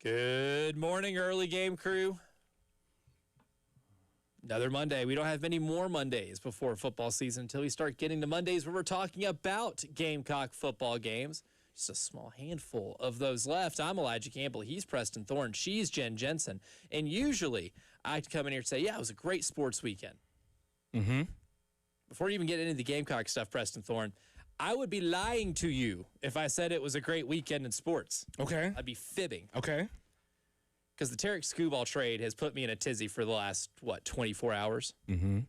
Good morning, early game crew. Another Monday. We don't have many more Mondays before football season until we start getting to Mondays where we're talking about Gamecock football games. Just a small handful of those left. I'm Elijah Campbell. He's Preston Thorne. She's Jen Jensen. And usually I come in here and say, yeah, it was a great sports weekend. Mm-hmm. Before you even get into the Gamecock stuff, Preston Thorne, I would be lying to you if I said it was a great weekend in sports. Okay. I'd be fibbing. Okay. Because the Tarek Skubal trade has put me in a tizzy for the last, 24 hours? Mm-hmm.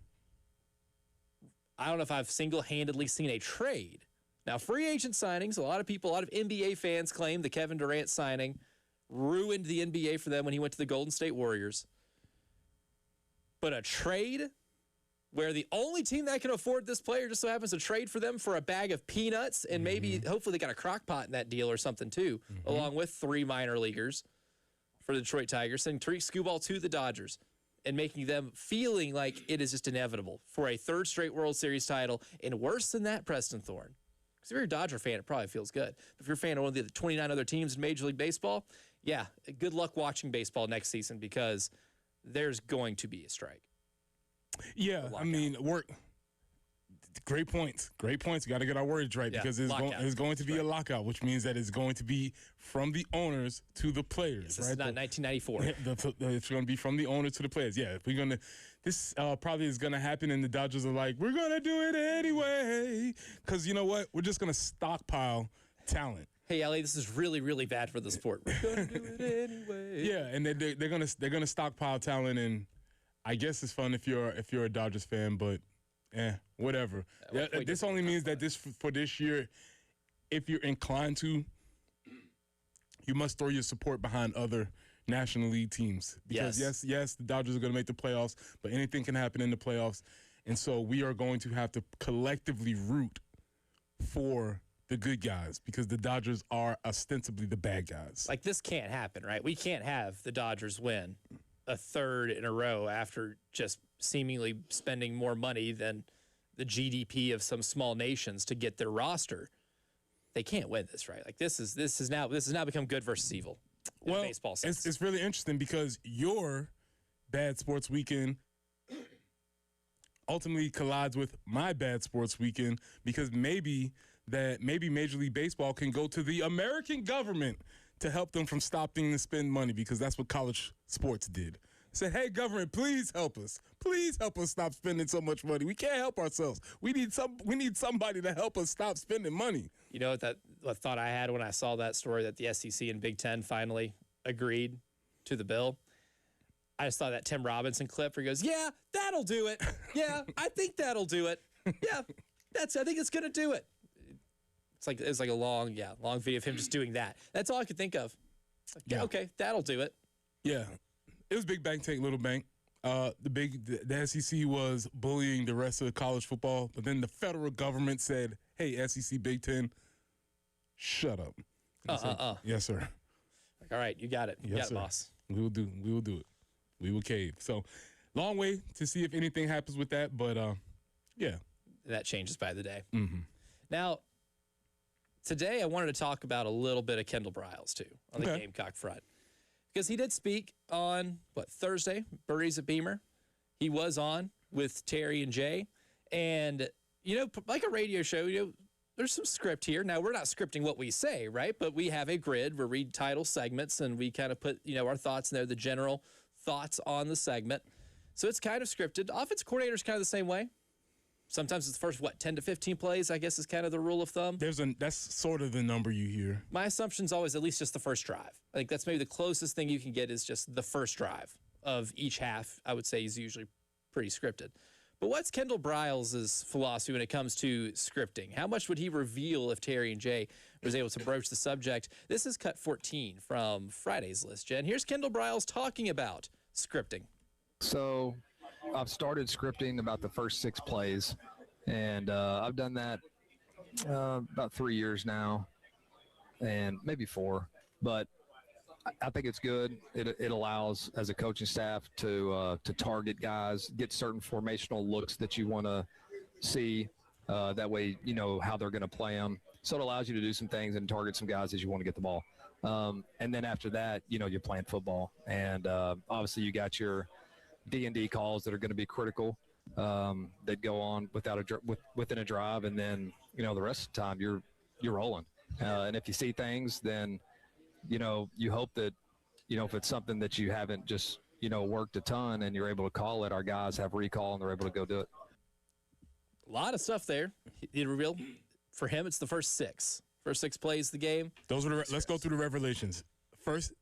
I don't know if I've single-handedly seen a trade. Now, free agent signings, a lot of NBA fans claim the Kevin Durant signing ruined the NBA for them when he went to the Golden State Warriors. But a trade where the only team that can afford this player just so happens to trade for them for a bag of peanuts and maybe, hopefully they got a crock pot in that deal or something too, along with 3 minor leaguers for the Detroit Tigers, sending Tarek Skubal to the Dodgers and making them feeling like it is just inevitable for a third straight World Series title. And worse than that, Preston Thorne, because if you're a Dodger fan, it probably feels good. But if you're a fan of one of the 29 other teams in Major League Baseball, yeah, good luck watching baseball next season because there's going to be a strike. Yeah, I mean, great points. Great points. Got to get our words right because it's going to be a lockout, which means that it's going to be from the owners to the players. This is not 1994. It's going to be from the owners to the players. Yeah, this probably is going to happen, and the Dodgers are like, we're going to do it anyway because you know what? We're just going to stockpile talent. Hey, Ellie, this is really, really bad for the sport. We're going to do it anyway. Yeah, and they're gonna stockpile talent, and I guess it's fun if you're a Dodgers fan, but whatever. This only means that for this year, if you're inclined to, you must throw your support behind other National League teams. Because yes, the Dodgers are going to make the playoffs, but anything can happen in the playoffs. And so we are going to have to collectively root for the good guys because the Dodgers are ostensibly the bad guys. Like, this can't happen, right? We can't have the Dodgers win a third in a row after just seemingly spending more money than the GDP of some small nations to get their roster. They can't win this, right? Like, this has now become good versus evil. Well, baseball sense. It's really interesting because your bad sports weekend ultimately collides with my bad sports weekend because maybe Major League Baseball can go to the American government to help them from stopping to spend money because that's what college sports did. Said, hey, government, please help us. Please help us stop spending so much money. We can't help ourselves. We need somebody to help us stop spending money. You know what thought I had when I saw that story that the SEC and Big Ten finally agreed to the bill? I just saw that Tim Robinson clip where he goes, yeah, that'll do it. Yeah, I think that'll do it. Yeah, I think it's going to do it. It's like a long video of him just doing that. That's all I could think of. Like, yeah, okay, that'll do it. Yeah, it was big bank take little bank. The SEC was bullying the rest of college football, but then the federal government said, "Hey, SEC, Big Ten, shut up." Yes, sir. Like, all right, you got it. You got it, boss. We will do it. We will cave. So, long way to see if anything happens with that, but yeah, that changes by the day. Mm-hmm. Now, today I wanted to talk about a little bit of Kendall Briles, too, on the Gamecock front. Because he did speak on, Thursday, Birdies at Beamer. He was on with Terry and Jay. And, like a radio show, there's some script here. Now, we're not scripting what we say, right? But we have a grid where we title segments, and we kind of put, our thoughts in there, the general thoughts on the segment. So it's kind of scripted. Offensive coordinator's kind of the same way. Sometimes it's the first, 10 to 15 plays, I guess is kind of the rule of thumb. That's sort of the number you hear. My assumption's always at least just the first drive. I think that's maybe the closest thing you can get is just the first drive of each half, I would say, is usually pretty scripted. But what's Kendall Briles' philosophy when it comes to scripting? How much would he reveal if Terry and Jay was able to broach the subject? This is cut 14 from Friday's list, Jen. Here's Kendall Briles talking about scripting. So I've started scripting about the first 6 plays, and I've done that about 3 years now, and maybe 4. But I think it's good. It allows, as a coaching staff, to target guys, get certain formational looks that you want to see, That way, you know how they're going to play them. So it allows you to do some things and target some guys as you want to get the ball. And then after that, you know, you're playing football. And obviously you got your D&D calls that are going to be critical that go on within a drive. And then, you know, the rest of the time you're rolling. And if you see things, then, you know, you hope that, you know, if it's something that you haven't just, you know, worked a ton and you're able to call it, our guys have recall and they're able to go do it. A lot of stuff there. He revealed for him, it's the first six plays of the game. Those are let's go through the revelations.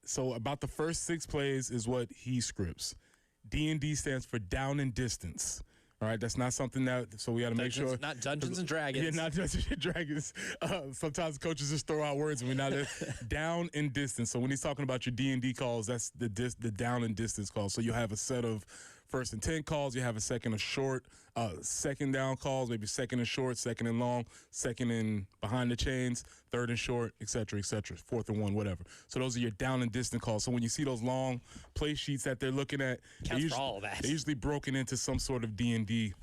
So about the first 6 plays is what he scripts. D&D stands for down and distance. All right, that's not something that, so we got to make sure. Not Dungeons and Dragons. Yeah, not Dungeons and Dragons. Sometimes coaches just throw out words and we're not down and distance. So when he's talking about your D&D calls, that's the down and distance calls. So you'll have a set of 1st and 10 calls. You have a second and short, second down calls, maybe second and short, second and long, second and behind the chains, 3rd and short, et cetera, 4th and 1, whatever. So those are your down and distant calls. So when you see those long play sheets that they're looking at, for all of that. They're usually broken into some sort of D&D,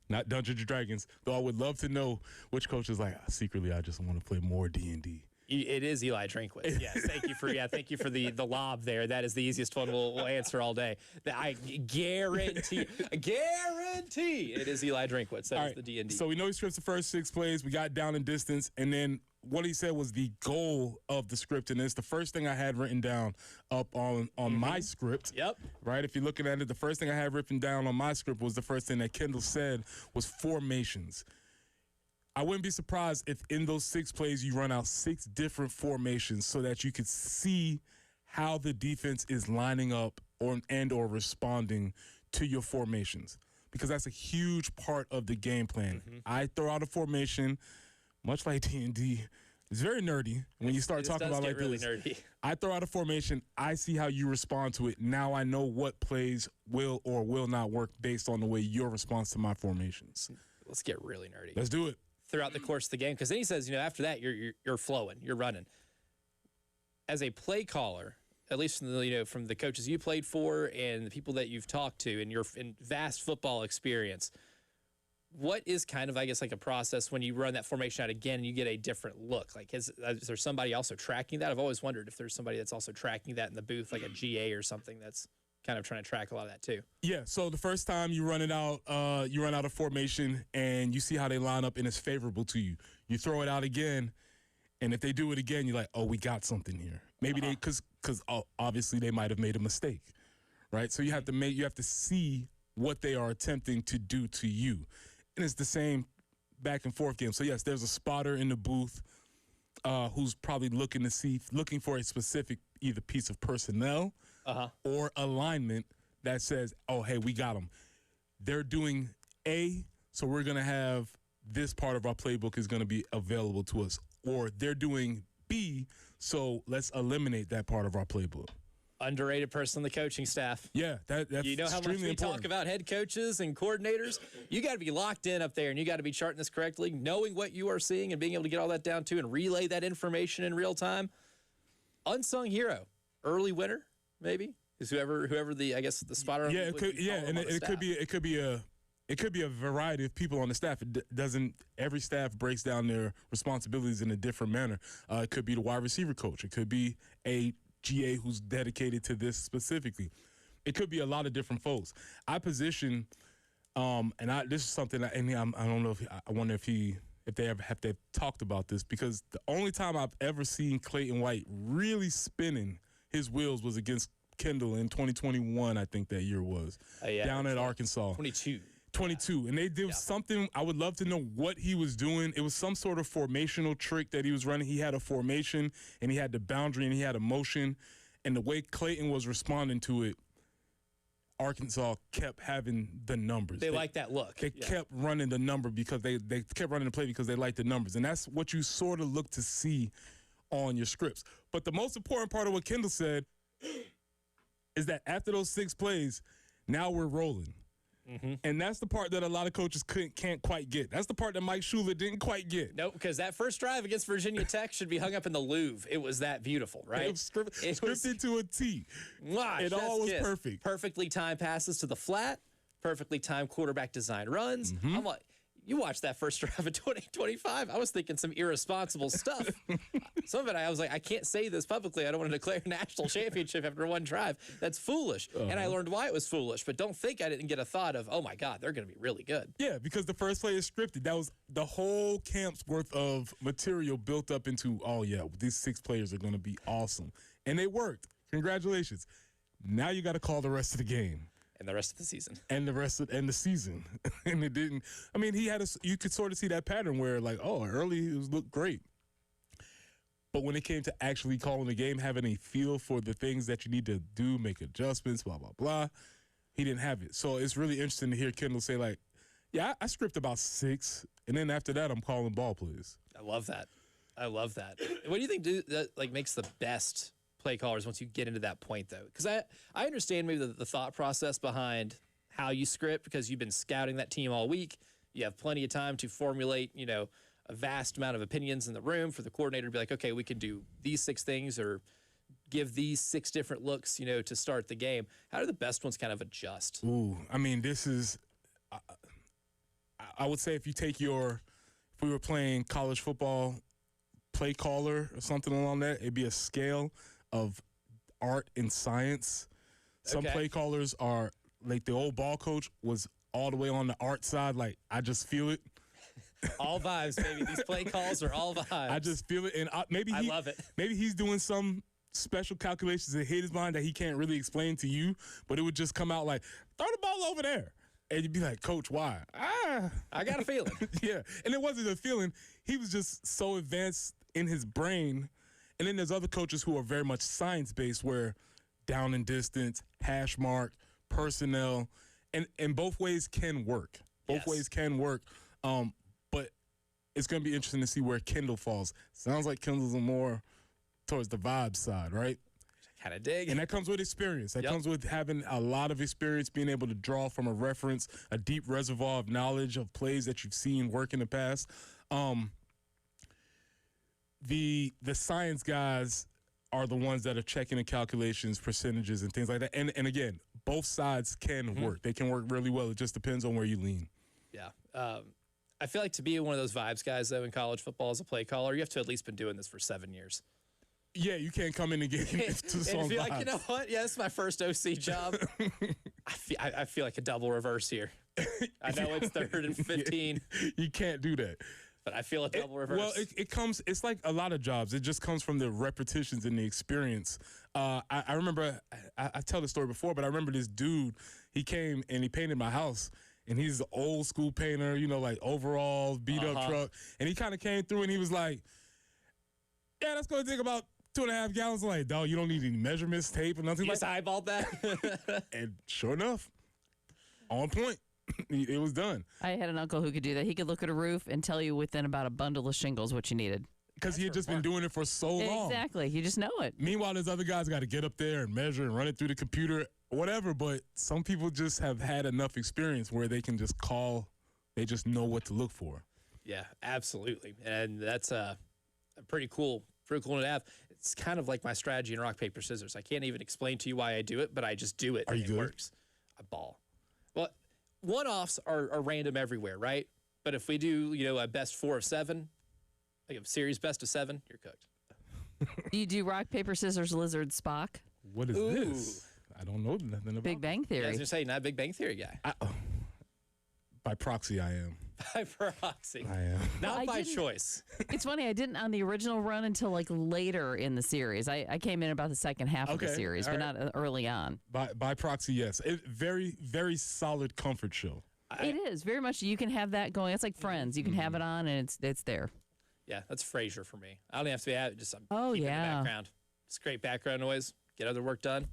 not Dungeons and Dragons. Though I would love to know which coach is like, secretly, I just want to play more D&D. It is Eli Drinkwitz. Yes, thank you for the lob there. That is the easiest one we'll answer all day. I guarantee it is Eli Drinkwitz. That is the D&D. So we know he scripts the first 6 plays. We got down and distance, and then what he said was the goal of the script, and it's the first thing I had written down up on my script. Yep. Right. If you're looking at it, the first thing I had written down on my script was the first thing that Kendall said was formations. I wouldn't be surprised if in those 6 plays you run out 6 different formations so that you could see how the defense is lining up or responding to your formations, because that's a huge part of the game plan. I throw out a formation, much like D&D. It's very nerdy when you start talking about like really this. Nerdy. I throw out a formation. I see how you respond to it. Now I know what plays will or will not work based on the way your response to my formations. Let's get really nerdy. Let's do it. Throughout the course of the game, because then he says, you know, after that you're flowing, you're running. As a play caller, at least from from the coaches you played for and the people that you've talked to and your vast football experience, what is kind of, I guess, like a process when you run that formation out again and you get a different look? Like, is there somebody also tracking that? I've always wondered if there's somebody that's also tracking that in the booth, like a GA or something that's kind of trying to track a lot of that too. Yeah, so the first time you run it out, you run out a formation and you see how they line up and it's favorable to you. You throw it out again, and if they do it again, you're like, oh, we got something here. Maybe because obviously they might have made a mistake, right? So you have to see what they are attempting to do to you, and it's the same back and forth game. So yes, there's a spotter in the booth who's probably looking for a specific either piece of personnel or alignment that says, oh, hey, we got them. They're doing A, so we're going to have this part of our playbook is going to be available to us. Or they're doing B, so let's eliminate that part of our playbook. Underrated person on the coaching staff. Yeah, that's you know how much we talk about head coaches and coordinators? You got to be locked in up there, and you got to be charting this correctly, knowing what you are seeing and being able to get all that down too and relay that information in real time. Unsung hero, early winner, maybe, is whoever the, I guess, the spotter. Yeah, it could be a variety of people on the staff. Every staff breaks down their responsibilities in a different manner. It could be the wide receiver coach. It could be a GA who's dedicated to this specifically. It could be a lot of different folks. I position, this is something I don't know I wonder if they've talked about this, because the only time I've ever seen Clayton White really spinning his wheels was against Kendall in 2021, I think that year was, down at Arkansas. 22. And they did something, I would love to know what he was doing. It was some sort of formational trick that he was running. He had a formation, and he had the boundary, and he had a motion. And the way Clayton was responding to it, Arkansas kept having the numbers. They like that look. They kept running the number because they kept running the play because they liked the numbers. And that's what you sort of look to see on your scripts. But the most important part of what Kendall said is that after those 6 plays, now we're rolling. Mm-hmm. And that's the part that a lot of coaches can't quite get. That's the part that Mike Schuler didn't quite get. Nope, because that first drive against Virginia Tech should be hung up in the Louvre. It was that beautiful, right? It was scripted to a T. It all was perfect. Perfectly timed passes to the flat, perfectly timed quarterback design runs. Mm-hmm. I'm like, You watched that first drive of 2025. I was thinking some irresponsible stuff. Some of it, I was like, I can't say this publicly. I don't want to declare a national championship after one drive. That's foolish. And I learned why it was foolish. But don't think I didn't get a thought of, oh, my God, they're going to be really good. Yeah, because the first play is scripted. That was the whole camp's worth of material built up into, oh, yeah, these 6 players are going to be awesome. And they worked. Congratulations. Now you got to call the rest of the game. And the rest of the season. And the season. And it didn't. I mean, you could sort of see that pattern where, like, oh, early it looked great. But when it came to actually calling the game, having a feel for the things that you need to do, make adjustments, blah, blah, blah, he didn't have it. So it's really interesting to hear Kendall say, like, yeah, I script about 6, and then after that, I'm calling ball plays. I love that. What do you think that makes the best play callers once you get into that point, though? Because I understand maybe the thought process behind how you script, because you've been scouting that team all week. You have plenty of time to formulate, a vast amount of opinions in the room for the coordinator to be like, okay, we can do these 6 things or give these 6 different looks, to start the game. How do the best ones kind of adjust? Ooh, I mean, this is, I would say if we were playing college football play caller or something along that, it'd be a scale of art and science. Some play callers are like the old ball coach was all the way on the art side. Like, I just feel it. All vibes, baby. These play calls are all vibes. I just feel it. And I love it. Maybe he's doing some special calculations in his mind that he can't really explain to you, but it would just come out like, throw the ball over there. And you'd be like, Coach, why? I got a feeling. Yeah. And it wasn't a feeling. He was just so advanced in his brain. And then there's other coaches who are very much science-based, where down and distance, hash mark, personnel, and both ways can work. Both ways can work. But it's going to be interesting to see where Kendall falls. Sounds like Kendall's more towards the vibe side, right? Kind of dig. And that comes with experience. That comes with having a lot of experience, being able to draw from a reference, a deep reservoir of knowledge of plays that you've seen work in the past. The science guys are the ones that are checking the calculations, percentages, and things like that. And again, both sides can work. They can work really well. It just depends on where you lean. Yeah. I feel like to be one of those vibes guys, though, in college football as a play caller, you have to at least been doing this for 7 years. Yeah, you can't come in and get to the song and be vibes. like, you know what? Yeah, this is my first OC job. I feel like a double reverse here. I know it's 3rd and 15. You can't do that. But I feel a double reverse. Well, it's like a lot of jobs. It just comes from the repetitions and the experience. I remember, I tell the story before, but I remember this dude, he came and he painted my house. And he's an old school painter, like overalls, beat up truck. And he kind of came through and he was like, yeah, that's going to take about 2.5 gallons. I'm like, dog, you don't need any measurements, tape, or nothing. You just eyeballed that? And sure enough, on point. It was done. I had an uncle who could do that. He could look at a roof and tell you within about a bundle of shingles what you needed. Because he had just been doing it for so long. Exactly. You just know it. Meanwhile, there's other guys got to get up there and measure and run it through the computer, whatever. But some people just have had enough experience where they can just call. They just know what to look for. Yeah, absolutely. And that's a pretty cool to have. It's kind of like my strategy in rock, paper, scissors. I can't even explain to you why I do it, but I just do it. Are you it good? Works. I ball. Well, one-offs are random everywhere, right? But if we do, a best 4 of 7, like a series best of 7, you're cooked. Do you do rock, paper, scissors, lizard, Spock? What is this? I don't know nothing about Big Bang Theory. Yeah, I was going to say, not a Big Bang Theory guy. By proxy, I am. By proxy. I am. Not by choice. It's funny, I didn't on the original run until like later in the series. I came in about the second half of the series, but not early on. By proxy, yes. Very, very solid comfort show. It is very much. You can have that going. It's like Friends. You can have it on, and it's there. Yeah, that's Frasier for me. I don't even have to be out. Just Oh, keep it in the yeah. background. It's great background noise. Get other work done.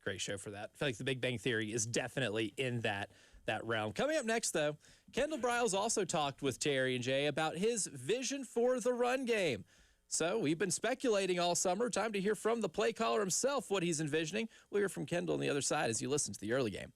Great show for that. I feel like The Big Bang Theory is definitely in that realm. Coming up next, though, Kendall Briles also talked with Terry and Jay about his vision for the run game. So we've been speculating all summer. Time to hear from the play caller himself what he's envisioning. We'll hear from Kendall on the other side as you listen to the early game.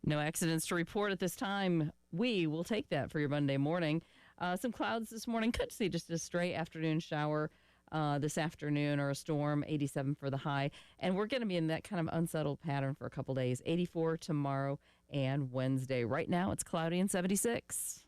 No accidents to report at this time. We will take that for your Monday morning. Some clouds this morning. Could see just a stray afternoon shower this afternoon or a storm. 87 for the high. And we're going to be in that kind of unsettled pattern for a couple days. 84 tomorrow and Wednesday. Right now it's cloudy and 76.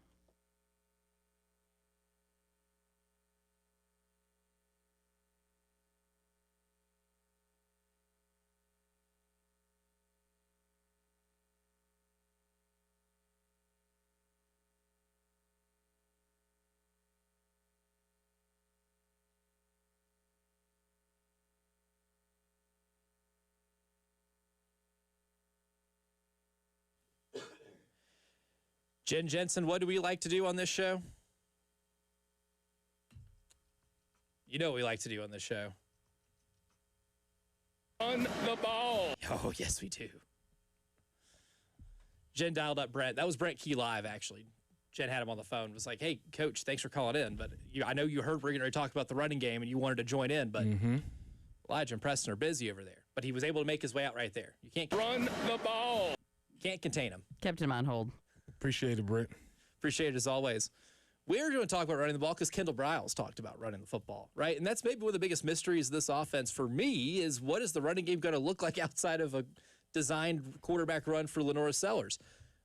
Jen Jensen, what do we like to do on this show? You know what we like to do on this show. Run the ball. Oh, yes, we do. Jen dialed up Brent. That was Brent Key Live, actually. Jen had him on the phone. It was like, hey, Coach, thanks for calling in. But I know you heard we're going to talk about the running game and you wanted to join in, but Elijah and Preston are busy over there. But he was able to make his way out right there. You can't run the ball. Can't contain him. Kept him on hold. Appreciate it, Brent. Appreciate it as always. We're going to talk about running the ball because Kendall Briles talked about running the football, right? And that's maybe one of the biggest mysteries of this offense for me is what is the running game going to look like outside of a designed quarterback run for Lenora Sellers?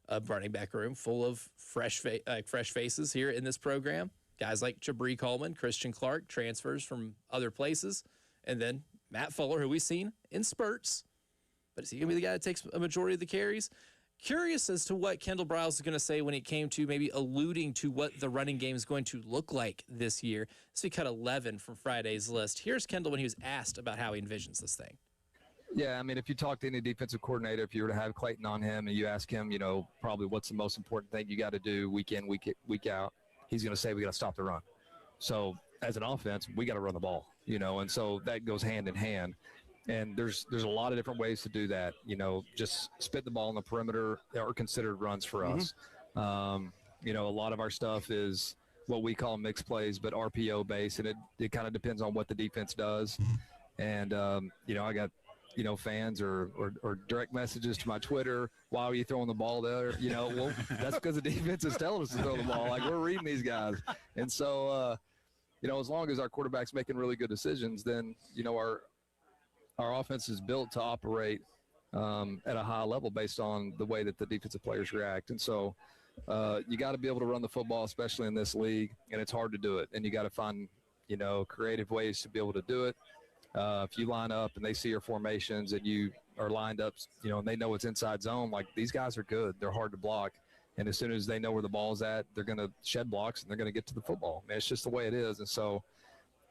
A running back room full of fresh faces here in this program. Guys like Jabri Coleman, Christian Clark, transfers from other places. And then Matt Fuller, who we've seen in spurts. But is he going to be the guy that takes a majority of the carries? Curious as to what Kendall Briles is going to say when it came to maybe alluding to what the running game is going to look like this year. So we cut 11 from Friday's list. Here's Kendall when he was asked about how he envisions this thing. Yeah, I mean, if you talk to any defensive coordinator, if you were to have Clayton on him and you ask him, probably what's the most important thing you got to do week in, week out, he's going to say we got to stop the run. So as an offense, we got to run the ball, and so that goes hand in hand. And there's a lot of different ways to do that. Just spit the ball on the perimeter are considered runs for us. A lot of our stuff is what we call mixed plays, but RPO based, and it kind of depends on what the defense does. And I got fans or direct messages to my Twitter. Why are you throwing the ball there? Well, that's because the defense is telling us to throw the ball. Like, we're reading these guys, and so as long as our quarterback's making really good decisions, then our offense is built to operate at a high level based on the way that the defensive players react. And so you got to be able to run the football, especially in this league, and it's hard to do it. And you got to find, creative ways to be able to do it. If you line up and they see your formations and you are lined up, and they know it's inside zone, like, these guys are good. They're hard to block. And as soon as they know where the ball's at, they're going to shed blocks and they're going to get to the football. And it's just the way it is. And so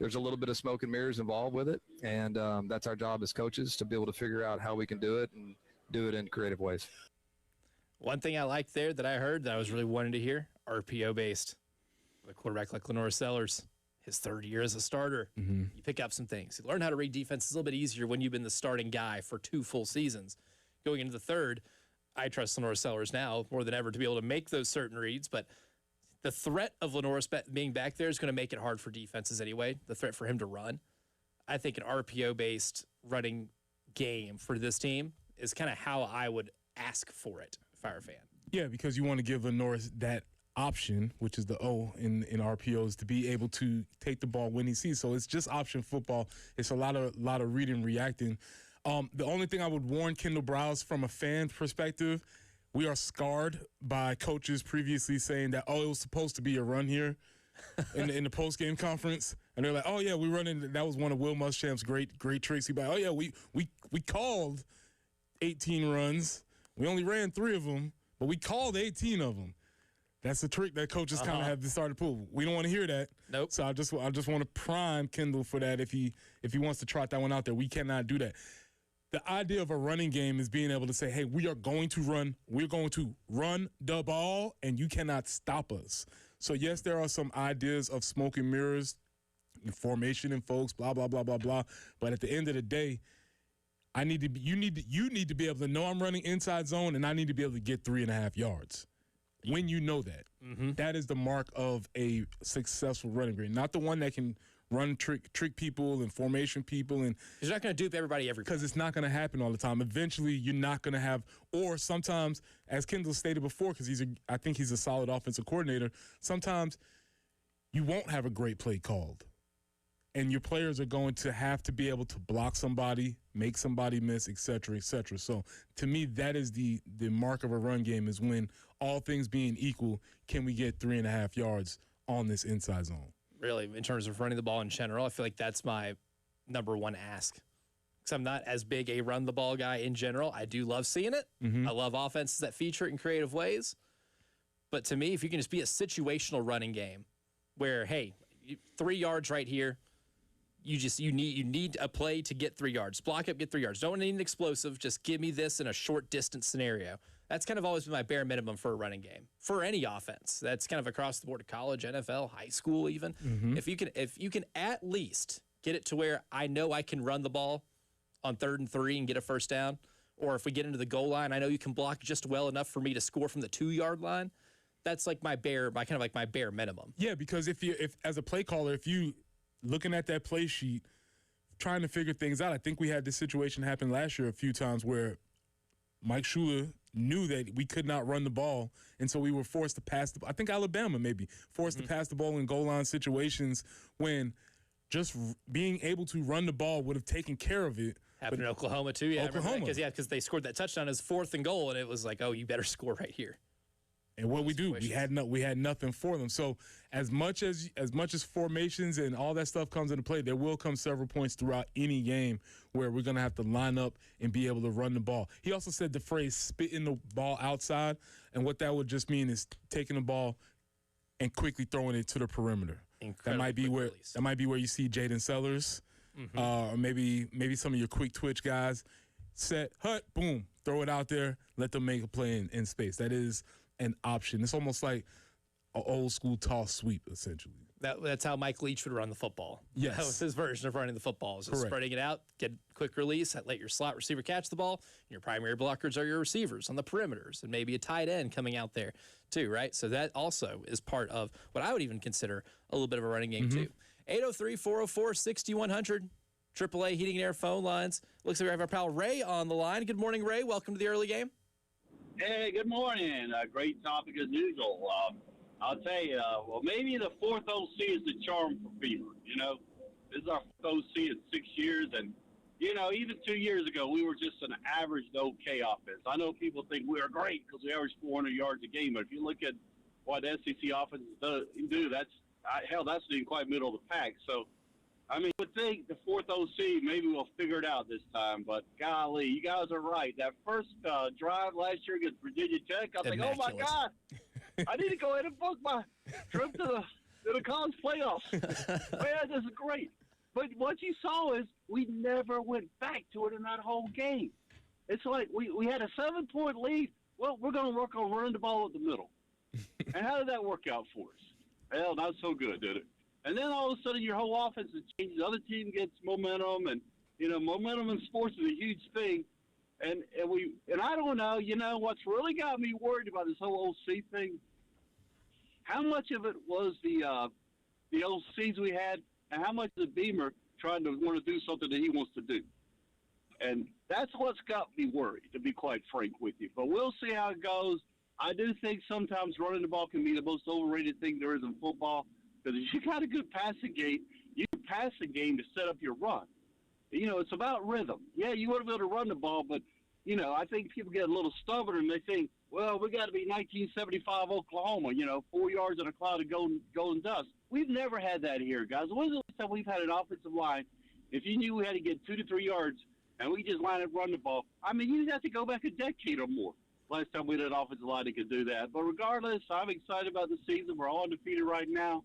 there's a little bit of smoke and mirrors involved with it, and that's our job as coaches, to be able to figure out how we can do it and do it in creative ways. One thing I liked there that I heard that I was really wanting to hear, RPO-based. A quarterback like Lenora Sellers, his third year as a starter, you pick up some things. You learn how to read defenses a little bit easier when you've been the starting guy for 2 full seasons. Going into the third, I trust Lenora Sellers now more than ever to be able to make those certain reads, but the threat of Lenora being back there is going to make it hard for defenses anyway, the threat for him to run. I think an RPO-based running game for this team is kind of how I would ask for it if I were a fan. Yeah, because you want to give Lenora that option, which is the O in RPOs, to be able to take the ball when he sees. So it's just option football. It's a lot of reading, reacting. The only thing I would warn Kendall Briles from a fan perspective, we are scarred by coaches previously saying that, it was supposed to be a run here in the post-game conference. And they're like, oh, yeah, we running. That was one of Will Muschamp's great tricks. He'd be like, oh, yeah, we called 18 runs. We only ran 3 of them, but we called 18 of them. That's a trick that coaches kind of have to start to pull. We don't want to hear that. Nope. So I just want to prime Kendall for that if he wants to trot that one out there. We cannot do that. The idea of a running game is being able to say, hey, we're going to run the ball, and you cannot stop us. So, yes, there are some ideas of smoke and mirrors, formation and folks, blah, blah, blah, blah, blah. But at the end of the day, you need to be able to know I'm running inside zone, and I need to be able to get 3.5 yards. When you know that. That is the mark of a successful running game. Not the one that can run trick people and formation people, and he's not going to dupe everybody every time. Because it's not going to happen all the time. Eventually, you're not going to have, or sometimes, as Kendall stated before, because I think he's a solid offensive coordinator, sometimes you won't have a great play called. And your players are going to have to be able to block somebody, make somebody miss, et cetera, et cetera. So to me, that is the mark of a run game, is when all things being equal, can we get 3.5 yards on this inside zone? Really, in terms of running the ball in general, I feel like that's my number one ask. Because I'm not as big a run the ball guy in general. I do love seeing it. I love offenses that feature it in creative ways. But to me, if you can just be a situational running game where, hey, 3 yards right here, you need a play to get 3 yards. Block up, get 3 yards. Don't need an explosive. Just give me this in a short distance scenario. That's kind of always been my bare minimum for a running game for any offense. That's kind of across the board of college, NFL, high school, even. If you can at least get it to where I know I can run the ball on 3rd and 3 and get a first down, or if we get into the goal line, I know you can block just well enough for me to score from the 2-yard line. That's like my bare minimum. Yeah, because if as a play caller, if you looking at that play sheet, trying to figure things out, I think we had this situation happen last year a few times where Mike Shula knew that we could not run the ball, and so we were forced to pass I think Alabama maybe forced to pass the ball in goal line situations when just being able to run the ball would have taken care of it. Happened in Oklahoma too. Yeah, Oklahoma. Because they scored that touchdown as 4th and goal, and it was like, oh, you better score right here. And what we do, we had nothing for them. So as much as formations and all that stuff comes into play, there will come several points throughout any game where we're going to have to line up and be able to run the ball. He also said the phrase "spitting the ball outside," and what that would just mean is taking the ball and quickly throwing it to the perimeter. That might be where you see Jaden Sellers, or maybe some of your quick twitch guys. Set, hut, boom, throw it out there, let them make a play in space. That is an option. It's almost like an old school toss sweep, essentially. That's how Mike Leach would run the football. Yes. That was his version of running the football. So Correct. Spreading it out, get quick release, let your slot receiver catch the ball. And your primary blockers are your receivers on the perimeters, and maybe a tight end coming out there too, right? So that also is part of what I would even consider a little bit of a running game too. 803-404-6100. AAA Heating and Air phone lines. Looks like we have our pal Ray on the line. Good morning, Ray. Welcome to the early game. Hey, good morning. Great topic as usual. I'll tell you, well, maybe the 4th OC is the charm for Beaver. You know, this is our 4th OC in 6 years, and, you know, even 2 years ago, we were just an average to okay offense. I know people think we are great because we average 400 yards a game, but if you look at what SEC offenses do, that's not even quite middle of the pack. So, I mean, I would think the 4th OC, maybe we'll figure it out this time. But, golly, you guys are right. That first drive last year against Virginia Tech, I was like, oh, my God, I need to go ahead and book my trip to the college playoffs. Man, this is great. But what you saw is we never went back to it in that whole game. It's like we had a 7-point lead. Well, we're going to work on running the ball at the middle. And how did that work out for us? Hell, not so good, did it? And then all of a sudden your whole offense changes. The other team gets momentum, and, you know, momentum in sports is a huge thing. And I don't know, you know, what's really got me worried about this whole OC thing, how much of it was the OCs we had, and how much is Beamer trying to want to do something that he wants to do? And that's what's got me worried, to be quite frank with you. But we'll see how it goes. I do think sometimes running the ball can be the most overrated thing there is in football. Because if you got a good passing game, you can pass the game to set up your run. You know, it's about rhythm. Yeah, you want to be able to run the ball, but, you know, I think people get a little stubborn and they think, well, we got to be 1975 Oklahoma, you know, 4 yards in a cloud of golden dust. We've never had that here, guys. When's the last time we've had an offensive line, if you knew we had to get 2 to 3 yards and we just line up run the ball, I mean, you'd have to go back a decade or more. Last time we had an offensive line that could do that. But regardless, I'm excited about the season. We're all undefeated right now.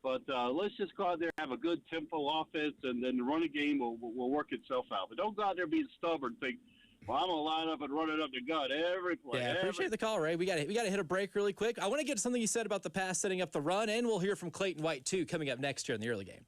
But let's just go out there and have a good tempo offense, and then the running game will work itself out. But don't go out there being stubborn and think, well, I'm going to line up and run it up the gut every play. Yeah, appreciate the call, Ray. We got to hit a break really quick. I want to get to something you said about the pass setting up the run, and we'll hear from Clayton White, too, coming up next year in the early game.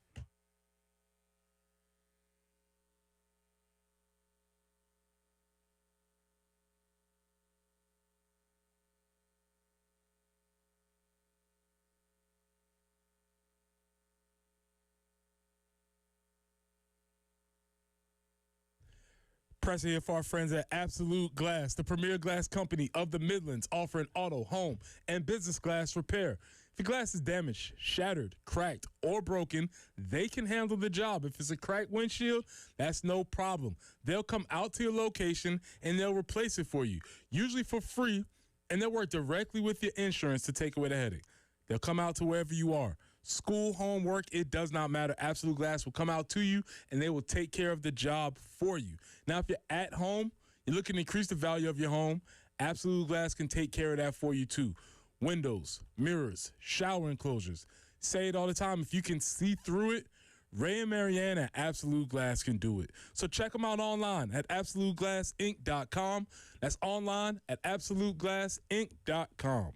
Pressing here for our friends at Absolute Glass, the premier glass company of the Midlands, offering auto, home, and business glass repair. If your glass is damaged, shattered, cracked, or broken, they can handle the job. If it's a cracked windshield, that's no problem. They'll come out to your location and they'll replace it for you, usually for free, and they'll work directly with your insurance to take away the headache. They'll come out to wherever you are. School, home, work, it does not matter. Absolute Glass will come out to you, and they will take care of the job for you. Now, if you're at home, you're looking to increase the value of your home, Absolute Glass can take care of that for you, too. Windows, mirrors, shower enclosures. Say it all the time. If you can see through it, Ray and Marianne at Absolute Glass can do it. So check them out online at AbsoluteGlassInc.com. That's online at AbsoluteGlassInc.com.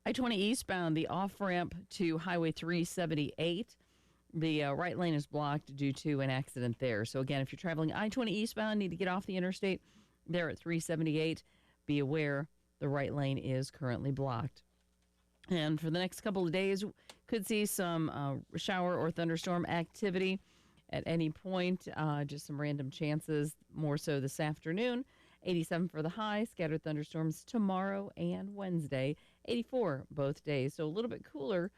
I-20 eastbound, the off-ramp to Highway 378. The right lane is blocked due to an accident there. So, again, if you're traveling I-20 eastbound, need to get off the interstate there at 378. Be aware the right lane is currently blocked. And for the next couple of days, could see some shower or thunderstorm activity at any point. Just some random chances, more so this afternoon. 87 for the high, scattered thunderstorms tomorrow and Wednesday. 84 both days, so a little bit cooler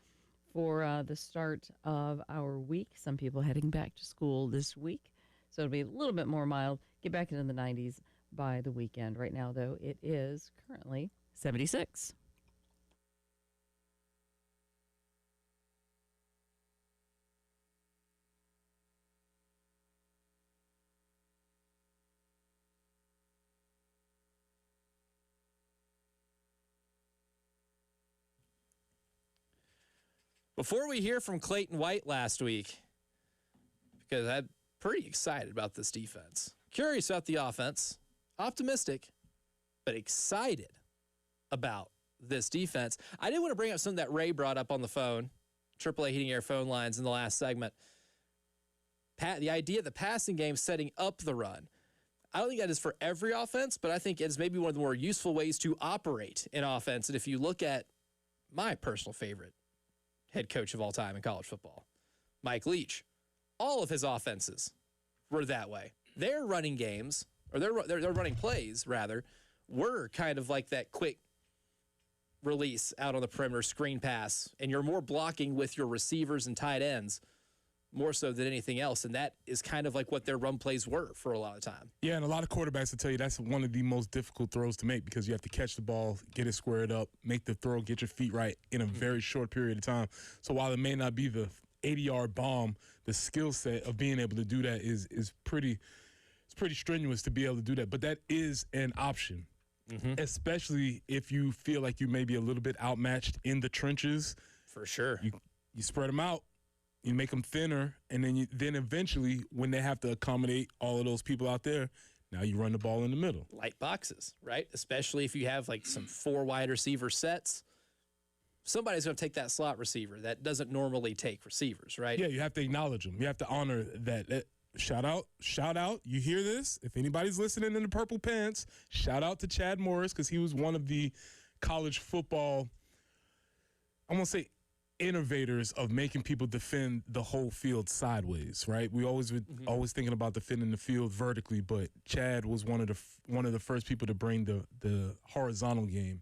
for the start of our week. Some people heading back to school this week, so it'll be a little bit more mild. Get back into the 90s by the weekend. Right now, though, it is currently 76. Before we hear from Clayton White last week, because I'm pretty excited about this defense, curious about the offense, optimistic, but excited about this defense. I did want to bring up something that Ray brought up on the phone, AAA Heating Air phone lines in the last segment. The idea of the passing game setting up the run. I don't think that is for every offense, but I think it's maybe one of the more useful ways to operate in offense. And if you look at my personal favorite head coach of all time in college football, Mike Leach, all of his offenses were that way. Their running games, or their running plays, rather, were kind of like that quick release out on the perimeter, screen pass, and you're more blocking with your receivers and tight ends more so than anything else, and that is kind of like what their run plays were for a lot of time. Yeah, and a lot of quarterbacks will tell you that's one of the most difficult throws to make because you have to catch the ball, get it squared up, make the throw, get your feet right in a very short period of time. So while it may not be the 80-yard bomb, the skill set of being able to do that is pretty strenuous to be able to do that. But that is an option, especially if you feel like you may be a little bit outmatched in the trenches. For sure. You spread them out. You make them thinner, and then eventually, when they have to accommodate all of those people out there, now you run the ball in the middle. Light boxes, right? Especially if you have like some 4 wide receiver sets. Somebody's going to take that slot receiver that doesn't normally take receivers, right? Yeah, you have to acknowledge them. You have to honor that. Shout out. You hear this? If anybody's listening in the purple pants, shout out to Chad Morris because he was one of the college football, I'm going to say, innovators of making people defend the whole field sideways, right? We always thinking about defending the field vertically, but Chad was one of the first people to bring the horizontal game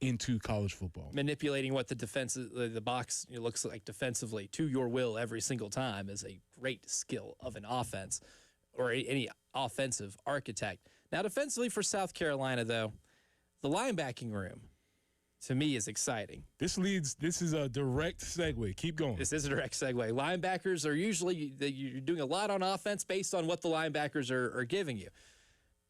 into college football. Manipulating what the box looks like defensively to your will every single time is a great skill of an offense or any offensive architect. Now, defensively for South Carolina, though, the linebacking room, to me, is exciting. This is a direct segue. Keep going. This is a direct segue. Linebackers are usually, you're doing a lot on offense based on what the linebackers are giving you.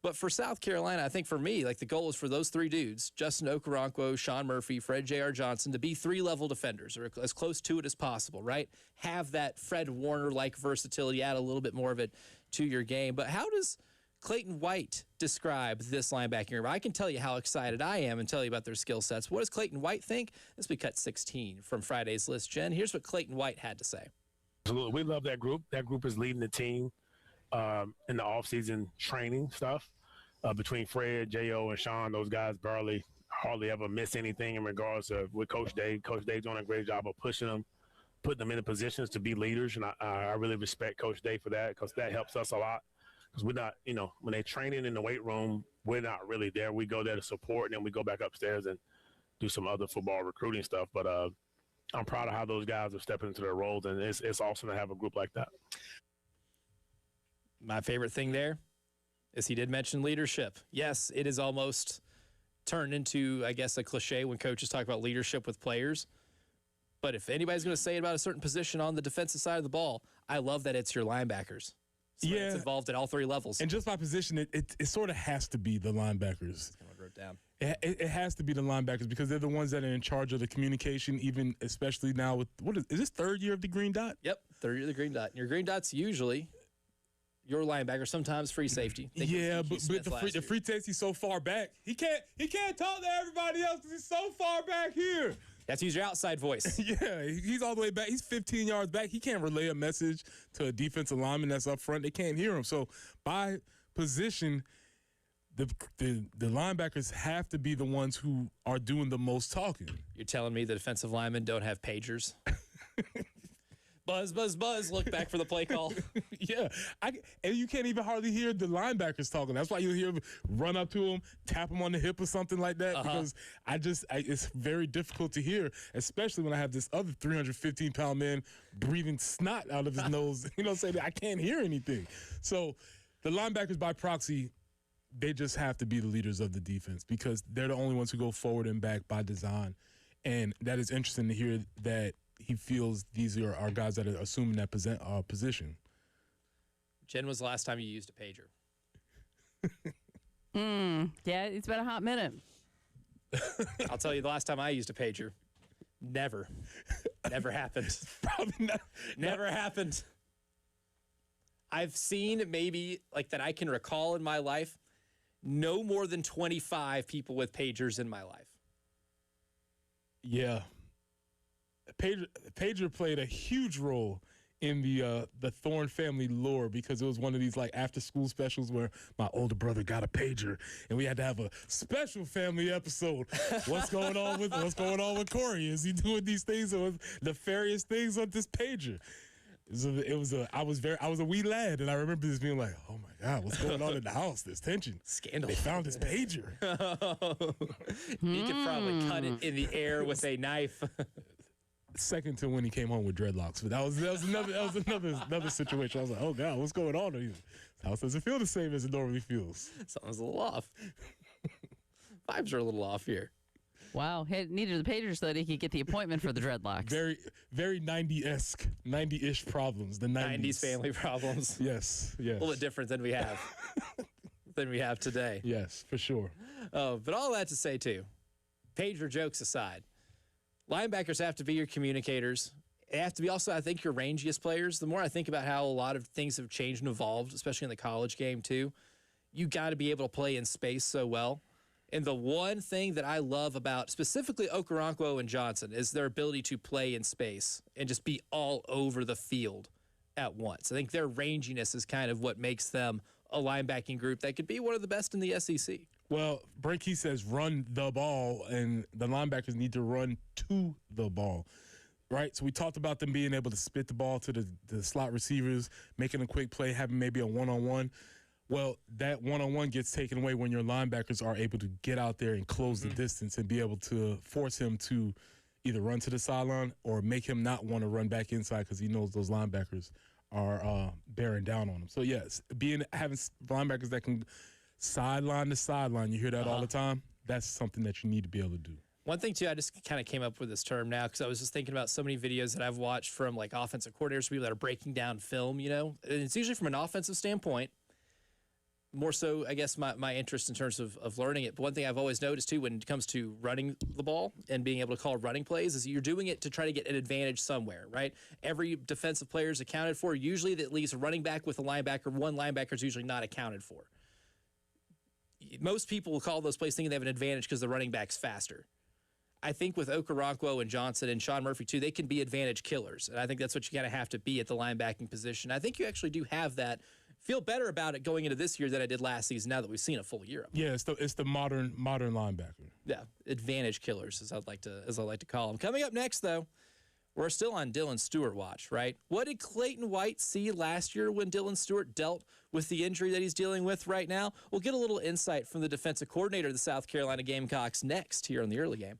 But for South Carolina, I think for me, like the goal is for those 3 dudes, Justin Okoronkwo, Sean Murphy, Fred J.R. Johnson, to be 3-level defenders or as close to it as possible, right? Have that Fred Warner-like versatility, add a little bit more of it to your game. But how does Clayton White describe this linebacking room? I can tell you how excited I am and tell you about their skill sets. What does Clayton White think? This will be cut 16 from Friday's list, Jen. Here's what Clayton White had to say. Absolutely. We love that group. That group is leading the team in the offseason training stuff. Between Fred, J.O., and Sean, those guys hardly ever miss anything in regards of with Coach Day. Coach Day's doing a great job of pushing them, putting them in positions to be leaders, and I really respect Coach Day for that because that helps us a lot. Because we're not, when they're training in the weight room, we're not really there. We go there to support, and then we go back upstairs and do some other football recruiting stuff. But I'm proud of how those guys are stepping into their roles, and it's awesome to have a group like that. My favorite thing there is he did mention leadership. Yes, it is almost turned into, I guess, a cliche when coaches talk about leadership with players. But if anybody's going to say it about a certain position on the defensive side of the ball, I love that it's your linebackers. So it's involved at all 3 levels. And just by position, it sort of has to be the linebackers. I wrote it down. It has to be the linebackers because they're the ones that are in charge of the communication, even especially now with, is this 3rd year of the green dot? Yep, 3rd year of the green dot. And your green dot's usually your linebacker, sometimes free safety. Yeah, but the free safety's so far back. He can't talk to everybody else because he's so far back here. You have to use your outside voice. Yeah, he's all the way back. He's 15 yards back. He can't relay a message to a defensive lineman that's up front. They can't hear him. So by position, the linebackers have to be the ones who are doing the most talking. You're telling me the defensive linemen don't have pagers? Buzz, buzz, buzz. Look back for the play call. Yeah, and you can't even hardly hear the linebackers talking. That's why you hear them run up to him, tap him on the hip or something like that. Because it's very difficult to hear, especially when I have this other 315-pound man breathing snot out of his nose. Saying that I can't hear anything. So the linebackers by proxy, they just have to be the leaders of the defense because they're the only ones who go forward and back by design. And that is interesting to hear that he feels these are our guys that are assuming that position. Jen, was the last time you used a pager? Yeah, it's been a hot minute. I'll tell you the last time I used a pager. Never. Never happened. Probably not. Never happened. I've seen maybe, like that I can recall in my life, no more than 25 people with pagers in my life. Yeah. Pager played a huge role in the Thorne family lore because it was one of these like after school specials where my older brother got a pager and we had to have a special family episode. What's going on with Corey? Is he doing these things or nefarious things on this pager? I was a wee lad, and I remember this being like, "Oh my God, what's going on in the house? There's tension. Scandal. They found his pager." He could probably cut it in the air with a knife. Second to when he came home with dreadlocks, but that was another situation. I was like, "Oh God, what's going on? His house doesn't feel the same as it normally feels." Something's a little off. Vibes are a little off here. Wow, he needed the pager so that he could get the appointment for the dreadlocks. Very, very 90-esque, 90-ish problems. The 90s family problems. Yes. A little bit different than we have today. Yes, for sure. But all that to say, too, pager jokes aside, linebackers have to be your communicators. They have to be also, I think, your rangiest players. The more I think about how a lot of things have changed and evolved, especially in the college game, too, you got to be able to play in space so well. And the one thing that I love about specifically Okoronkwo and Johnson is their ability to play in space and just be all over the field at once. I think their ranginess is kind of what makes them a linebacking group that could be one of the best in the SEC. Well, Brinke says run the ball, and the linebackers need to run to the ball, right? So we talked about them being able to spit the ball to the slot receivers, making a quick play, having maybe a one-on-one. Well, that one-on-one gets taken away when your linebackers are able to get out there and close the distance and be able to force him to either run to the sideline or make him not want to run back inside because he knows those linebackers are bearing down on him. So, yes, having linebackers that can sideline to sideline, you hear that all the time, that's something that you need to be able to do. One thing, too, I just kind of came up with this term now because I was just thinking about so many videos that I've watched from, like, offensive coordinators, people that are breaking down film, and it's usually from an offensive standpoint. More so, I guess, my interest in terms of learning it. But one thing I've always noticed, too, when it comes to running the ball and being able to call running plays is you're doing it to try to get an advantage somewhere, right? Every defensive player is accounted for. Usually that leaves a running back with a linebacker. One linebacker is usually not accounted for. Most people will call those plays thinking they have an advantage because the running back's faster. I think with Okoronkwo and Johnson and Sean Murphy, too, they can be advantage killers. And I think that's what you got to have to be at the linebacking position. I think you actually do have that. Feel better about it going into this year than I did last season now that we've seen a full year of it. Yeah, it's the modern linebacker. Yeah, advantage killers, as I like to call them. Coming up next, though, we're still on Dylan Stewart watch, right? What did Clayton White see last year when Dylan Stewart dealt with the injury that he's dealing with right now? We'll get a little insight from the defensive coordinator of the South Carolina Gamecocks next here on the Early Game.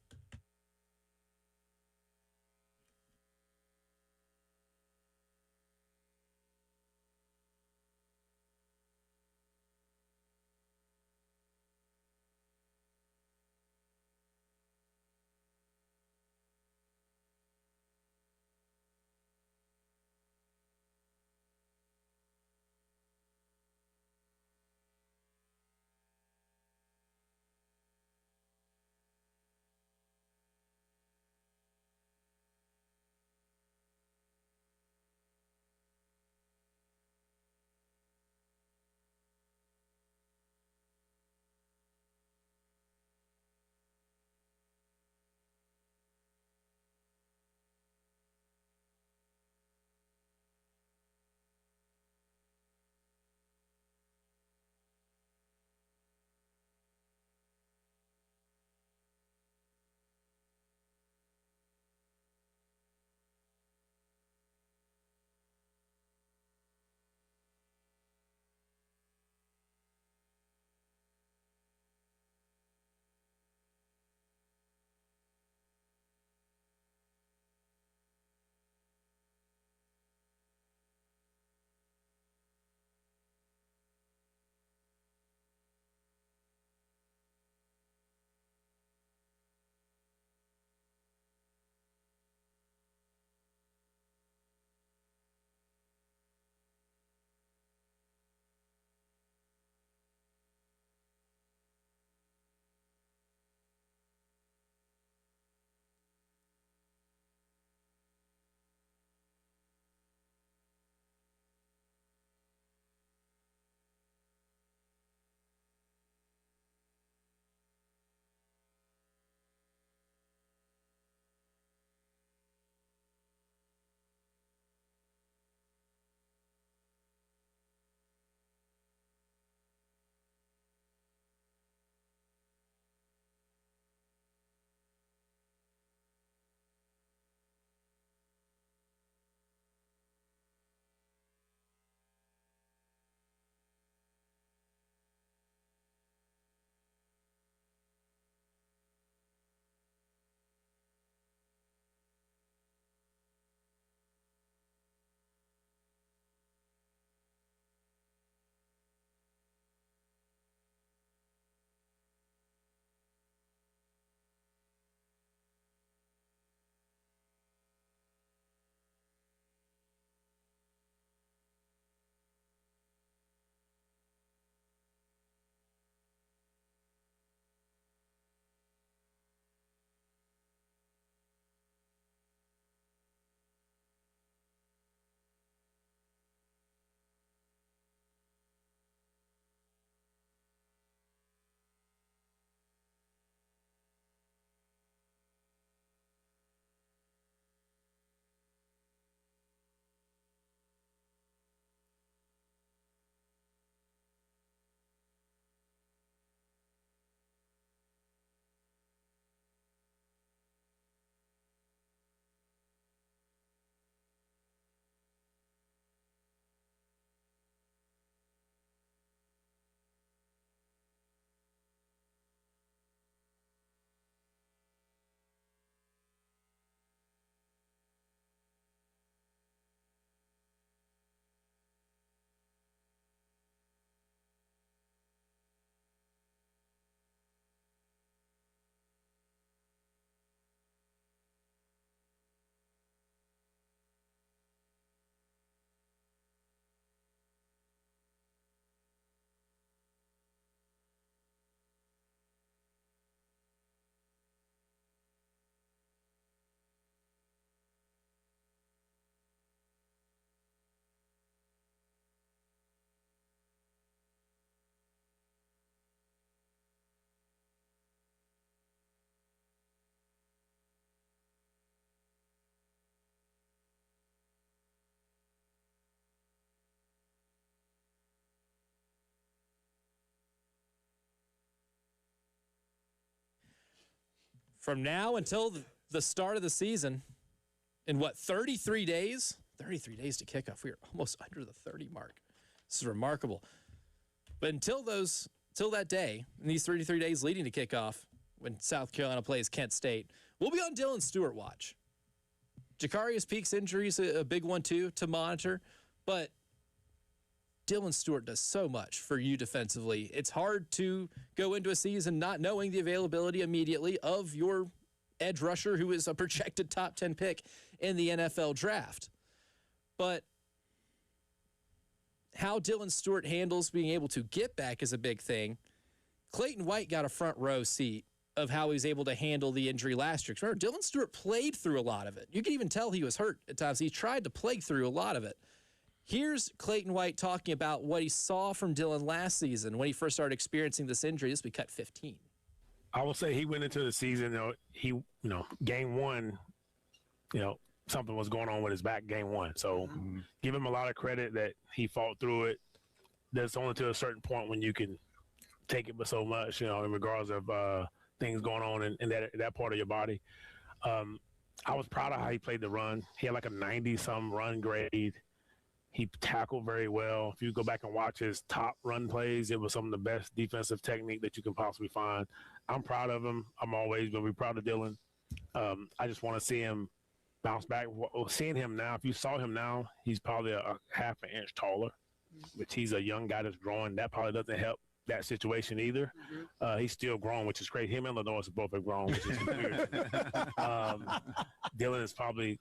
from now until the start of the season, in what, 33 days? 33 days to kickoff. We are almost under the 30 mark. This is remarkable. But until that day, in these 33 days leading to kickoff, when South Carolina plays Kent State, we'll be on Dylan Stewart watch. Jacarius Peaks injury is a big one, too, to monitor. But Dylan Stewart does so much for you defensively. It's hard to go into a season not knowing the availability immediately of your edge rusher who is a projected top 10 pick in the NFL draft. But how Dylan Stewart handles being able to get back is a big thing. Clayton White got a front row seat of how he was able to handle the injury last year. Remember, Dylan Stewart played through a lot of it. You can even tell he was hurt at times. He tried to play through a lot of it. Here's Clayton White talking about what he saw from Dylan last season when he first started experiencing this injury. This we cut 15. I will say he went into the season, game one, something was going on with his back game one. So give him a lot of credit that he fought through it. There's only to a certain point when you can take it but so much, in regards of things going on in that part of your body. I was proud of how he played the run. He had like a 90-some run grade. He tackled very well. If you go back and watch his top run plays, it was some of the best defensive technique that you can possibly find. I'm proud of him. I'm always going to be proud of Dylan. I just want to see him bounce back. Seeing him now, if you saw him now, he's probably a half an inch taller, which he's a young guy that's growing. That probably doesn't help that situation either. He's still growing, which is great. Him and Lenoir both have grown, which is weird. Dylan is probably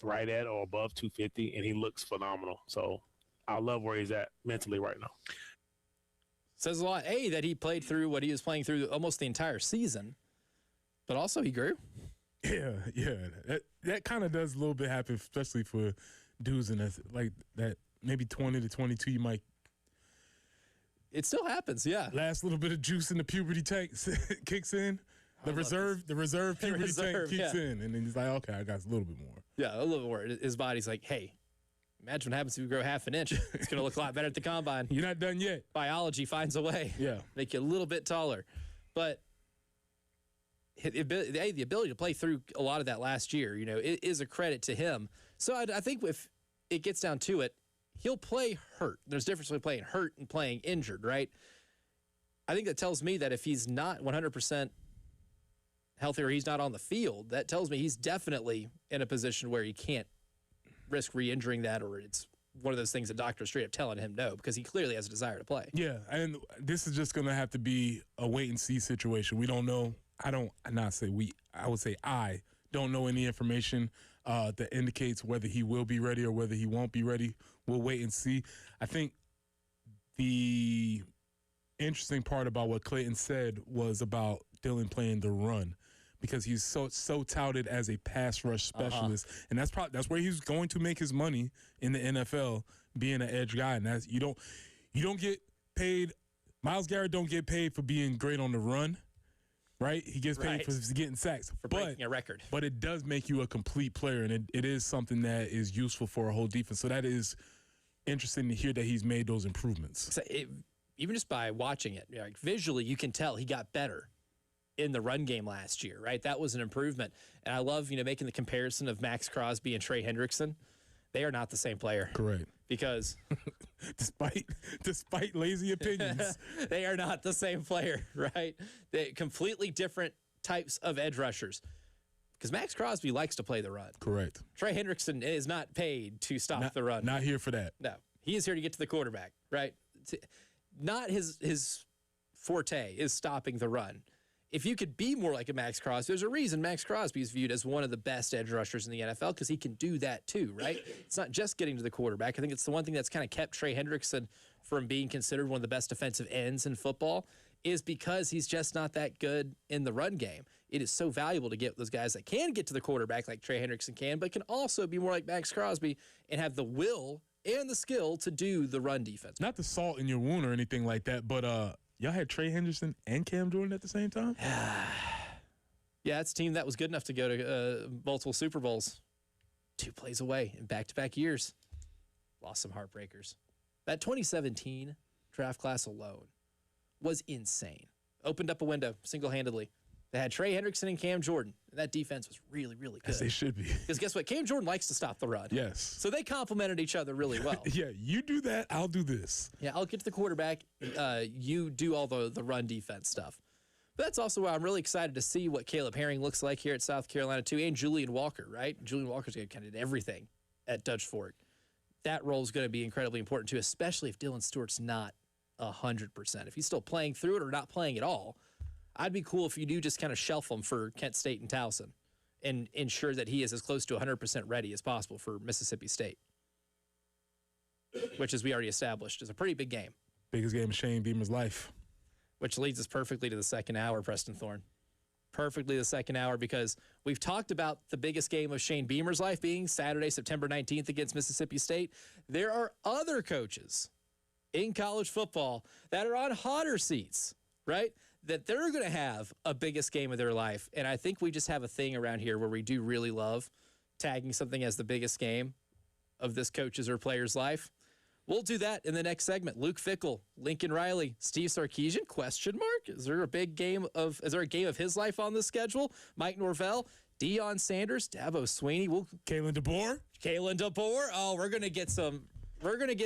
right at or above 250, and he looks phenomenal. So I love where he's at mentally right now. Says a lot, that he played through what he was playing through almost the entire season, but also he grew. Yeah. That kind of does a little bit happen, especially for dudes in that maybe 20 to 22, you might. It still happens, yeah. Last little bit of juice in the puberty tank kicks in. The reserve puberty tank kicks in, and then he's like, okay, I got a little bit more. Yeah, a little bit more. His body's like, hey, imagine what happens if you grow half an inch. It's going to look a lot better at the combine. You're not done yet. Biology finds a way. Yeah. Make you a little bit taller. But the ability to play through a lot of that last year, it is a credit to him. So I think if it gets down to it, he'll play hurt. There's a difference between playing hurt and playing injured, right? I think that tells me that if he's not 100% healthy or he's not on the field, that tells me he's definitely in a position where he can't risk re-injuring that, or it's one of those things that doctors straight up telling him no, because he clearly has a desire to play. Yeah, and this is just going to have to be a wait-and-see situation. We don't know. I would say I don't know any information that indicates whether he will be ready or whether he won't be ready. We'll wait and see. I think the interesting part about what Clayton said was about Dylan playing the run, because he's so touted as a pass rush specialist, and that's where he's going to make his money in the NFL, being an edge guy. And that's you don't get paid. Myles Garrett don't get paid for being great on the run, right? He gets paid for getting sacks, for breaking a record. But it does make you a complete player, and it is something that is useful for a whole defense. So that is interesting to hear that he's made those improvements. So even just by watching it, visually, you can tell he got better in the run game last year, right? That was an improvement. And I love, making the comparison of Max Crosby and Trey Hendrickson. They are not the same player. Correct. Because despite lazy opinions, they are not the same player, right? They completely different types of edge rushers. Because Max Crosby likes to play the run. Correct. Trey Hendrickson is not paid to stop the run. Not here for that. No. He is here to get to the quarterback, right? Not his forte is stopping the run. If you could be more like a Max Crosby, there's a reason Max Crosby is viewed as one of the best edge rushers in the NFL, because he can do that too, right? It's not just getting to the quarterback. I think it's the one thing that's kind of kept Trey Hendrickson from being considered one of the best defensive ends in football, is because he's just not that good in the run game. It is so valuable to get those guys that can get to the quarterback like Trey Hendrickson can, but can also be more like Max Crosby and have the will and the skill to do the run defense. Not the salt in your wound or anything like that, but y'all had Trey Henderson and Cam Jordan at the same time? Yeah, it's a team that was good enough to go to multiple Super Bowls. 2 plays away in back-to-back years. Lost some heartbreakers. That 2017 draft class alone was insane. Opened up a window single-handedly They had Trey Hendrickson and Cam Jordan. And that defense was really, really good. As they should be. Because guess what? Cam Jordan likes to stop the run. Yes. So they complemented each other really well. Yeah, you do that, I'll do this. Yeah, I'll get to the quarterback. You do all the run defense stuff. But that's also why I'm really excited to see what Caleb Herring looks like here at South Carolina, too, and Julian Walker, right? Julian Walker's going to kind of do everything at Dutch Fork. That role is going to be incredibly important, too, especially if Dylan Stewart's not 100%. If he's still playing through it or not playing at all, I'd be cool if you do just kind of shelf him for Kent State and Towson and ensure that he is as close to 100% ready as possible for Mississippi State, which, as we already established, is a pretty big game. Biggest game of Shane Beamer's life. Which leads us perfectly to the second hour, Preston Thorne. Perfectly the second hour, because we've talked about the biggest game of Shane Beamer's life being Saturday, September 19th against Mississippi State. There are other coaches in college football that are on hotter seats, right? That they're going to have a biggest game of their life. And I think we just have a thing around here where we do really love tagging something as the biggest game of this coach's or player's life. We'll do that in the next segment. Luke Fickell, Lincoln Riley, Steve Sarkisian, question mark? Is there a game of his life on the schedule? Mike Norvell, Deion Sanders, Dabo Sweeney, Kalen DeBoer. Oh, we're gonna get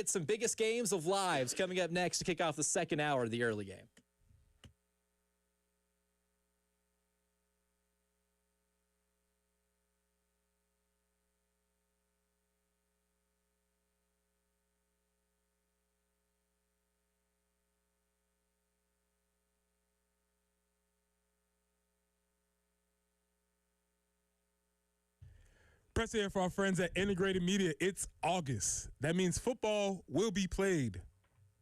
some biggest games of lives coming up next to kick off the second hour of the early game. Press here for our friends at Integrated Media. It's August. That means football will be played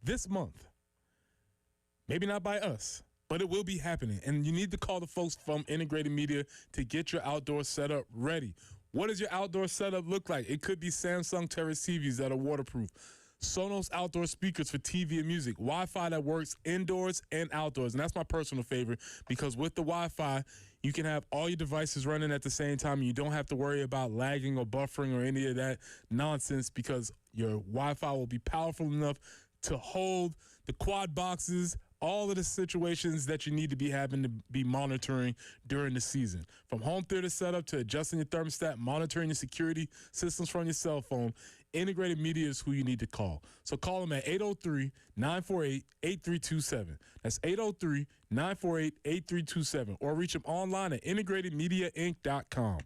this month. Maybe not by us, but it will be happening. And you need to call the folks from Integrated Media to get your outdoor setup ready. What does your outdoor setup look like? It could be Samsung Terrace TVs that are waterproof, Sonos outdoor speakers for TV and music, Wi-Fi that works indoors and outdoors. And that's my personal favorite, because with the Wi-Fi, you can have all your devices running at the same time. You don't have to worry about lagging or buffering or any of that nonsense, because your Wi-Fi will be powerful enough to hold the quad boxes, all of the situations that you need to be having to be monitoring during the season. From home theater setup to adjusting your thermostat, monitoring your security systems from your cell phone, Integrated Media is who you need to call. So call them at 803-948-8327. That's 803-948-8327. Or reach them online at integratedmediainc.com.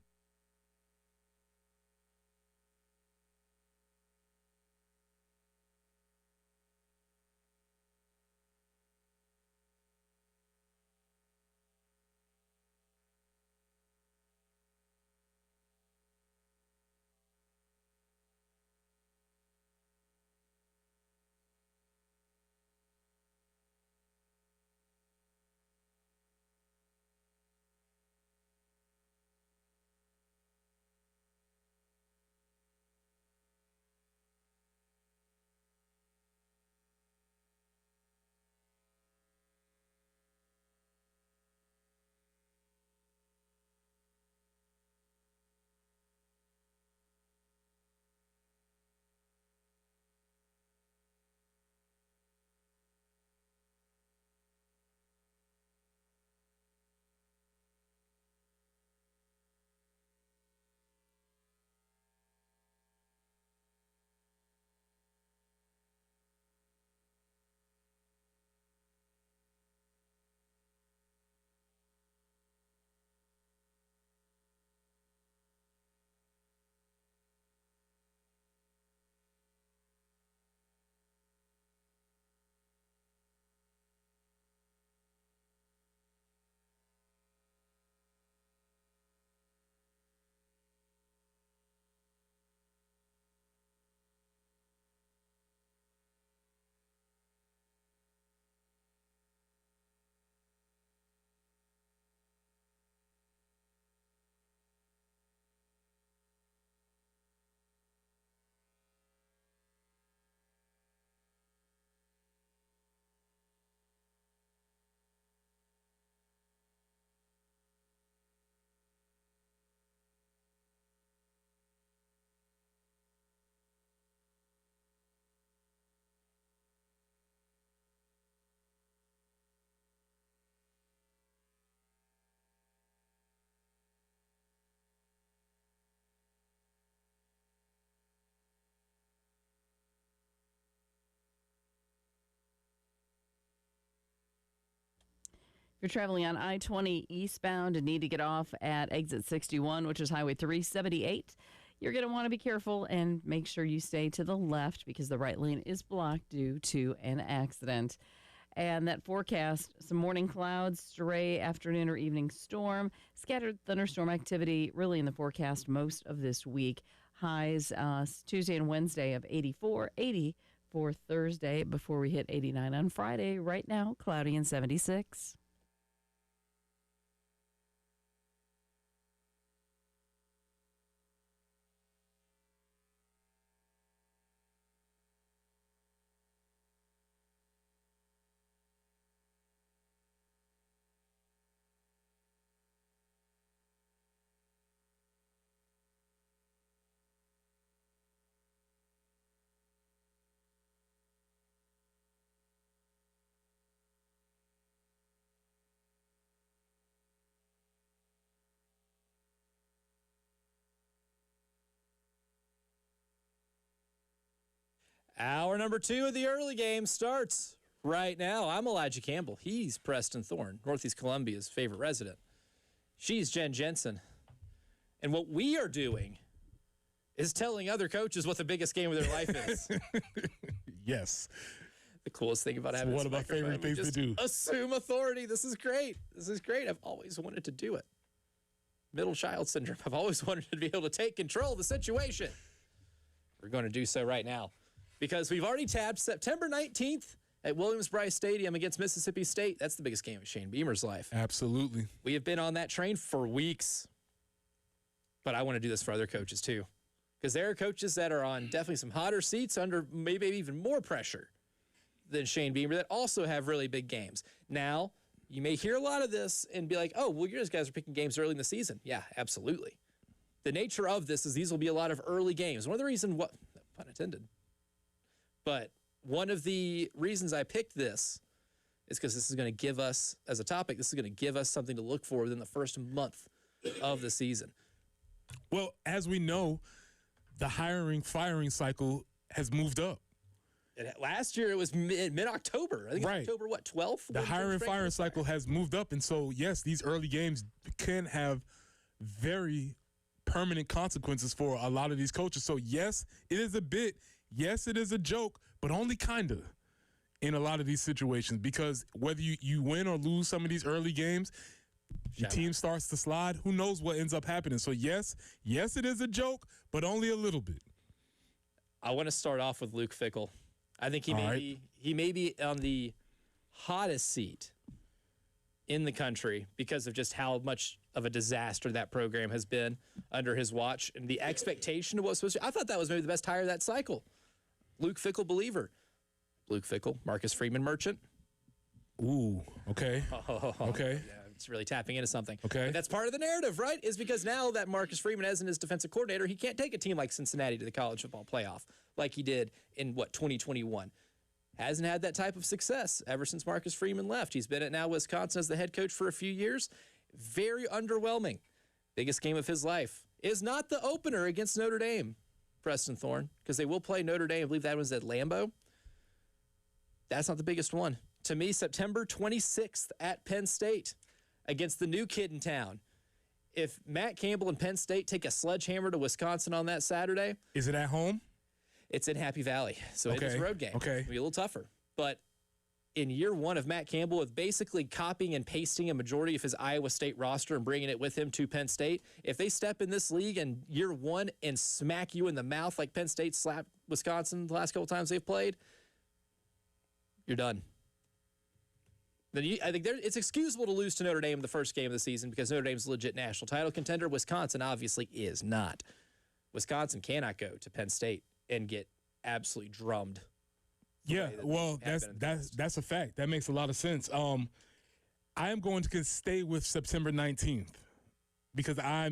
you're traveling on I-20 eastbound and need to get off at exit 61, which is Highway 378, you're going to want to be careful and make sure you stay to the left because the right lane is blocked due to an accident. And that forecast, some morning clouds, stray afternoon or evening storm, scattered thunderstorm activity really in the forecast most of this week. Highs Tuesday and Wednesday of 84, 80 for Thursday before we hit 89 on Friday. Right now, cloudy and 76. Hour number 2 of the early game starts right now. I'm Elijah Campbell. He's Preston Thorne, Northeast Columbia's favorite resident. She's Jen Jensen. And what we are doing is telling other coaches what the biggest game of their life is. Yes. The coolest thing about having one of my favorite things to do. Assume authority. This is great. This is great. I've always wanted to do it. Middle child syndrome. I've always wanted to be able to take control of the situation. We're going to do so right now because we've already tabbed September 19th at Williams-Brice Stadium against Mississippi State. That's the biggest game of Shane Beamer's life. Absolutely. We have been on that train for weeks, but I want to do this for other coaches too because there are coaches that are on definitely some hotter seats under maybe even more pressure than Shane Beamer that also have really big games. Now, you may hear a lot of this and be like, oh, well, you guys are picking games early in the season. Yeah, absolutely. The nature of this is these will be a lot of early games. One of the reasons, pun intended, but one of the reasons I picked this is because this is going to give us, as a topic, this is going to give us something to look for within the first month of the season. Well, as we know, the hiring-firing cycle has moved up. Last year, it was mid-October. I think Right. it's October, 12th? The hiring-firing cycle has moved up, and so, yes, these early games can have very permanent consequences for a lot of these coaches. So, yes, it is a bit, yes, it is a joke, but only kind of in a lot of these situations because whether you win or lose some of these early games, your team starts to slide. Who knows what ends up happening? So, yes, it is a joke, but only a little bit. I want to start off with Luke Fickell. I think he may be on the hottest seat in the country because of just how much of a disaster that program has been under his watch and the expectation of what's supposed to. I thought that was maybe the best hire of that cycle. Luke Fickell believer. Luke Fickell, Marcus Freeman merchant. Ooh, okay. Okay. Yeah, it's really tapping into something. Okay. But that's part of the narrative, right? Is because now that Marcus Freeman isn't his defensive coordinator, he can't take a team like Cincinnati to the college football playoff like he did in, 2021. Hasn't had that type of success ever since Marcus Freeman left. He's been at now Wisconsin as the head coach for a few years. Very underwhelming. Biggest game of his life is not the opener against Notre Dame, Preston Thorne, because they will play Notre Dame. I believe that was at Lambeau. That's not the biggest one. To me, September 26th at Penn State against the new kid in town. If Matt Campbell and Penn State take a sledgehammer to Wisconsin on that Saturday. Is it at home? It's in Happy Valley, so Okay. it's a road game. Okay. It'll be a little tougher. But in year one of Matt Campbell, with basically copying and pasting a majority of his Iowa State roster and bringing it with him to Penn State, if they step in this league in year one and smack you in the mouth like Penn State slapped Wisconsin the last couple times they've played, you're done. Then I think it's excusable to lose to Notre Dame in the first game of the season because Notre Dame's a legit national title contender. Wisconsin obviously is not. Wisconsin cannot go to Penn State and get absolutely drummed. Yeah, well, that's a fact. That makes a lot of sense. I am going to stay with September 19th because I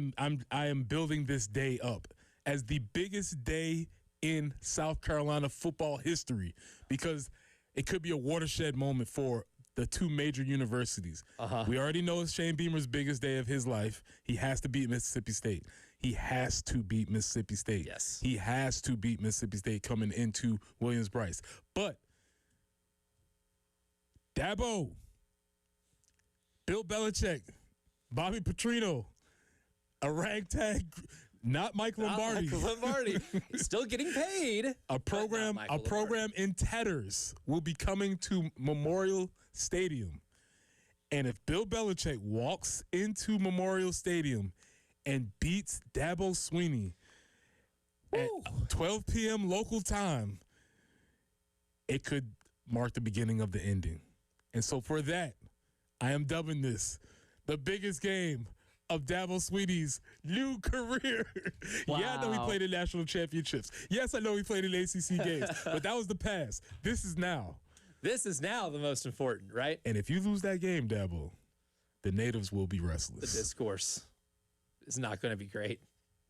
am building this day up as the biggest day in South Carolina football history because it could be a watershed moment for the two major universities. We already know it's Shane Beamer's biggest day of his life. He has to beat Mississippi State. He has to beat Mississippi State. Yes. He has to beat Mississippi State coming into Williams-Brice. But Dabo, Bill Belichick, Bobby Petrino, a ragtag, not Mike Lombardi. Not Mike Lombardi. He's still getting paid. A program in tatters will be coming to Memorial Stadium. And if Bill Belichick walks into Memorial Stadium and beats Dabo Swinney at 12 p.m. local time, it could mark the beginning of the ending. And so for that, I am dubbing this the biggest game of Dabo Swinney's new career. Wow. Yeah, I know he played in national championships. Yes, I know he played in ACC games, but that was the past. This is now. This is now the most important, right? And if you lose that game, Dabo, the natives will be The restless. discourse is not going to be great.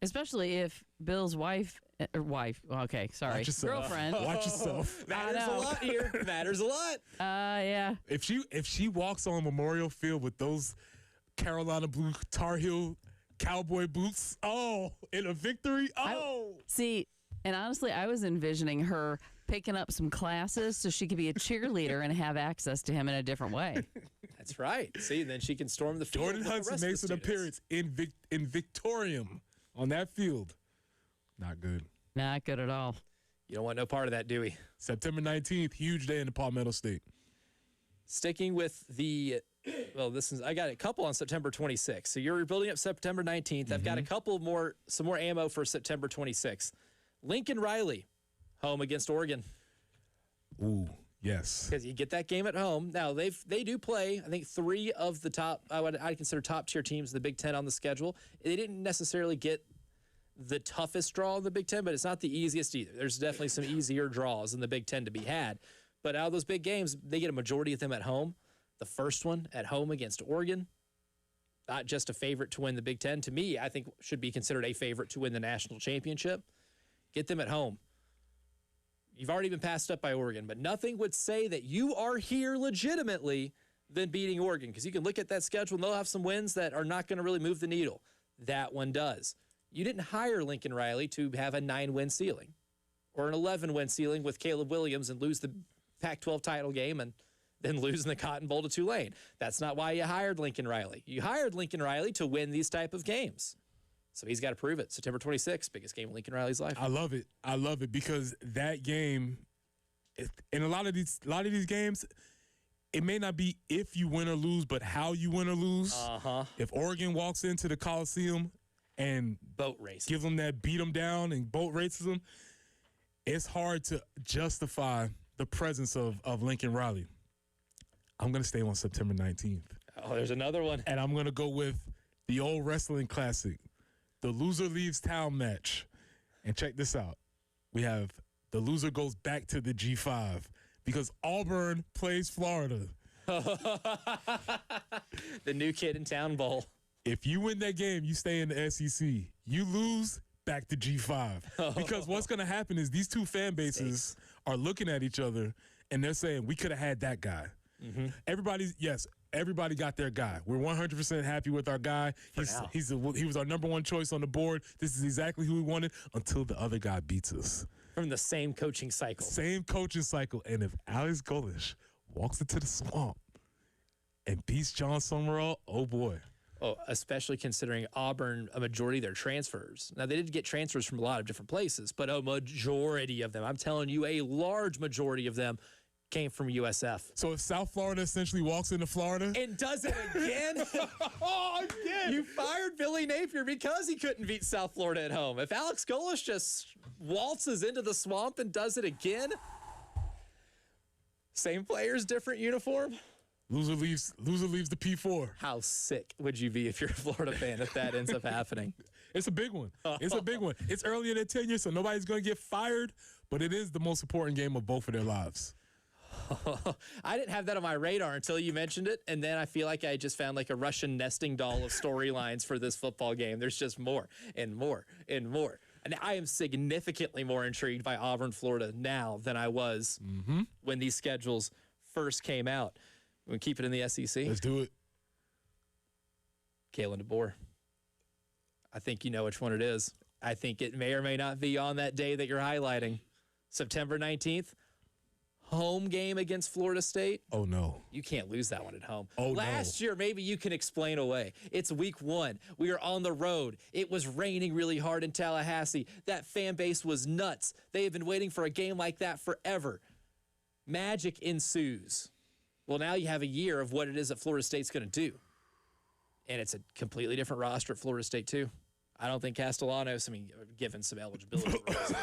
Especially if Bill's wife, Watch yourself. girlfriend. Watch yourself. Matters a lot here. Matters a lot. Yeah. If she walks on Memorial Field with those Carolina Blue Tar Heel cowboy boots, in a victory, See, and honestly, I was envisioning her picking up some classes so she could be a cheerleader and have access to him in a different way. That's right. See, then she can storm the field. Jordan with the Hudson rest of makes the an students. appearance in Victorium on that field. Not good. Not good at all. You don't want no part of that, do we? September 19th, huge day in the Palmetto State. Sticking with I got a couple on September 26th. So you're building up September 19th. I've got a couple some more ammo for September 26th. Lincoln Riley, home against Oregon. Ooh, yes. Because you get that game at home. Now they do play, I think, 3 of the top, I'd consider top tier teams in the Big Ten on the schedule. They didn't necessarily get the toughest draw in the Big Ten, but it's not the easiest either. There's definitely some easier draws in the Big Ten to be had. But out of those big games, they get a majority of them at home. The first one at home against Oregon, not just a favorite to win the Big Ten. To me, I think should be considered a favorite to win the national championship. Get them at home. You've already been passed up by Oregon, but nothing would say that you are here legitimately than beating Oregon, because you can look at that schedule and they'll have some wins that are not going to really move the needle. That one does. You didn't hire Lincoln Riley to have a 9-win ceiling or an 11-win ceiling with Caleb Williams and lose the Pac-12 title game and then lose in the Cotton Bowl to Tulane. That's not why you hired Lincoln Riley. You hired Lincoln Riley to win these type of games. So he's got to prove it. September 26th, biggest game of Lincoln Riley's life. I love it. I love it because that game, in a lot of these games, it may not be if you win or lose, but how you win or lose. If Oregon walks into the Coliseum and boat race, gives them that beat them down and boat races them, it's hard to justify the presence of Lincoln Riley. I'm going to stay on September 19th. Oh, there's another one. And I'm going to go with the old wrestling classic, the loser leaves town match. And check this out. We have the loser goes back to the G5 because Auburn plays Florida. The new kid in town bowl. If you win that game, you stay in the SEC. You lose, back to G5. Because what's going to happen is these two fan bases are looking at each other and they're saying, we could have had that guy. Everybody got their guy. We're 100% happy with our guy. He was our number one choice on the board. This is exactly who we wanted until the other guy beats us. From the same coaching cycle. And if Alex Golish walks into the swamp and beats John Summerall, oh boy. Oh, especially considering Auburn, a majority of their transfers. Now, they did get transfers from a lot of different places, but a majority of them, I'm telling you, a large majority of them came from USF. So if South Florida essentially walks into Florida and does it again, again, you fired Billy Napier because he couldn't beat South Florida at home. If Alex Golish just waltzes into the swamp and does it again, same players, different uniform. Loser leaves the P4. How sick would you be if you're a Florida fan if that ends up happening? It's a big one. It's a big one. It's early in their tenure, so nobody's going to get fired, but it is the most important game of both of their lives. I didn't have that on my radar until you mentioned it, and then I feel like I just found like a Russian nesting doll of storylines for this football game. There's just more and more and more. And I am significantly more intrigued by Auburn, Florida now than I was when these schedules first came out. We'll keep it in the SEC. Let's do it. Kalen DeBoer. I think you know which one it is. I think it may or may not be on that day that you're highlighting. September 19th, home game against Florida State, Oh, no. you can't lose that one at home. Oh, no. Last year, maybe you can explain away. It's week 1. We are on the road. It was raining really hard in Tallahassee. That fan base was nuts. They have been waiting for a game like that forever. Magic ensues. Well, now you have a year of what it is that Florida State's going to do. And it's a completely different roster at Florida State, too. I don't think Castellanos, given some eligibility rules.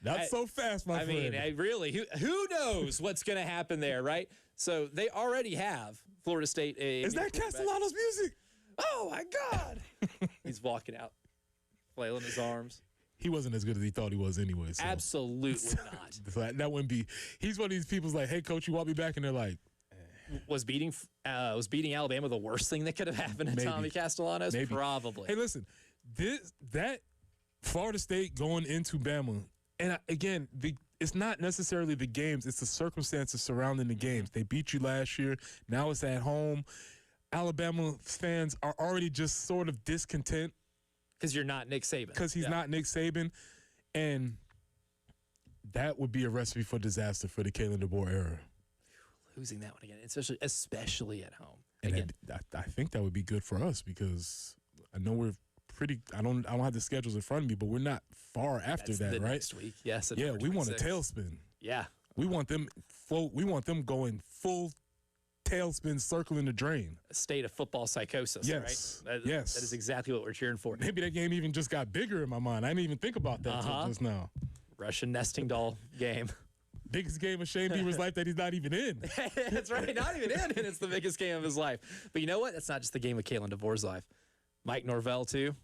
Not so fast, my friend. Really, who knows what's going to happen there, right? So they already have Florida State. Is that Castellanos' music? Oh, my God. He's walking out, flailing his arms. He wasn't as good as he thought he was anyway. So. Absolutely not. That wouldn't be. He's one of these people's like, hey, coach, you want me back? And they're like, Was beating Alabama the worst thing that could have happened to Tommy Castellanos? Maybe. Probably. Hey, listen, that Florida State going into Bama, and again, it's not necessarily the games; it's the circumstances surrounding the games. They beat you last year. Now it's at home. Alabama fans are already just sort of discontent because you're not Nick Saban. Because he's not Nick Saban, and that would be a recipe for disaster for the Kalen DeBoer era. Losing that one again, especially at home. And I think that would be good for us because I know we're pretty. I don't have the schedules in front of me, but we're not far after that, right? Next week, yes. Yeah, we want a tailspin. Yeah, we want them We want them going full tailspin, circling the drain. A state of football psychosis. Yes, right? Yes. That is exactly what we're cheering for. Maybe that game even just got bigger in my mind. I didn't even think about that till just now. Russian nesting doll game. Biggest game of Shane Beaver's life that he's not even in. That's right, not even in, and it's the biggest game of his life. But you know what? That's not just the game of Kalen DeVore's life. Mike Norvell, too.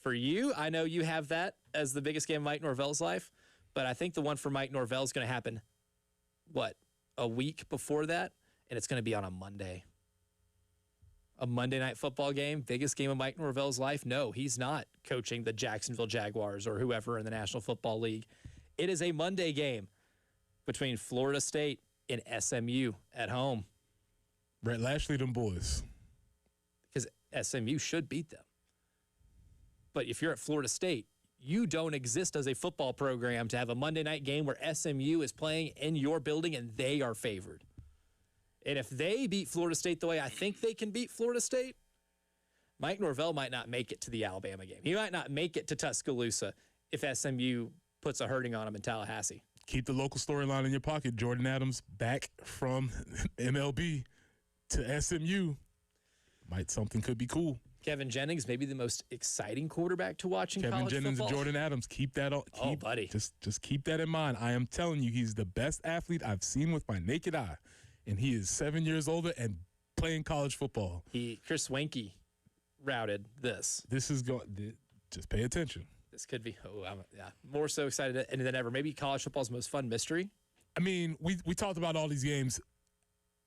For you, I know you have that as the biggest game of Mike Norvell's life, but I think the one for Mike Norvell is going to happen, a week before that, and it's going to be on a Monday. A Monday night football game, biggest game of Mike Norvell's life? No, he's not coaching the Jacksonville Jaguars or whoever in the National Football League. It is a Monday game between Florida State and SMU at home. Brett Lashley, them boys. Because SMU should beat them. But if you're at Florida State, you don't exist as a football program to have a Monday night game where SMU is playing in your building and they are favored. And if they beat Florida State the way I think they can beat Florida State, Mike Norvell might not make it to the Alabama game. He might not make it to Tuscaloosa if SMU puts a hurting on him in Tallahassee. Keep the local storyline in your pocket. Jordan Adams back from MLB to SMU. Something could be cool. Kevin Jennings, maybe the most exciting quarterback to watch in college football. Kevin Jennings and Jordan Adams, keep that on. Buddy. Just keep that in mind. I am telling you, he's the best athlete I've seen with my naked eye. And he is 7 years older and playing college football. Chris Wenke routed this. This is going. Just pay attention. This could be. I'm more so excited than ever. Maybe college football's most fun mystery. I mean, we talked about all these games.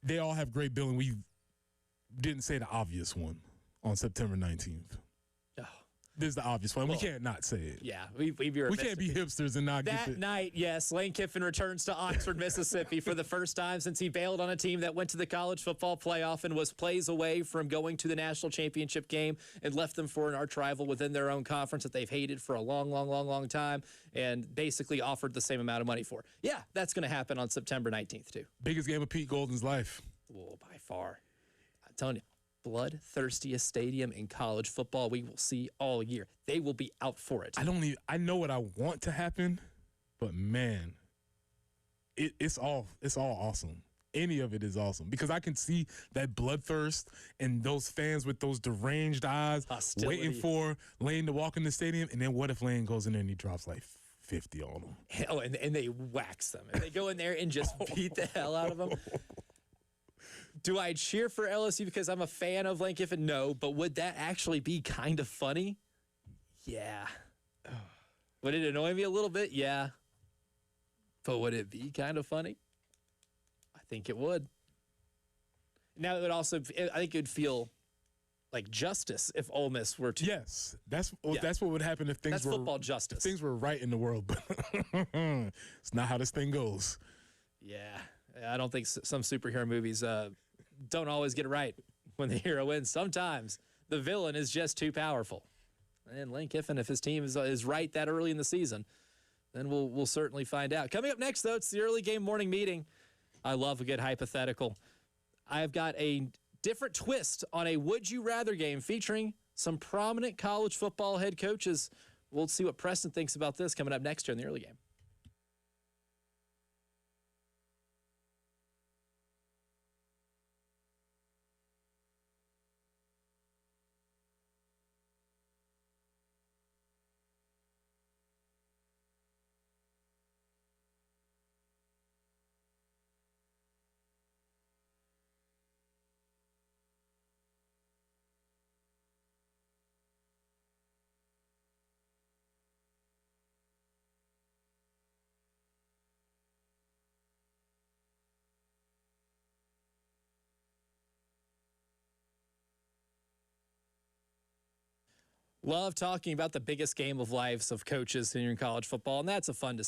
They all have great billing. We didn't say the obvious one on September 19th. Oh. This is the obvious one. We can't not say it. Yeah, we can't be hipsters and not get that night. Yes, Lane Kiffin returns to Oxford, Mississippi for the first time since he bailed on a team that went to the college football playoff and was plays away from going to the national championship game and left them for an arch rival within their own conference that they've hated for a long time and basically offered the same amount of money for. Yeah, that's going to happen on September 19th too. Biggest game of Pete Golden's life. Oh, by far. I'm telling you. Bloodthirstiest stadium in college football we will see all year. They will be out for it. I know what I want to happen, but man, it's all awesome. Any of it is awesome because I can see that bloodthirst and those fans with those deranged eyes hostility, waiting for Lane to walk in the stadium. And then what if Lane goes in there and he drops like 50 on them? Oh, and they wax them. And they go in there and just beat the hell out of them. Do I cheer for LSU because I'm a fan of Lane Kiffin? No, but would that actually be kind of funny? Yeah. Would it annoy me a little bit? Yeah. But would it be kind of funny? I think it would. Now, it would also, I think it would feel like justice if Ole Miss were to. Yes, that's what would happen if things were football justice. If things were right in the world, but it's not how this thing goes. Yeah, I don't think some superhero movies don't always get it right when the hero wins. Sometimes the villain is just too powerful. And Lane Kiffin, if his team is right that early in the season, then we'll certainly find out. Coming up next, though, it's the early game morning meeting. I love a good hypothetical. I've got a different twist on a would you rather game featuring some prominent college football head coaches. We'll see what Preston thinks about this coming up next year in the early game. Love talking about the biggest game of lives of coaches in college football, and that's a fun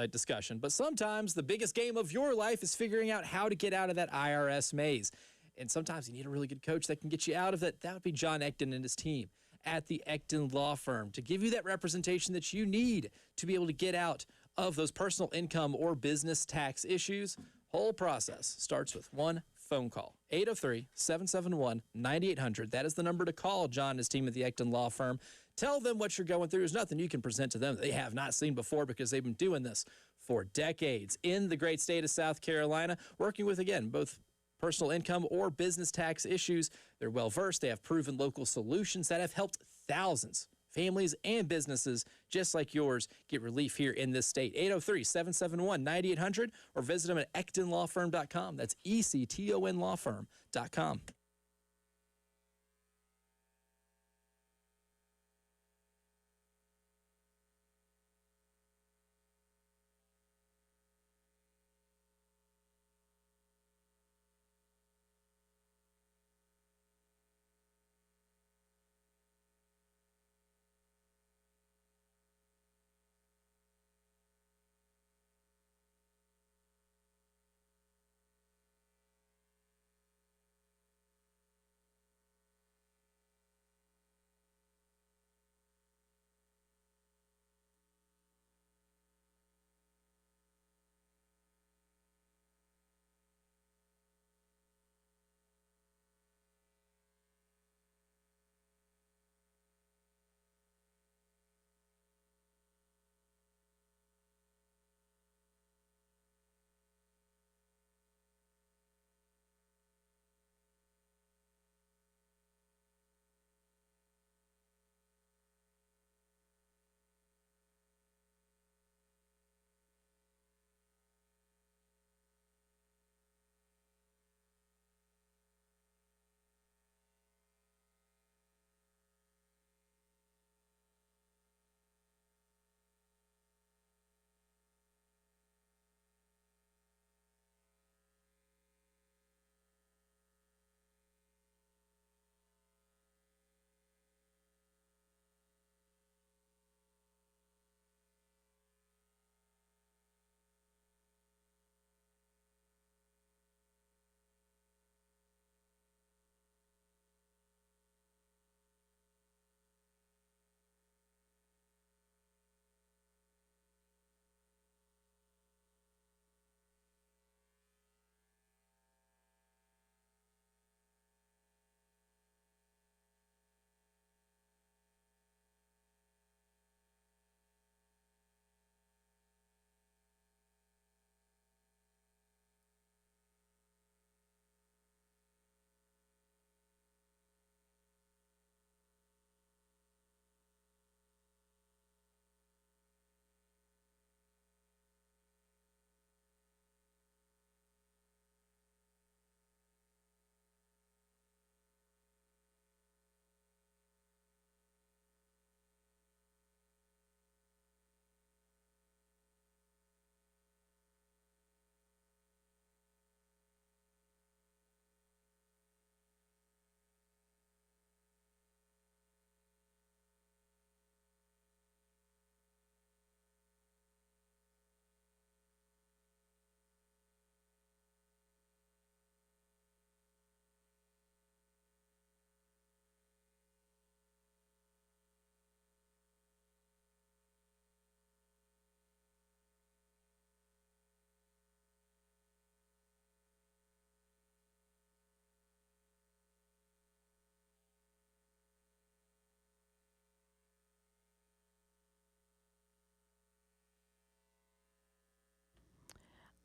discussion. But sometimes the biggest game of your life is figuring out how to get out of that IRS maze. And sometimes you need a really good coach that can get you out of it. That would be John Ecton and his team at the Ecton Law Firm to give you that representation that you need to be able to get out of those personal income or business tax issues. Whole process starts with one phone call. 803-771-9800. That is the number to call John and his team at the Ecton Law Firm. Tell them what you're going through. There's nothing you can present to them that they have not seen before because they've been doing this for decades in the great state of South Carolina, working with, again, both personal income or business tax issues. They're well-versed. They have proven local solutions that have helped thousands, families and businesses just like yours, get relief here in this state. 803-771-9800 or visit them at ectonlawfirm.com. That's ECTONlawfirm.com.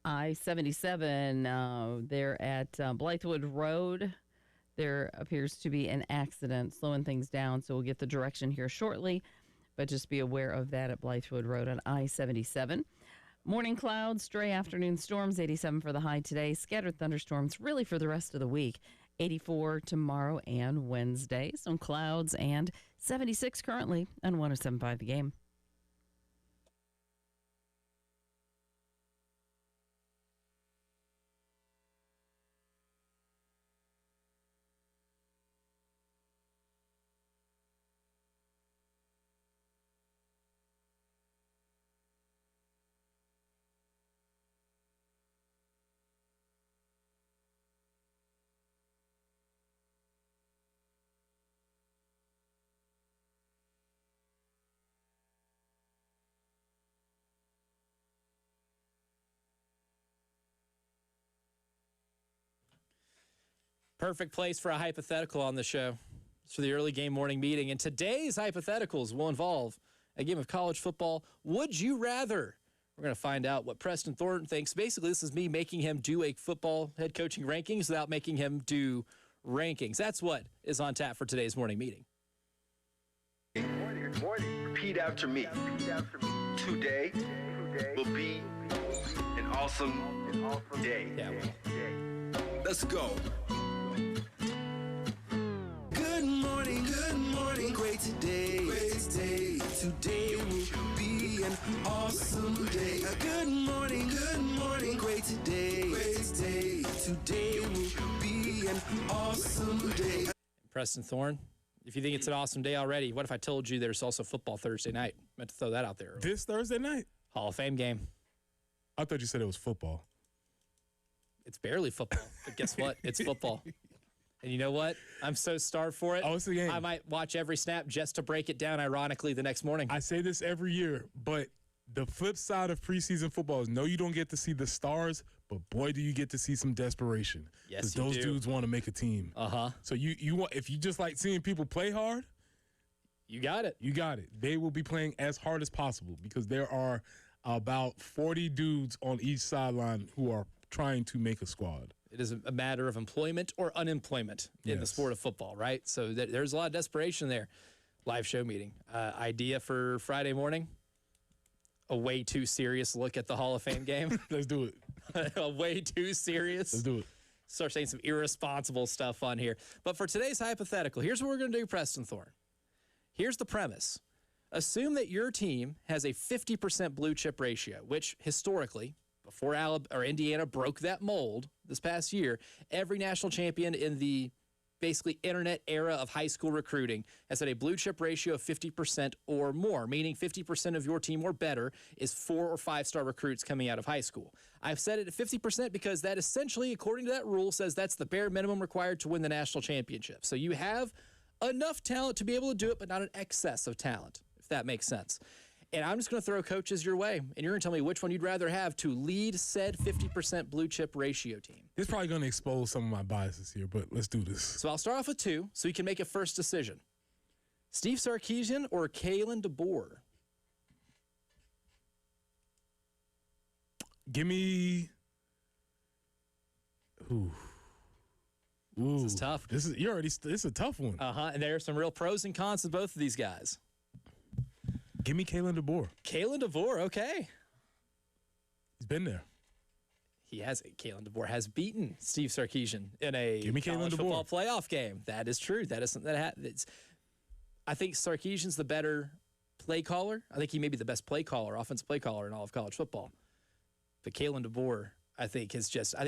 I-77, they're at Blythewood Road. There appears to be an accident slowing things down, so we'll get the direction here shortly, but just be aware of that at Blythewood Road on I-77. Morning clouds, stray afternoon storms, 87 for the high today. Scattered thunderstorms really for the rest of the week. 84 tomorrow and Wednesday. Some clouds and 76 currently on 107.5 The Game. Perfect place for a hypothetical on the show. It's for the early game morning meeting. And today's hypotheticals will involve a game of college football. Would you rather? We're going to find out what Preston Thornton thinks. Basically, this is me making him do a football head coaching rankings without making him do rankings. That's what is on tap for today's morning meeting. Repeat after me. Today will be an awesome day. Yeah, well. Let's go. Good morning, great today. Today will be an awesome day. Good morning, great today. Today will be an awesome day. Preston Thorne, if you think it's an awesome day already, what if I told you there's also football Thursday night? Meant to throw that out there early. This Thursday night? Hall of Fame game. I thought you said it was football. It's barely football, but guess what? It's football. And you know what? I'm so starved for it. Oh, it's the game. I might watch every snap just to break it down, ironically, the next morning. I say this every year, but the flip side of preseason football is no, you don't get to see the stars, but boy, do you get to see some desperation. Yes, you those do. dudes want to make a team. Uh-huh. So you want, if you just like seeing people play hard, You got it. you got it. They will be playing as hard as possible because there are about 40 dudes on each sideline who are trying to make a squad. It is a matter of employment or unemployment in the Yes. sport of football, right? So there's a lot of desperation there. Live show meeting. Idea for Friday morning? A way too serious look at the Hall of Fame game. Let's do it. A way too serious. Let's do it. Start saying some irresponsible stuff on here. But for today's hypothetical, here's what we're going to do, Preston Thorne. Here's the premise. Assume that your team has a 50% blue chip ratio, which historically, before Indiana broke that mold this past year, every national champion in the basically internet era of high school recruiting has had a blue chip ratio of 50% or more, meaning 50% of your team or better is 4- or 5-star recruits coming out of high school. I've said it at 50% because that essentially, according to that rule, says that's the bare minimum required to win the national championship. So you have enough talent to be able to do it, but not an excess of talent, if that makes sense. And I'm just going to throw coaches your way, and you're going to tell me which one you'd rather have to lead said 50% blue chip ratio team. This is probably going to expose some of my biases here, but let's do this. So I'll start off with two, so you can make a first decision. Steve Sarkisian or Kalen DeBoer? Give me. Ooh. This is tough. This is a tough one. And there are some real pros and cons to both of these guys. Give me Kalen DeBoer. Kalen DeBoer, okay. He's been there. Kalen DeBoer has beaten Steve Sarkisian in a Give me Kalen college DeBoer. football playoff game. That is true. That is something that I think Sarkisian's the better play caller. I think he may be the best play caller, offensive play caller in all of college football. But Kalen DeBoer, I think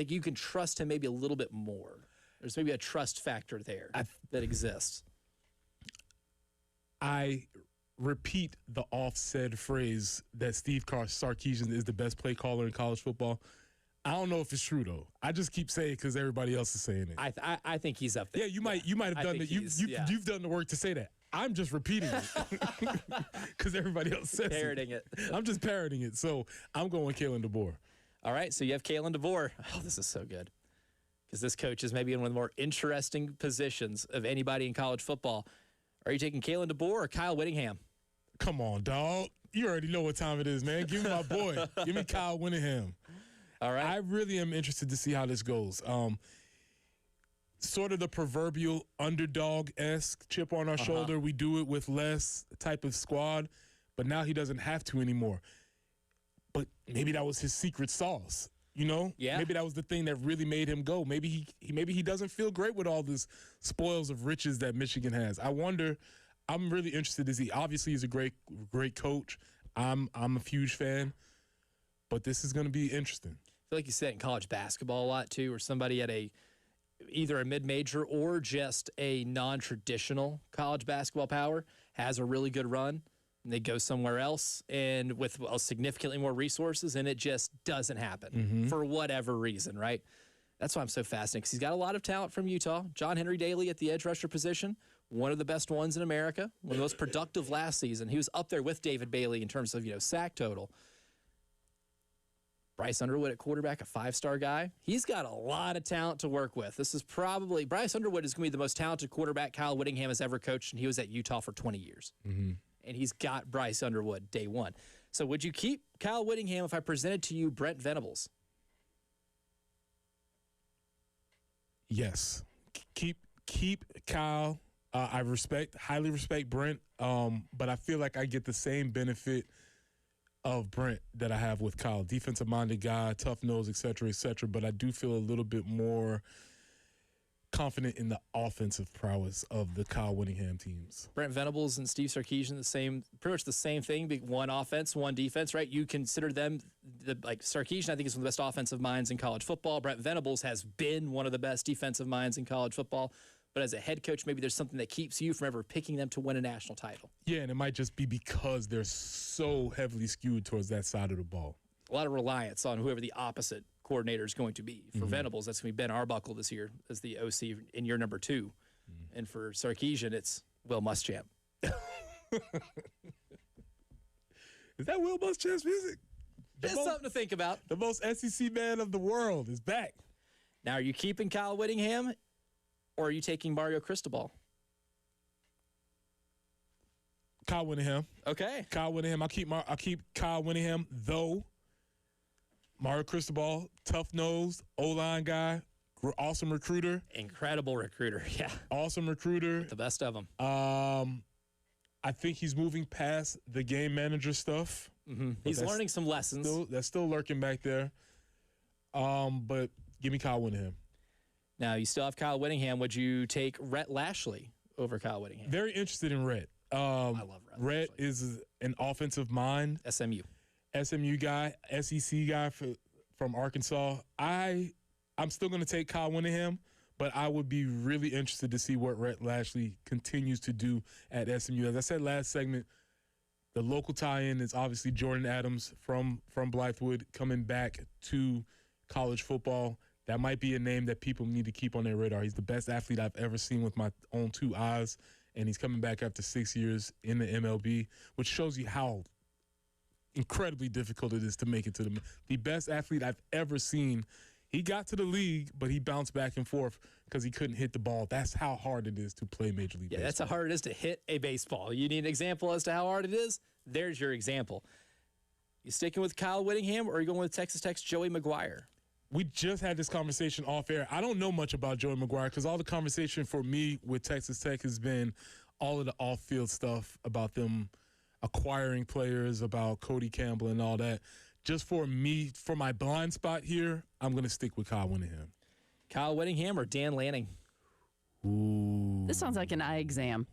you can trust him maybe a little bit more. There's maybe a trust factor there that exists. I repeat the oft-said phrase that Steve Sarkisian is the best play caller in college football. I don't know if it's true though. I just keep saying it because everybody else is saying it. I think he's up there. Yeah, you might have done it. You've done the work to say that. I'm just repeating it because everybody else says Parroting it. I'm just parroting it. So I'm going Kalen DeBoer. All right, so you have Kalen DeBoer. Oh, this is so good because this coach is maybe in one of the more interesting positions of anybody in college football. Are you taking Kalen DeBoer or Kyle Whittingham? Come on, dog. You already know what time it is, man. Give me my boy. Give me Kyle Whittingham. All right. I really am interested to see how this goes. Sort of the proverbial underdog-esque chip on our shoulder. We do it with less type of squad, but now he doesn't have to anymore. But maybe that was his secret sauce, you know? Yeah. Maybe that was the thing that really made him go. Maybe he doesn't feel great with all this spoils of riches that Michigan has. I wonder. I'm really interested to see. Obviously, he's a great coach. I'm a huge fan, but this is going to be interesting. I feel like you see that in college basketball a lot too, where somebody at either a mid-major or just a non-traditional college basketball power has a really good run, and they go somewhere else and with significantly more resources, and it just doesn't happen for whatever reason, right? That's why I'm so fascinated, because he's got a lot of talent from Utah. John Henry Daly at the edge rusher position, one of the best ones in America, one of the most productive last season. He was up there with David Bailey in terms of, sack total. Bryce Underwood at quarterback, a 5-star guy. He's got a lot of talent to work with. This is probably – Bryce Underwood is going to be the most talented quarterback Kyle Whittingham has ever coached, and he was at Utah for 20 years. And he's got Bryce Underwood day one. So would you keep Kyle Whittingham if I presented to you Brent Venables? Yes. Keep Kyle. I highly respect Brent, but I feel like I get the same benefit of Brent that I have with Kyle. Defensive-minded guy, tough nose, et cetera, but I do feel a little bit more confident in the offensive prowess of the Kyle Whittingham teams. Brent Venables and Steve Sarkisian, pretty much the same thing, one offense, one defense, right? You consider them, Sarkisian, I think, is one of the best offensive minds in college football. Brent Venables has been one of the best defensive minds in college football. But as a head coach, maybe there's something that keeps you from ever picking them to win a national title. Yeah, and it might just be because they're so heavily skewed towards that side of the ball. A lot of reliance on whoever the opposite coordinator is going to be. For Venables, that's going to be Ben Arbuckle this year as the OC in year number 2. And for Sarkisian, it's Will Muschamp. Is that Will Muschamp's music? Just something to think about. The most SEC man of the world is back. Now, are you keeping Kyle Whittingham, or are you taking Mario Cristobal? Kyle Whittingham. Okay. Kyle Whittingham. I'll keep Kyle Whittingham, though. Mario Cristobal, tough-nosed, O-line guy, awesome recruiter. Incredible recruiter, yeah. Awesome recruiter. The best of them. I think he's moving past the game manager stuff. He's learning some lessons. That's still lurking back there. But give me Kyle Whittingham. Now, you still have Kyle Whittingham. Would you take Rhett Lashley over Kyle Whittingham? Very interested in Rhett. I love Rhett. Rhett is an offensive mind. SMU guy, SEC guy from Arkansas. I'm still going to take Kyle Whittingham, but I would be really interested to see what Rhett Lashley continues to do at SMU. As I said last segment, the local tie-in is obviously Jordan Adams from Blythewood coming back to college football. That might be a name that people need to keep on their radar. He's the best athlete I've ever seen with my own 2 eyes, and he's coming back after 6 years in the MLB, which shows you how incredibly difficult it is to make it to the best athlete I've ever seen. He got to the league, but he bounced back and forth because he couldn't hit the ball. That's how hard it is to play Major League Baseball. Yeah, that's how hard it is to hit a baseball. You need an example as to how hard it is? There's your example. You sticking with Kyle Whittingham, or are you going with Texas Tech's Joey McGuire? We just had this conversation off air. I don't know much about Joey McGuire because all the conversation for me with Texas Tech has been all of the off-field stuff about them acquiring players, about Cody Campbell and all that. Just for me, for my blind spot here, I'm going to stick with Kyle Whittingham. Kyle Whittingham or Dan Lanning? Ooh. This sounds like an eye exam.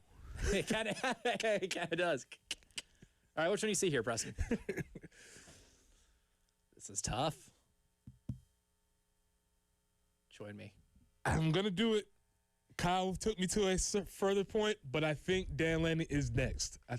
It kind of does. All right, which one do you see here, Preston? This is tough. Join me. I'm going to do it. Kyle took me to a further point, but I think Dan Lanning is next. I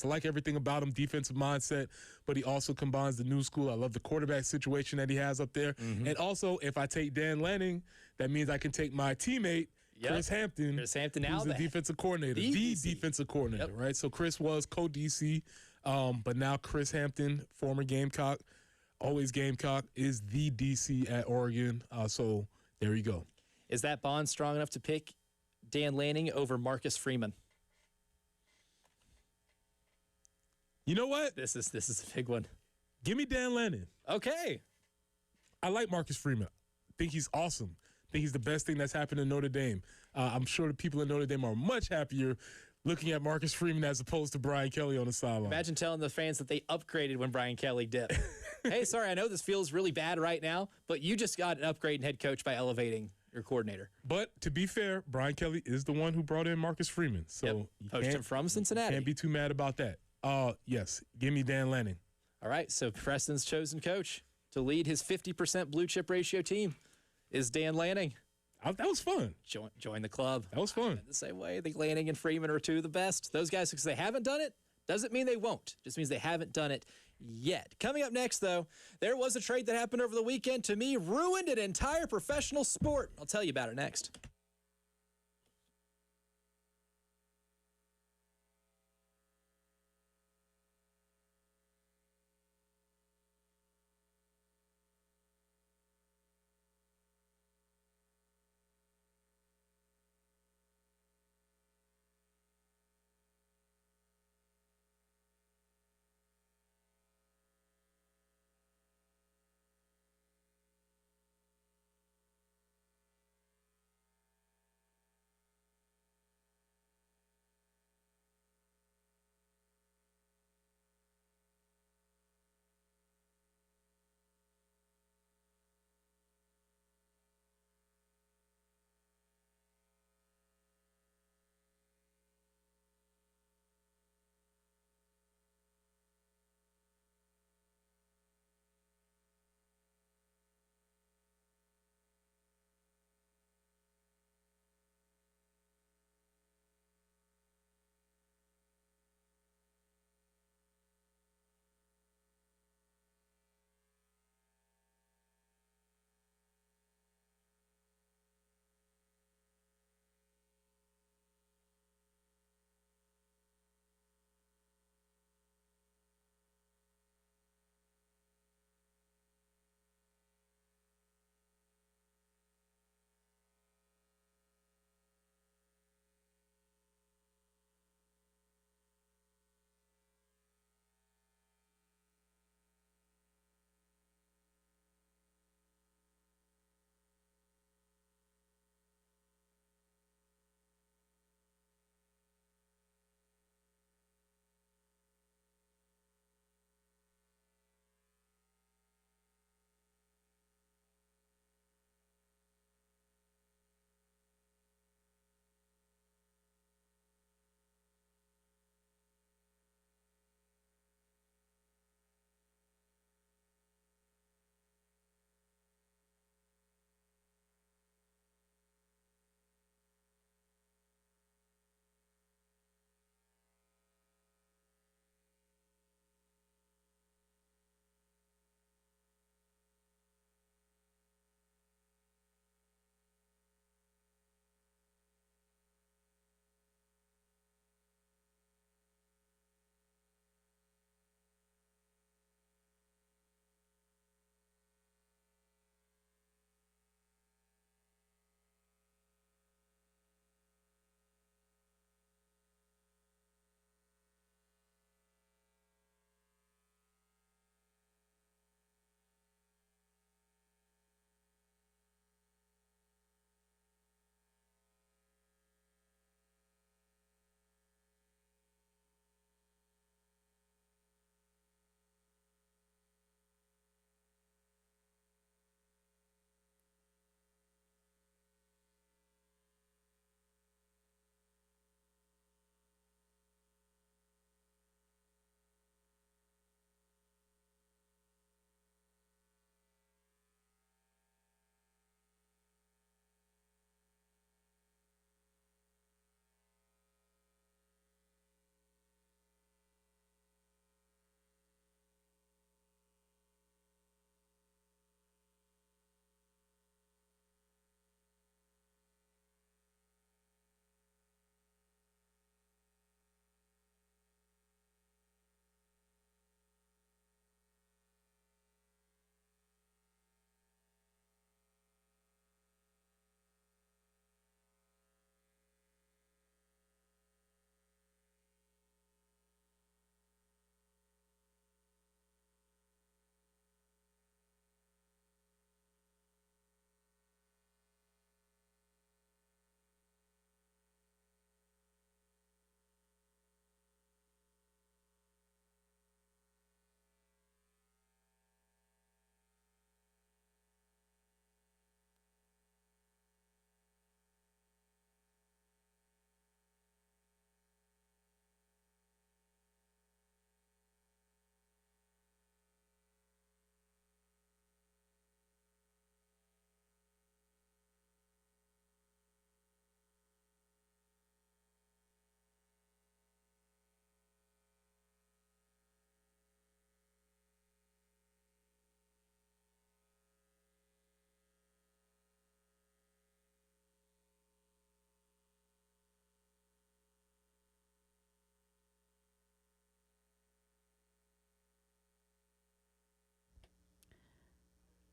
like everything about him, defensive mindset, but he also combines the new school. I love the quarterback situation that he has up there. And also, if I take Dan Lanning, that means I can take my teammate, Chris Hampton. Chris Hampton now who's the defensive coordinator. The defensive coordinator, right? So Chris was co-DC, but now Chris Hampton, former Gamecock, always Gamecock, is the DC at Oregon. So there you go. Is that bond strong enough to pick Dan Lanning over Marcus Freeman? You know what? This is a big one. Give me Dan Lanning. Okay. I like Marcus Freeman. I think he's awesome. I think he's the best thing that's happened to Notre Dame. I'm sure the people in Notre Dame are much happier looking at Marcus Freeman as opposed to Brian Kelly on the sideline. Imagine telling the fans that they upgraded when Brian Kelly dipped. Hey, sorry, I know this feels really bad right now, but you just got an upgrade in head coach by elevating your coordinator. But to be fair, Brian Kelly is the one who brought in Marcus Freeman. So you poached him from Cincinnati. Can't be too mad about that. Yes, give me Dan Lanning. All right, so Preston's chosen coach to lead his 50% blue chip ratio team is Dan Lanning. That was fun. Join the club. That was fun. The same way, I think Lanning and Freeman are two of the best. Those guys, because they haven't done it, doesn't mean they won't. Just means they haven't done it yet. Coming up next, though, there was a trade that happened over the weekend. To me, ruined an entire professional sport. I'll tell you about it next.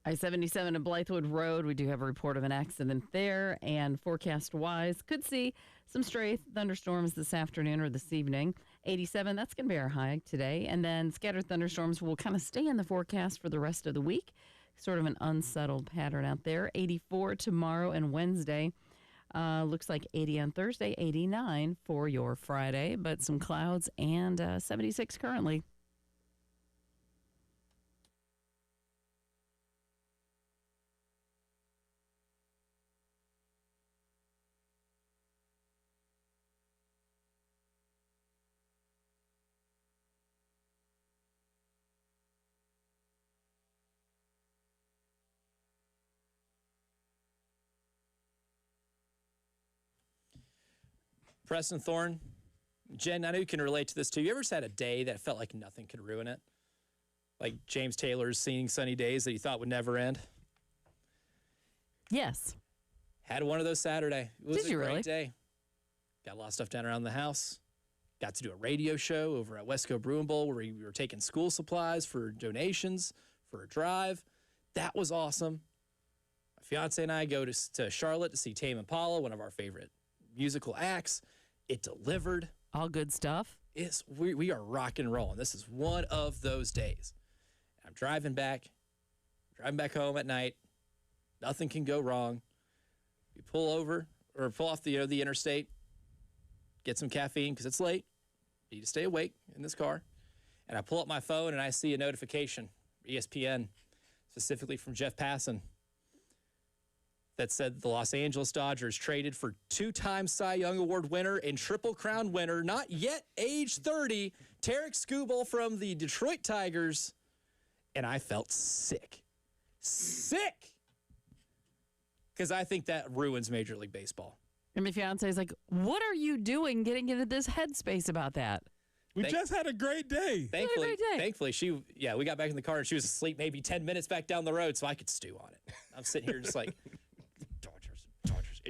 I-77 and Blythewood Road, we do have a report of an accident there. And forecast-wise, could see some stray thunderstorms this afternoon or this evening. 87, that's going to be our high today. And then scattered thunderstorms will kind of stay in the forecast for the rest of the week. Sort of an unsettled pattern out there. 84 tomorrow and Wednesday. Looks like 80 on Thursday, 89 for your Friday, but some clouds and 76 currently. Preston Thorne, Jen, I know you can relate to this too. You ever just had a day that felt like nothing could ruin it? Like James Taylor's Seeing Sunny Days that you thought would never end? Yes. Had one of those Saturday. It was Did a you great really? day. Got a lot of stuff done around the house. Got to do a radio show over at Westco Brewing Bowl where we were taking school supplies for donations for a drive. That was awesome. My fiance and I go to Charlotte to see Tame Impala, one of our favorite musical acts. It delivered. All good stuff. We are rock and rolling. This is one of those days. I'm driving back home at night. Nothing can go wrong. We pull off the interstate, get some caffeine because it's late. Need to stay awake in this car. And I pull up my phone and I see a notification, ESPN, specifically from Jeff Passan, that said the Los Angeles Dodgers traded for two-time Cy Young Award winner and Triple Crown winner, not yet age 30, Tarik Skubal from the Detroit Tigers. And I felt sick. Sick! Because I think that ruins Major League Baseball. And my fiance is like, what are you doing getting into this headspace about that? We just had a great day. Thankfully, great day. we got back in the car and she was asleep maybe 10 minutes back down the road, so I could stew on it. I'm sitting here just like, Dodgers.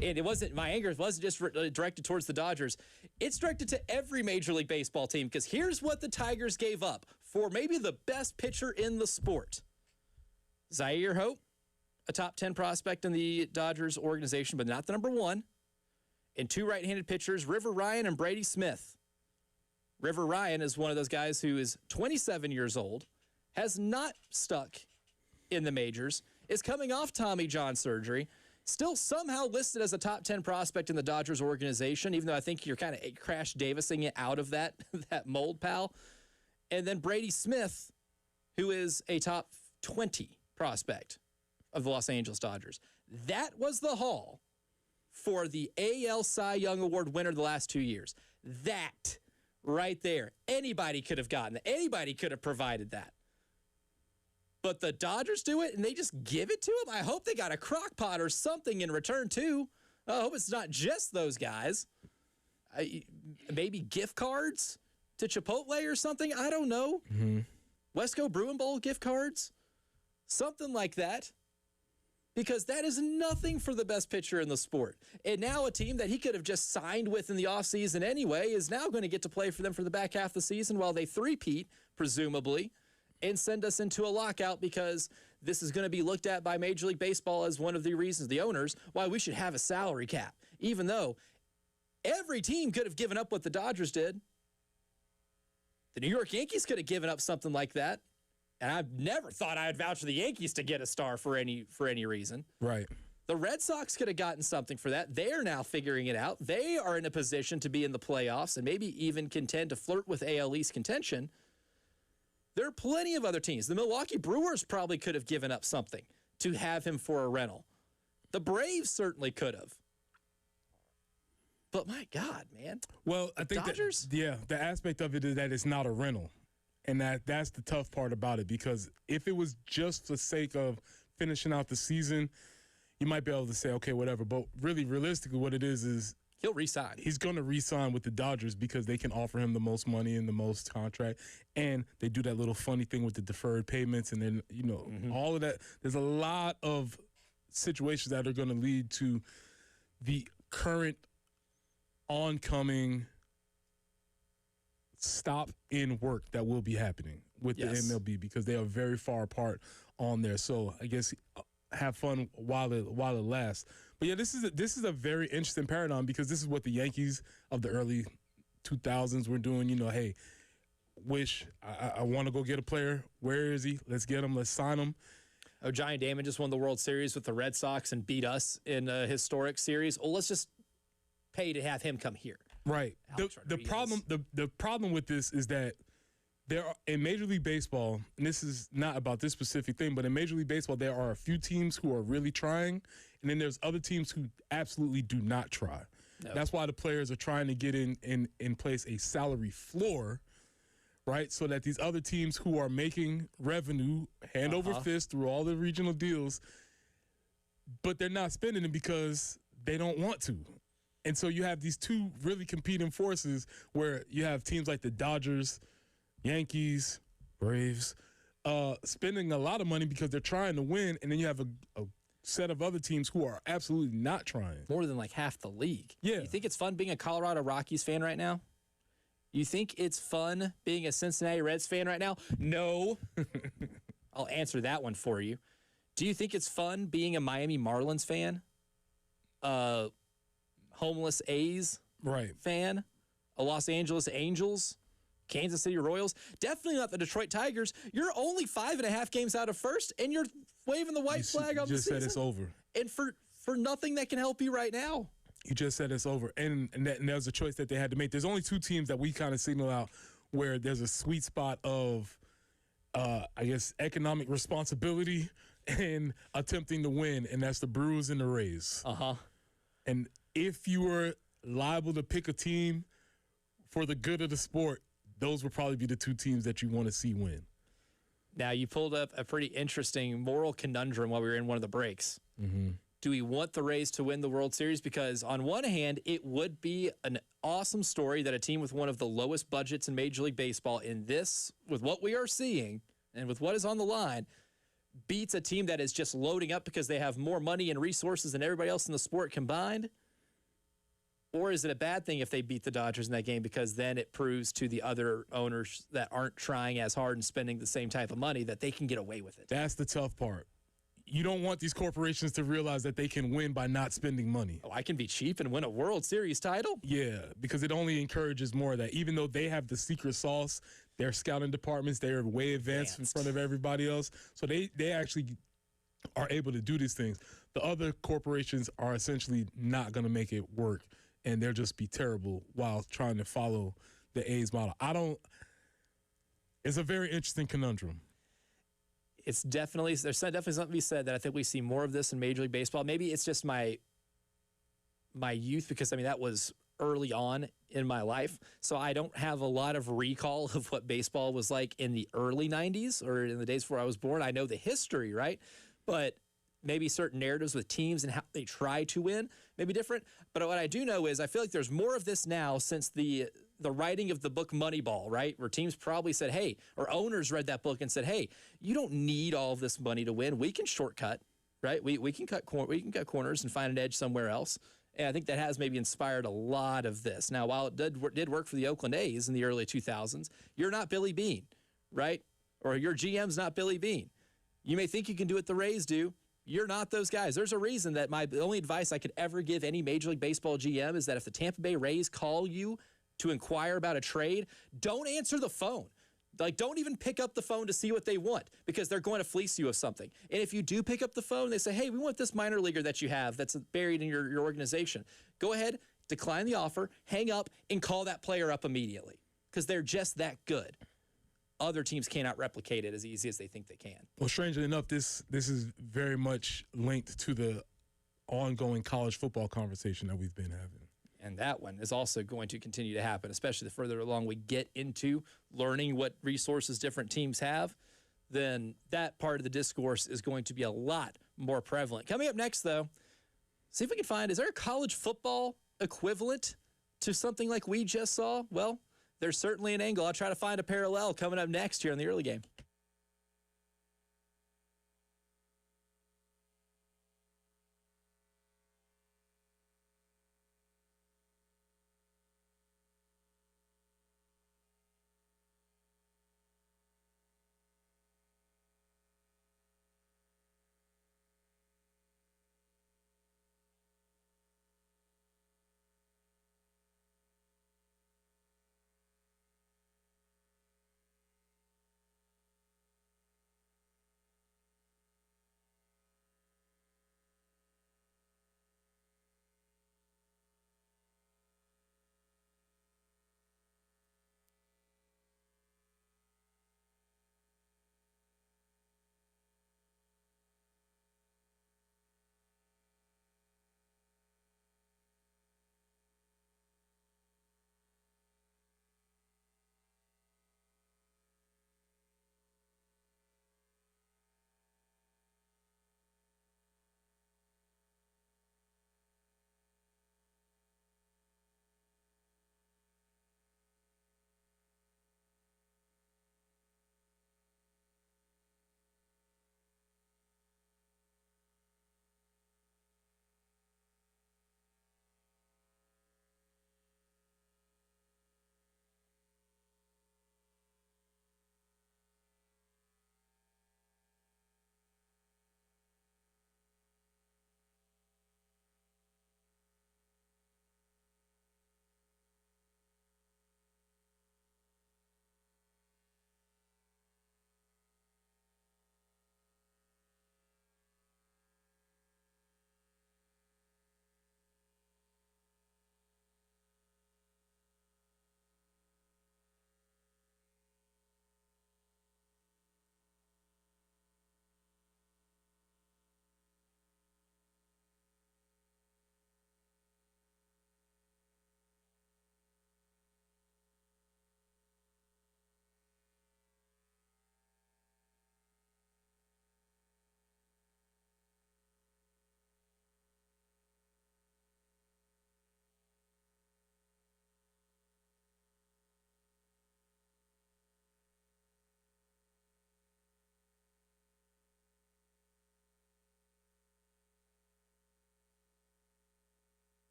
And it wasn't, my anger wasn't just directed towards the Dodgers. It's directed to every Major League Baseball team because here's what the Tigers gave up for maybe the best pitcher in the sport. Zaire Hope, a top 10 prospect in the Dodgers organization, but not the number one. And two right-handed pitchers, River Ryan and Brady Smith. River Ryan is one of those guys who is 27 years old, has not stuck in the majors, is coming off Tommy John surgery, still somehow listed as a top 10 prospect in the Dodgers organization, even though I think you're kind of Crash Davising it out of that mold, pal. And then Brady Smith, who is a top 20 prospect of the Los Angeles Dodgers. That was the haul for the AL Cy Young Award winner the last 2 years. That right there. Anybody could have gotten that. Anybody could have provided that. But the Dodgers do it, and they just give it to them? I hope they got a crock pot or something in return, too. I hope it's not just those guys. Maybe gift cards to Chipotle or something? I don't know. Mm-hmm. Westco Brewing Bowl gift cards? Something like that. Because that is nothing for the best pitcher in the sport. And now a team that he could have just signed with in the offseason anyway is now going to get to play for them for the back half of the season while they three-peat, presumably, and send us into a lockout because this is going to be looked at by Major League Baseball as one of the reasons, the owners, why we should have a salary cap, even though every team could have given up what the Dodgers did. The New York Yankees could have given up something like that. And I've never thought I'd vouch for the Yankees to get a star for any reason. Right. The Red Sox could have gotten something for that. They are now figuring it out. They are in a position to be in the playoffs and maybe even contend to flirt with AL East contention. There are plenty of other teams. The Milwaukee Brewers probably could have given up something to have him for a rental. The Braves certainly could have. But my God, man. Well, I think Dodgers? The aspect of it is that it's not a rental. And that's the tough part about it, because if it was just for the sake of finishing out the season, you might be able to say, okay, whatever. But really, realistically, what it is he'll re-sign. He's going to re-sign with the Dodgers because they can offer him the most money and the most contract. And they do that little funny thing with the deferred payments. And then, all of that. There's a lot of situations that are going to lead to the current oncoming stop in work that will be happening with the MLB, because they are very far apart on there. So I guess have fun while it lasts. But yeah, this is a very interesting paradigm because this is what the Yankees of the early 2000s were doing. You know, hey, I want to go get a player. Where is he? Let's get him. Let's sign him. Oh, Giant Damon just won the World Series with the Red Sox and beat us in a historic series. Well, let's just pay to have him come here. Right. The problem with this is that there are, in Major League Baseball, and this is not about this specific thing, but in Major League Baseball, there are a few teams who are really trying, and then there's other teams who absolutely do not try. No. That's why the players are trying to get in place a salary floor, right? So that these other teams who are making revenue hand over fist through all the regional deals, but they're not spending it because they don't want to. And so you have these two really competing forces where you have teams like the Dodgers, Yankees, Braves, spending a lot of money because they're trying to win, and then you have a set of other teams who are absolutely not trying. More than like half the league. Yeah. You think it's fun being a Colorado Rockies fan right now? You think it's fun being a Cincinnati Reds fan right now? No. I'll answer that one for you. Do you think it's fun being a Miami Marlins fan? Homeless A's fan? A Los Angeles Angels? Kansas City Royals? Definitely not the Detroit Tigers. You're only 5.5 games out of first, and you're waving the white flag on the season. You just said it's over. And for nothing that can help you right now. You just said it's over. And that was a choice that they had to make. There's only two teams that we kind of signal out where there's a sweet spot of, I guess, economic responsibility and attempting to win, and that's the Brewers and the Rays. Uh-huh. And if you were liable to pick a team for the good of the sport, those would probably be the two teams that you want to see win. Now, you pulled up a pretty interesting moral conundrum while we were in one of the breaks. Mm-hmm. Do we want the Rays to win the World Series? Because on one hand, it would be an awesome story that a team with one of the lowest budgets in Major League Baseball in this, with what we are seeing and with what is on the line, beats a team that is just loading up because they have more money and resources than everybody else in the sport combined? Or is it a bad thing if they beat the Dodgers in that game because then it proves to the other owners that aren't trying as hard and spending the same type of money that they can get away with it? That's the tough part. You don't want these corporations to realize that they can win by not spending money. Oh, I can be cheap and win a World Series title? Yeah, because it only encourages more of that. Even though they have the secret sauce, their scouting departments, they are way advanced in front of everybody else. So they actually are able to do these things. The other corporations are essentially not going to make it work, and they'll just be terrible while trying to follow the A's model. It's a very interesting conundrum. There's definitely something to be said that I think we see more of this in Major League Baseball. Maybe it's just my youth, because that was early on in my life. So I don't have a lot of recall of what baseball was like in the early 90s or in the days before I was born. I know the history, right? But maybe certain narratives with teams and how they try to win may be different. But what I do know is I feel like there's more of this now since the writing of the book Moneyball, right? Where teams probably said, hey, or owners read that book and said, hey, you don't need all of this money to win. We can shortcut, right? We can cut corners and find an edge somewhere else. And I think that has maybe inspired a lot of this. Now, while it did work for the Oakland A's in the early 2000s, you're not Billy Beane, right? Or your GM's not Billy Beane. You may think you can do what the Rays do. You're not those guys. There's a reason that the only advice I could ever give any Major League Baseball GM is that if the Tampa Bay Rays call you to inquire about a trade, don't answer the phone. Don't even pick up the phone to see what they want, because they're going to fleece you of something. And if you do pick up the phone, they say, hey, we want this minor leaguer that you have that's buried in your organization. Go ahead, decline the offer, hang up, and call that player up immediately, because they're just that good. Other teams cannot replicate it as easy as they think they can. Well, strangely enough, this is very much linked to the ongoing college football conversation that we've been having. And that one is also going to continue to happen, especially the further along we get into learning what resources different teams have. Then that part of the discourse is going to be a lot more prevalent. Coming up next, though, see if we can find, is there a college football equivalent to something like we just saw? Well, there's certainly an angle. I'll try to find a parallel coming up next here in the early game.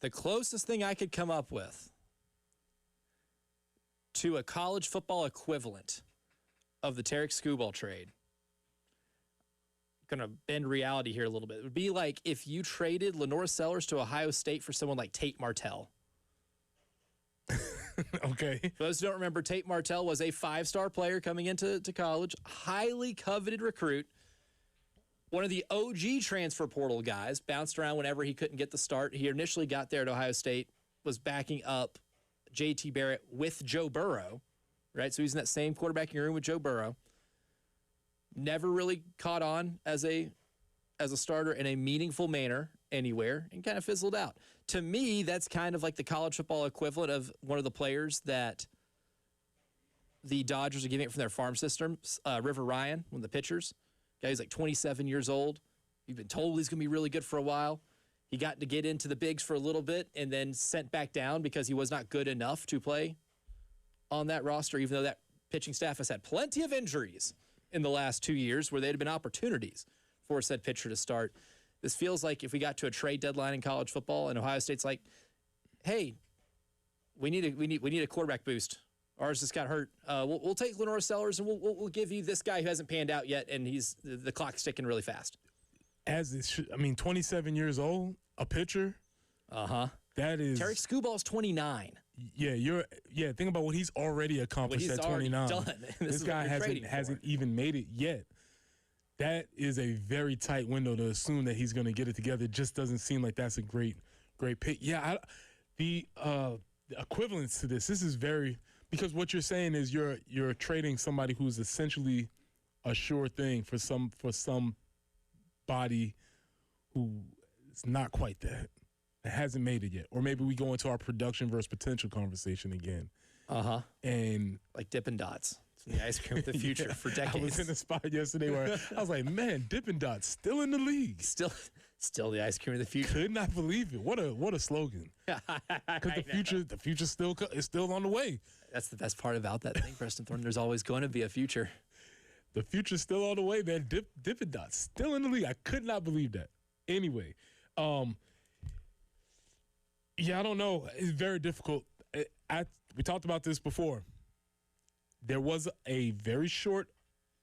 The closest thing I could come up with to a college football equivalent of the Tarek Skubal trade, going to bend reality here a little bit, it would be like if you traded Lenore Sellers to Ohio State for someone like Tate Martell. Okay. For those who don't remember, Tate Martell was a 5-star player coming into college, highly coveted recruit, one of the OG transfer portal guys, bounced around whenever he couldn't get the start. He initially got there at Ohio State, was backing up J.T. Barrett with Joe Burrow, right? So he's in that same quarterbacking room with Joe Burrow. Never really caught on as a starter in a meaningful manner anywhere and kind of fizzled out. To me, that's kind of like the college football equivalent of one of the players that the Dodgers are giving it from their farm systems, River Ryan, one of the pitchers. Guy who's like 27 years old. You've been told he's going to be really good for a while. He got to get into the bigs for a little bit and then sent back down because he was not good enough to play on that roster, even though that pitching staff has had plenty of injuries in the last 2 years where they'd have been opportunities for said pitcher to start. This feels like if we got to a trade deadline in college football and Ohio State's like, hey, we need a quarterback boost. Ours just got hurt. We'll take Lenore Sellers and we'll give you this guy who hasn't panned out yet, and he's the clock's ticking really fast. 27 years old, a pitcher. That is Tarek Skubal's 29. Yeah, think about what he's already accomplished at 29. Done. This guy hasn't even made it yet. That is a very tight window to assume that he's going to get it together. It just doesn't seem like that's a great pick. Yeah, the equivalence to this is very, because what you're saying is you're trading somebody who's essentially a sure thing for somebody who is not quite that. It hasn't made it yet. Or maybe we go into our production versus potential conversation again. And like Dippin' Dots. It's the ice cream of the future for decades. I was in a spot yesterday where I was like, man, Dippin' Dots still in the league. Still the ice cream of the future. Could not believe it. What a slogan. Because the future is still on the way. That's the best part about that thing, Preston Thorne. There's always going to be a future. The future's still on the way, man. Dippin' Dots still in the league. I could not believe that. Anyway, yeah, I don't know. It's very difficult. We talked about this before. There was a very short,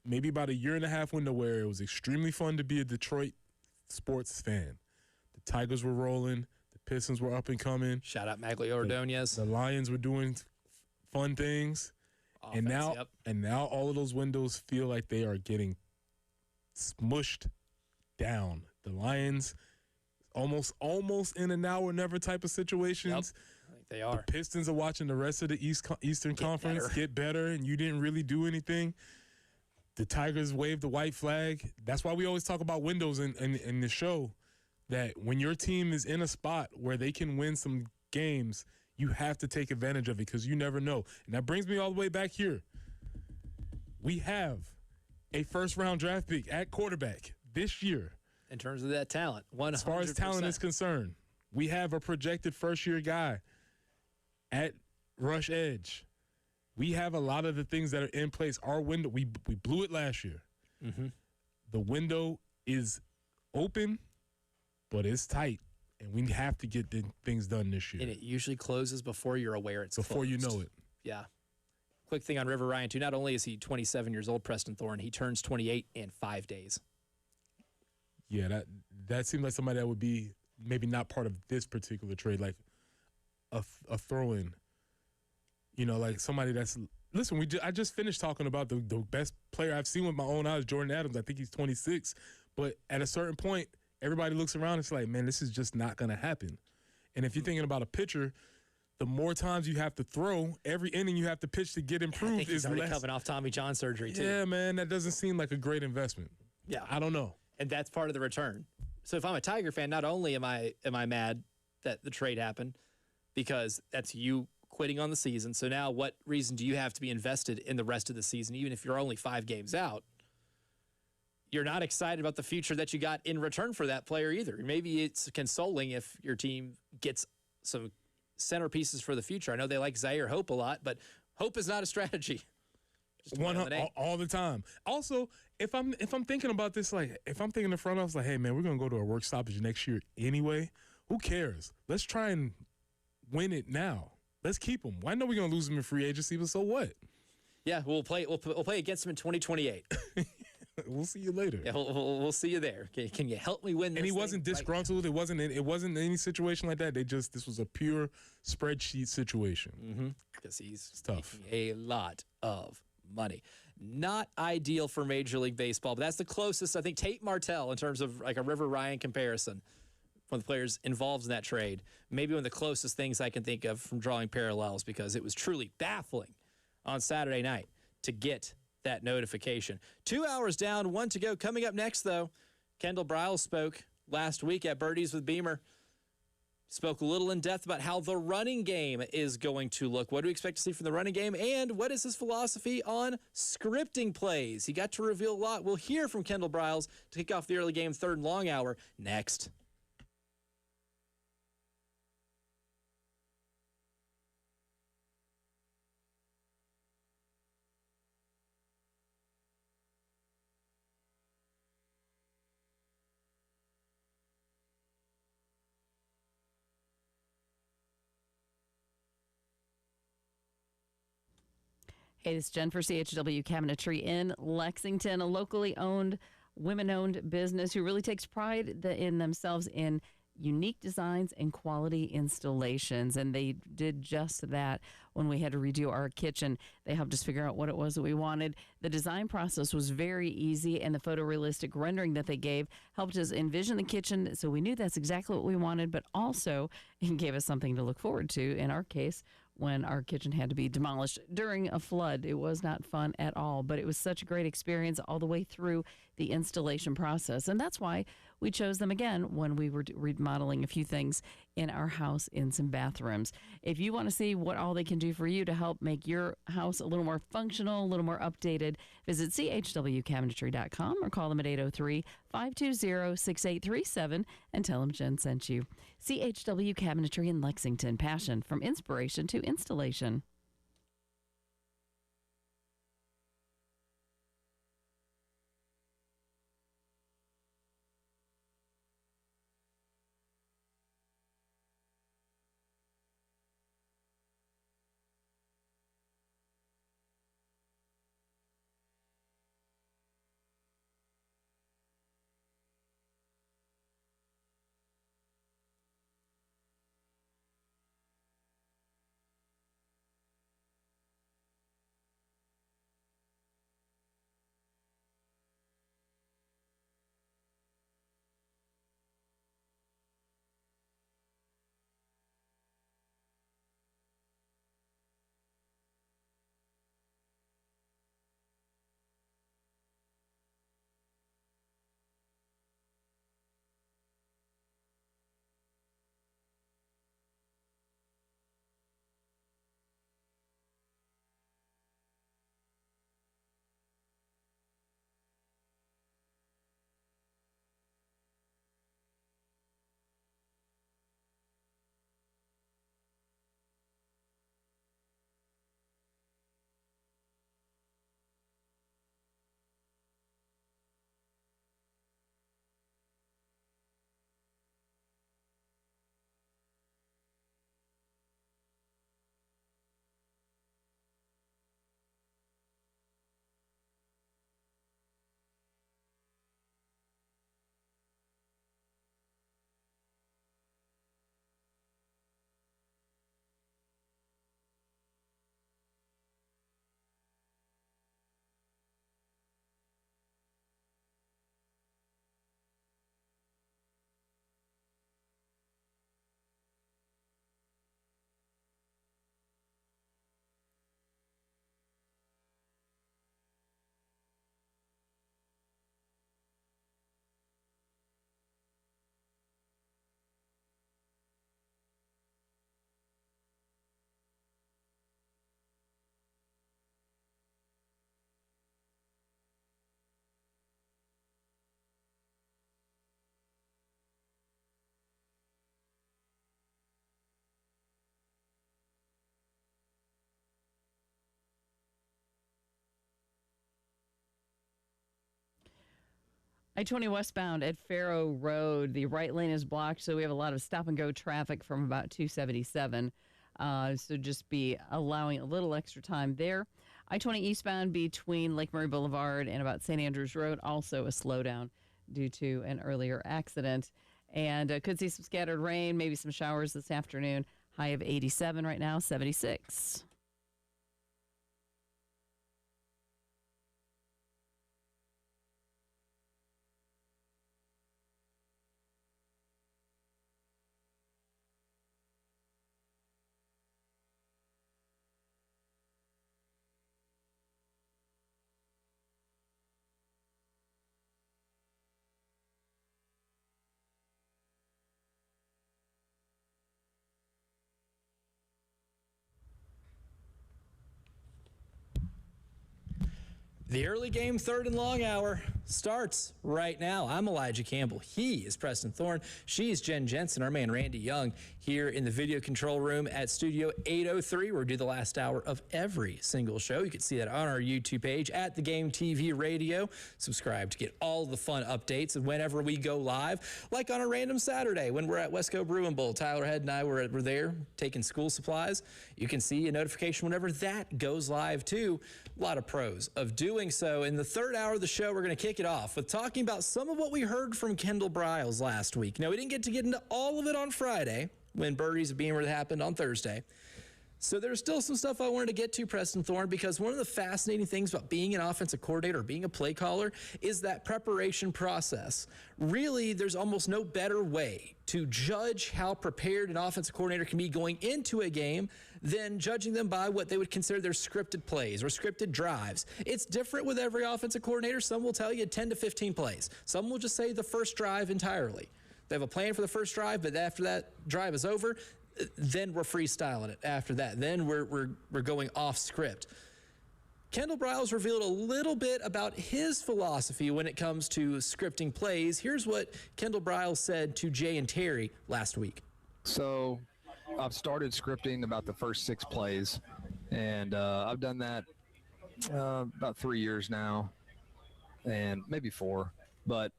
maybe about a year and a half window where it was extremely fun to be a Detroit sports fan. The Tigers were rolling. The Pistons were up and coming. Shout out Magglio Ordonez. The Lions were doing fun things. Offense, and now all of those windows feel like they are getting smushed down. The Lions almost in a now or never type of situations. Yep. I think they are. The Pistons are watching the rest of the Eastern Conference get better, and you didn't really do anything. The Tigers waved the white flag. That's why we always talk about windows in the show, that when your team is in a spot where they can win some games, you have to take advantage of it because you never know. And that brings me all the way back here. We have a first-round draft pick at quarterback this year. In terms of that talent, 100%. As far as talent is concerned, we have a projected first-year guy at rush edge. We have a lot of the things that are in place. Our window, we blew it last year. Mm-hmm. The window is open, but it's tight, and we have to get the things done this year. And it usually closes before you're aware it's before closed. You know it. Yeah. Quick thing on River Ryan, too. Not only is he 27 years old, Preston Thorne, he turns 28 in 5 days. Yeah, that seems like somebody that would be maybe not part of this particular trade, like a throw-in. You know, like somebody that's – listen, I just finished talking about the best player I've seen with my own eyes, Jordan Adams. I think he's 26. But at a certain point, everybody looks around and it's like, man, this is just not going to happen. And if you're thinking about a pitcher, the more times you have to throw, every inning you have to pitch to get improved I think he's is already less. coming off Tommy John surgery, too. Yeah, man, that doesn't seem like a great investment. Yeah. I don't know. And that's part of the return. So if I'm a Tiger fan, not only am I mad that the trade happened, because that's you quitting on the season. So now what reason do you have to be invested in the rest of the season, even if you're only 5 games out? You're not excited about the future that you got in return for that player either. Maybe it's consoling if your team gets some centerpieces for the future. I know they like Zaire Hope a lot, but hope is not a strategy. All the time. Also, if I'm thinking about this, like if I'm thinking the front office, like, hey man, we're gonna go to a work stoppage next year anyway. Who cares? Let's try and win it now. Let's keep him. I know we're gonna lose him in free agency, but so what? Yeah, we'll play against him in 2028. We'll see you later. Yeah, we'll see you there. Can you help me win this? And he wasn't thing disgruntled. It wasn't any situation like that. This was a pure spreadsheet situation. Because he's tough. making a lot of money. Not ideal for Major League Baseball, but that's the closest, I think, Tate Martell in terms of like a River Ryan comparison. One of the players involved in that trade. Maybe one of the closest things I can think of from drawing parallels, because it was truly baffling on Saturday night to get that notification. 2 hours down, 1 to go. Coming up next, though, Kendall Briles spoke last week at Birdies with Beamer. Spoke a little in depth about how the running game is going to look. What do we expect to see from the running game? And what is his philosophy on scripting plays? He got to reveal a lot. We'll hear from Kendall Briles to kick off the early game, third and long hour, next. Hey, this is Jen for CHW Cabinetry in Lexington, a locally owned, women-owned business who really takes pride in themselves in unique designs and quality installations. And they did just that when we had to redo our kitchen. They helped us figure out what it was that we wanted. The design process was very easy, and the photorealistic rendering that they gave helped us envision the kitchen, so we knew that's exactly what we wanted, but also it gave us something to look forward to. In our case, when our kitchen had to be demolished during a flood. It was not fun at all, but it was such a great experience all the way through the installation process. And that's why we chose them again when we were remodeling a few things in our house in some bathrooms. If you want to see what all they can do for you to help make your house a little more functional, a little more updated, visit chwcabinetry.com or call them at 803-520-6837 and tell them Jen sent you. CHW Cabinetry in Lexington, passion from inspiration to installation. I-20 westbound at Faro Road, the right lane is blocked, so we have a lot of stop-and-go traffic from about 277. So just be allowing a little extra time there. I-20 eastbound between Lake Murray Boulevard and about St. Andrews Road, also a slowdown due to an earlier accident. And could see some scattered rain, maybe some showers this afternoon. High of 87 right now, 76. The early game, third and long hour, starts right now. I'm Elijah Campbell. He is Preston Thorne. She's Jen Jensen, our man Randy Young, here in the video control room at Studio 803, where we do the last hour of every single show. You can see that on our YouTube page at The Game TV Radio. Subscribe to get all the fun updates and whenever we go live, like on a random Saturday when we're at Wesco Brewing Bowl. Tyler Head and I were there taking school supplies. You can see a notification whenever that goes live too. A lot of pros of doing so. In the third hour of the show, we're going to kick it off with talking about some of what we heard from Kendall Briles last week. Now, we didn't get into all of it on Friday when Birdies of Beamer happened on Thursday. So there's still some stuff I wanted to get to, Preston Thorne, because one of the fascinating things about being an offensive coordinator or being a play caller is that preparation process. Really, there's almost no better way to judge how prepared an offensive coordinator can be going into a game than judging them by what they would consider their scripted plays or scripted drives. It's different with every offensive coordinator. Some will tell you 10 to 15 plays. Some will just say the first drive entirely. They have a plan for the first drive, but after that drive is over, then we're freestyling it after that. Then we're going off script. Kendall Briles revealed a little bit about his philosophy when it comes to scripting plays. Here's what Kendall Briles said to Jay and Terry last week. So I've started scripting about the first 6 plays, and I've done that about 3 years now, and maybe 4. But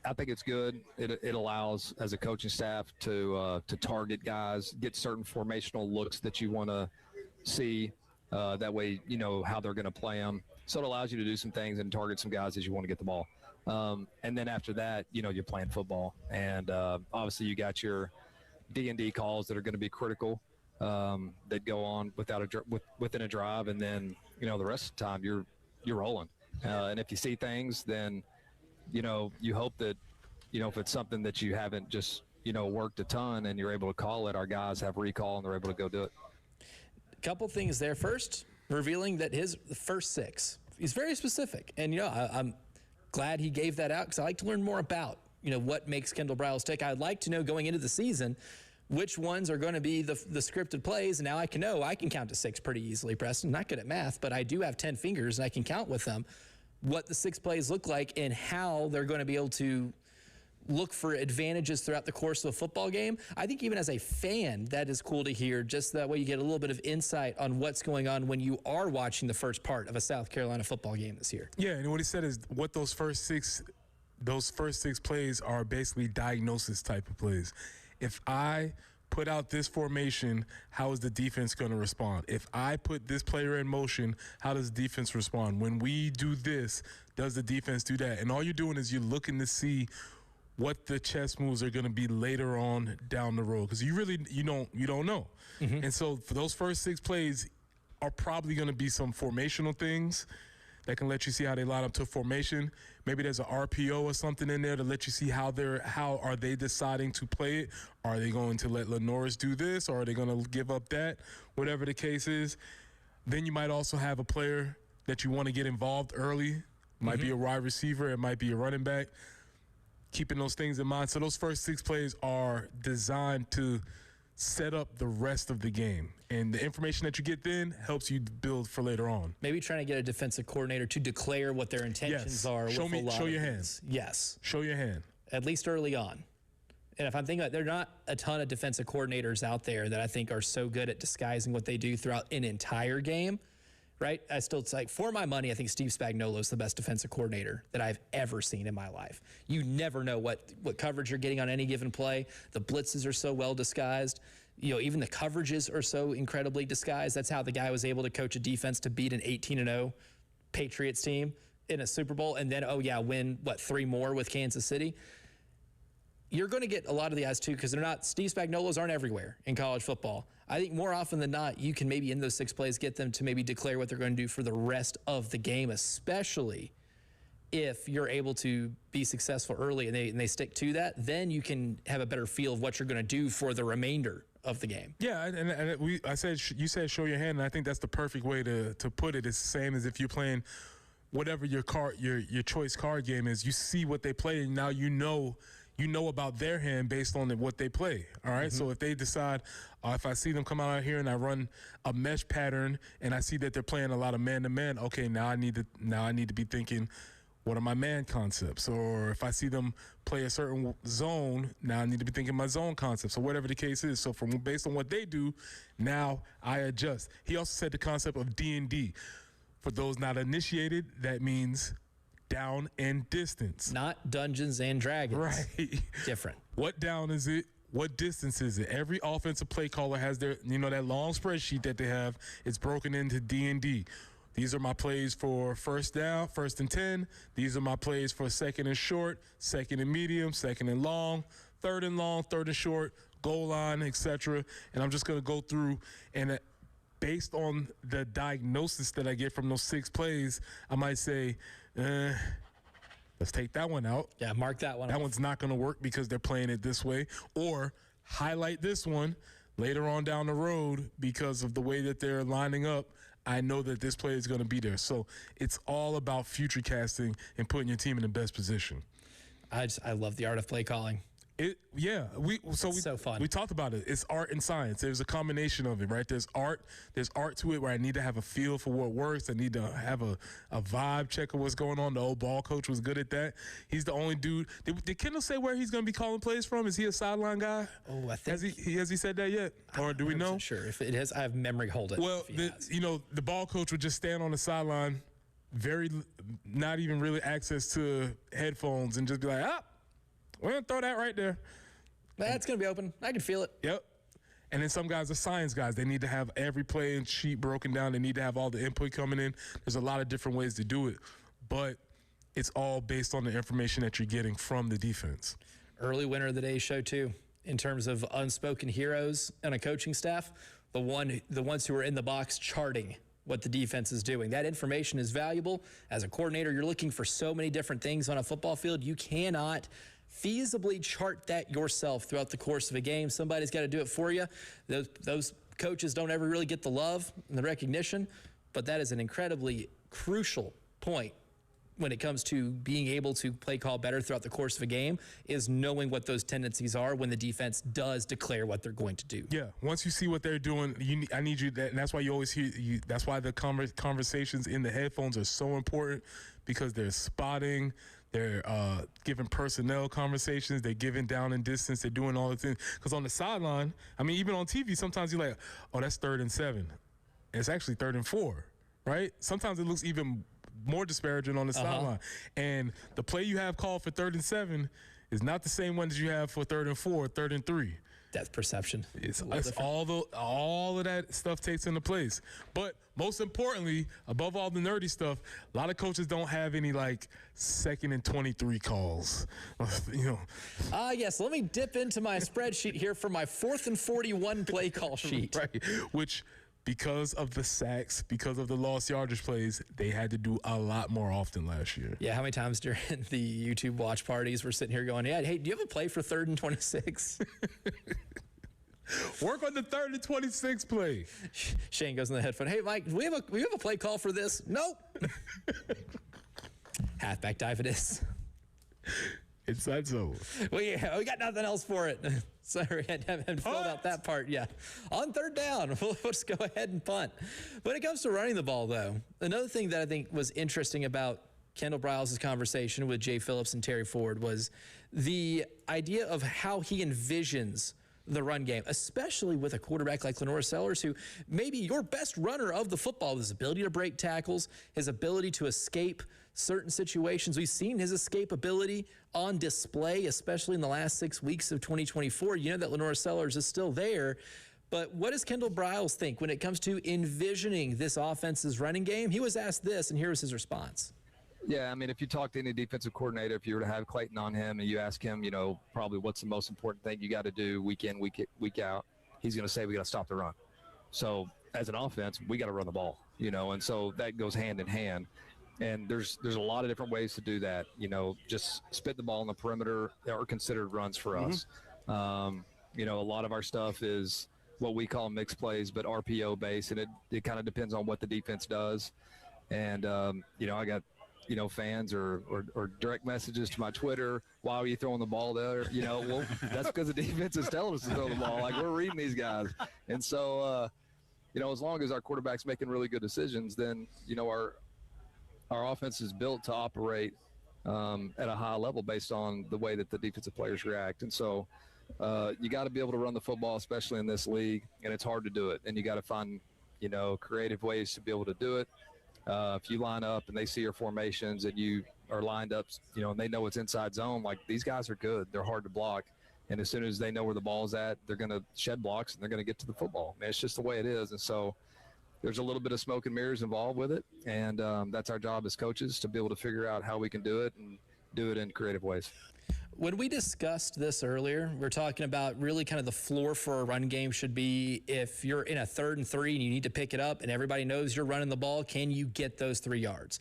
I think it's good. It allows, as a coaching staff, to target guys, get certain formational looks that you want to see. That way, you know how they're going to play them. So it allows you to do some things and target some guys as you want to get the ball. And then after that, you know, you're playing football. And obviously you got your D&D calls that are going to be critical that go on within a drive. And then, you know, the rest of the time you're rolling. And if you see things, then, you know, you hope that, you know, if it's something that you haven't just, you know, worked a ton and you're able to call it, our guys have recall and they're able to go do it. Couple things there. First, revealing that his first 6, he's very specific. And, you know, I'm glad he gave that out because I like to learn more about, you know, what makes Kendall Briles tick. I'd like to know going into the season which ones are going to be the scripted plays. And now I can know I can count to 6 pretty easily, Preston. I'm not good at math, but I do have 10 fingers and I can count with them what the 6 plays look like and how they're going to be able to look for advantages throughout the course of a football game. I think even as a fan, that is cool to hear. Just that way you get a little bit of insight on what's going on when you are watching the first part of a South Carolina football game this year. Yeah, and what he said is what those first six plays are basically diagnosis type of plays. If I put out this formation, how is the defense going to respond? If I put this player in motion, how does the defense respond? When we do this, does the defense do that? And all you're doing is you're looking to see what the chess moves are going to be later on down the road, because you don't know. Mm-hmm. And so for those first 6 plays are probably going to be some formational things that can let you see how they line up to formation. Maybe there's an RPO or something in there to let you see how are they deciding to play it. Are they going to let Lenoris do this, or are they going to give up that? Whatever the case is. Then you might also have a player that you want to get involved early. Might be a wide receiver. It might be a running back. Keeping those things in mind. So those first 6 plays are designed to set up the rest of the game. And the information that you get then helps you build for later on. Maybe trying to get a defensive coordinator to declare what their intentions are. Show your hand. Yes. Show your hand. At least early on. And if I'm thinking about it, there are not a ton of defensive coordinators out there that I think are so good at disguising what they do throughout an entire game. right? It's like, for my money, I think Steve Spagnuolo is the best defensive coordinator that I've ever seen in my life. You never know what coverage you're getting on any given play. The blitzes are so well disguised. Even the coverages are so incredibly disguised. That's how the guy was able to coach a defense to beat an 18-0 Patriots team in a Super Bowl, and then, win, 3 more with Kansas City. You're going to get a lot of the guys, too, because Steve Spagnuolos aren't everywhere in college football. I think more often than not, you can maybe in those 6 plays get them to maybe declare what they're going to do for the rest of the game, especially if you're able to be successful early and they stick to that. Then you can have a better feel of what you're going to do for the remainder of the game. Yeah, you said show your hand, and I think that's the perfect way to put it. It's the same as if you're playing whatever your choice card game is. You see what they play, and now you know about their hand based on what they play. All right. So if they decide, if I see them come out here and I run a mesh pattern and I see that they're playing a lot of man-to-man, okay, now I need to be thinking, what are my man concepts? Or if I see them play a certain zone, now I need to be thinking my zone concepts, or whatever the case is. So based on what they do, now I adjust. He also said the concept of D&D. For those not initiated, that means down and distance. Not Dungeons and Dragons. Right. Different. What down is it? What distance is it? Every offensive play caller has their, that long spreadsheet that they have. It's broken into D&D. These are my plays for first down, 1st and 10. These are my plays for 2nd and short, 2nd and medium, 2nd and long, 3rd and long, 3rd and short, goal line, etc. And I'm just going to go through, and based on the diagnosis that I get from those 6 plays, I might say, let's take that one out. Yeah, mark that one. That one's not going to work because they're playing it this way. Or highlight this one later on down the road because of the way that they're lining up. I know that this play is going to be there. So it's all about future casting and putting your team in the best position. I love the art of play calling. So fun. We talked about it. It's art and science. There's a combination of it, right? There's art to it where I need to have a feel for what works. I need to have a vibe check of what's going on. The old ball coach was good at that. He's the only dude. Did Kendall say where he's going to be calling plays from? Is he a sideline guy? Oh, I think. Has he said that yet? Or do we know? Sure. If it has, I have memory hold it. Well, the ball coach would just stand on the sideline, not even really access to headphones, and just be like, we're going to throw that right there. That's going to be open. I can feel it. Yep. And then some guys are science guys. They need to have every play and sheet broken down. They need to have all the input coming in. There's a lot of different ways to do it. But it's all based on the information that you're getting from the defense. Early winner of the day show, too, in terms of unspoken heroes and a coaching staff, the ones who are in the box charting what the defense is doing. That information is valuable. As a coordinator, you're looking for so many different things on a football field. You cannot feasibly chart that yourself throughout the course of a game. Somebody's got to do it for you. Those coaches don't ever really get the love and the recognition, but that is an incredibly crucial point when it comes to being able to play call better throughout the course of a game, is knowing what those tendencies are when the defense does declare what they're going to do. Yeah, once you see what they're doing, I need you, and that's why you always hear, that's why the conversations in the headphones are so important, because they're spotting, they're giving personnel conversations, they're giving down and distance, they're doing all the things. Because on the sideline, I mean, even on TV, sometimes you're like, oh, that's 3rd and 7. And it's actually 3rd and 4, right? Sometimes it looks even more disparaging on the sideline. And the play you have called for 3rd and 7 is not the same one that you have for 3rd and 4, 3rd and 3. Depth perception. It's all of that stuff takes into place. But most importantly, above all the nerdy stuff, a lot of coaches don't have any 2nd and 23 calls. Yes. Let me dip into my spreadsheet here for my 4th and 41 play call sheet. Right. Which, because of the sacks, because of the lost yardage plays, they had to do a lot more often last year. Yeah, how many times during the YouTube watch parties we're sitting here going, yeah, hey, do you have a play for 3rd and 26? Work on the 3rd and 26 play. Shane goes in the headphone, hey, Mike, do we have a play call for this? Nope. Halfback dive it is. Inside zone. We got nothing else for it. Sorry, I haven't filled out that part. Yeah. On 3rd down, we'll just go ahead and punt. When it comes to running the ball, though, another thing that I think was interesting about Kendall Briles' conversation with Jay Phillips and Terry Ford was the idea of how he envisions the run game, especially with a quarterback like Lenore Sellers, who maybe your best runner of the football, his ability to break tackles, his ability to escape certain situations. We've seen his escapability on display, especially in the last 6 weeks of 2024. You know that Lenore Sellers is still there. But what does Kendall Briles think when it comes to envisioning this offense's running game? He was asked this, and here was his response. Yeah, I mean, if you talk to any defensive coordinator, if you were to have Clayton on him and you ask him, probably what's the most important thing you got to do week in, week out, he's going to say we got to stop the run. So as an offense, we got to run the ball, and so that goes hand in hand. And there's a lot of different ways to do that. Just spit the ball on the perimeter are considered runs for us. A lot of our stuff is what we call mixed plays, but RPO based, and it kind of depends on what the defense does. And I got fans or direct messages to my Twitter. Why are you throwing the ball there? Well, that's because the defense is telling us to throw the ball. Like, we're reading these guys. And so, as long as our quarterback's making really good decisions, then, our offense is built to operate at a high level based on the way that the defensive players react. And so you got to be able to run the football, especially in this league, and it's hard to do it. And you got to find, creative ways to be able to do it. If you line up and they see your formations and you are lined up, and they know it's inside zone, like, these guys are good. They're hard to block. And as soon as they know where the ball's at, they're going to shed blocks and they're going to get to the football. And it's just the way it is. And so there's a little bit of smoke and mirrors involved with it. And that's our job as coaches, to be able to figure out how we can do it and do it in creative ways. When we discussed this earlier, we're talking about really kind of the floor for a run game should be if you're in a 3rd and 3 and you need to pick it up and everybody knows you're running the ball, can you get those 3 yards?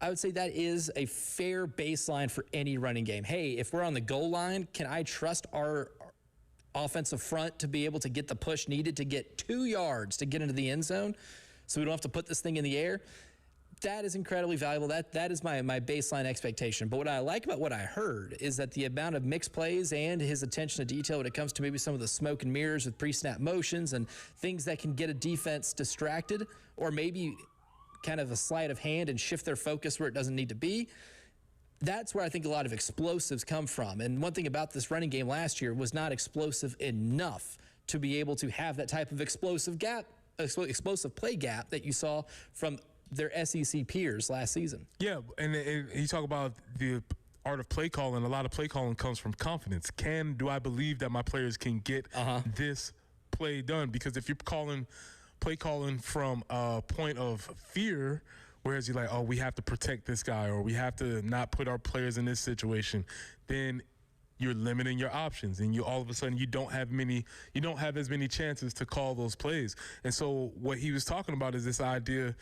I would say that is a fair baseline for any running game. Hey, if we're on the goal line, can I trust our offensive front to be able to get the push needed to get 2 yards to get into the end zone so we don't have to put this thing in the air? That is incredibly valuable. That is my baseline expectation. But what I like about what I heard is that the amount of mixed plays and his attention to detail when it comes to maybe some of the smoke and mirrors with pre-snap motions and things that can get a defense distracted, or maybe kind of a sleight of hand and shift their focus where it doesn't need to be. That's where I think a lot of explosives come from. And one thing about this running game last year was not explosive enough to be able to have that type of explosive play gap that you saw from their SEC peers last season. Yeah, and you talk about the art of play calling. A lot of play calling comes from confidence. Do I believe that my players can get this play done? Because if you're play calling from a point of fear, whereas you're like, oh, we have to protect this guy, or we have to not put our players in this situation, then you're limiting your options, and you all of a sudden you don't have as many chances to call those plays. And so what he was talking about is this idea.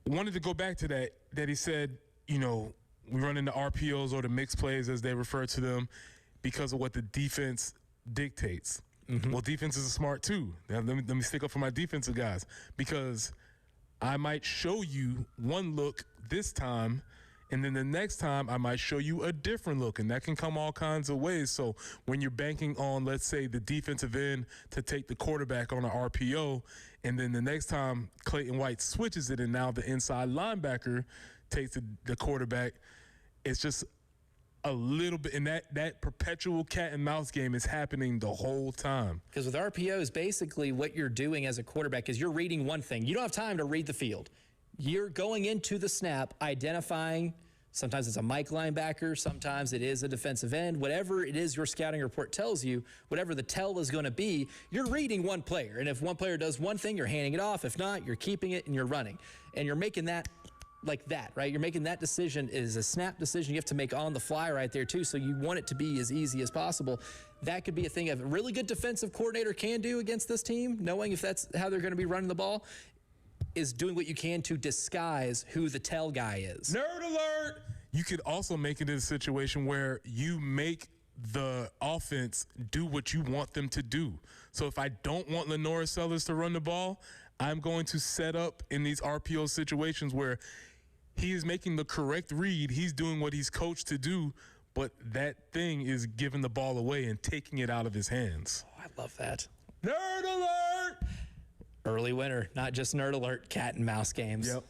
Wanted to go back to that he said, we run into RPOs, or the mixed plays as they refer to them, because of what the defense dictates. Mm-hmm. Well, defenses are smart too. Let me stick up for my defensive guys, because I might show you one look this time, and then the next time I might show you a different look, and that can come all kinds of ways. So when you're banking on, let's say, the defensive end to take the quarterback on an RPO, and then the next time Clayton White switches it and now the inside linebacker takes the quarterback, it's just a little bit, and that perpetual cat and mouse game is happening the whole time. Because with RPOs, basically what you're doing as a quarterback is you're reading one thing. You don't have time to read the field. You're going into the snap, identifying, sometimes it's a Mike linebacker, sometimes it is a defensive end, whatever it is your scouting report tells you, whatever the tell is going to be, you're reading one player. And if one player does one thing, you're handing it off. If not, you're keeping it and you're running. And you're making that like that, right? You're making that decision. It is a snap decision you have to make on the fly right there too, so you want it to be as easy as possible. That could be a thing a really good defensive coordinator can do against this team, knowing if that's how they're going to be running the ball, is doing what you can to disguise who the tell guy is. Nerd alert! You could also make it in a situation where you make the offense do what you want them to do. So if I don't want Lenore Sellers to run the ball, I'm going to set up in these RPO situations where he is making the correct read. He's doing what he's coached to do, but that thing is giving the ball away and taking it out of his hands. Oh, I love that. Nerd alert! Early winter, not just nerd alert, cat and mouse games. Yep.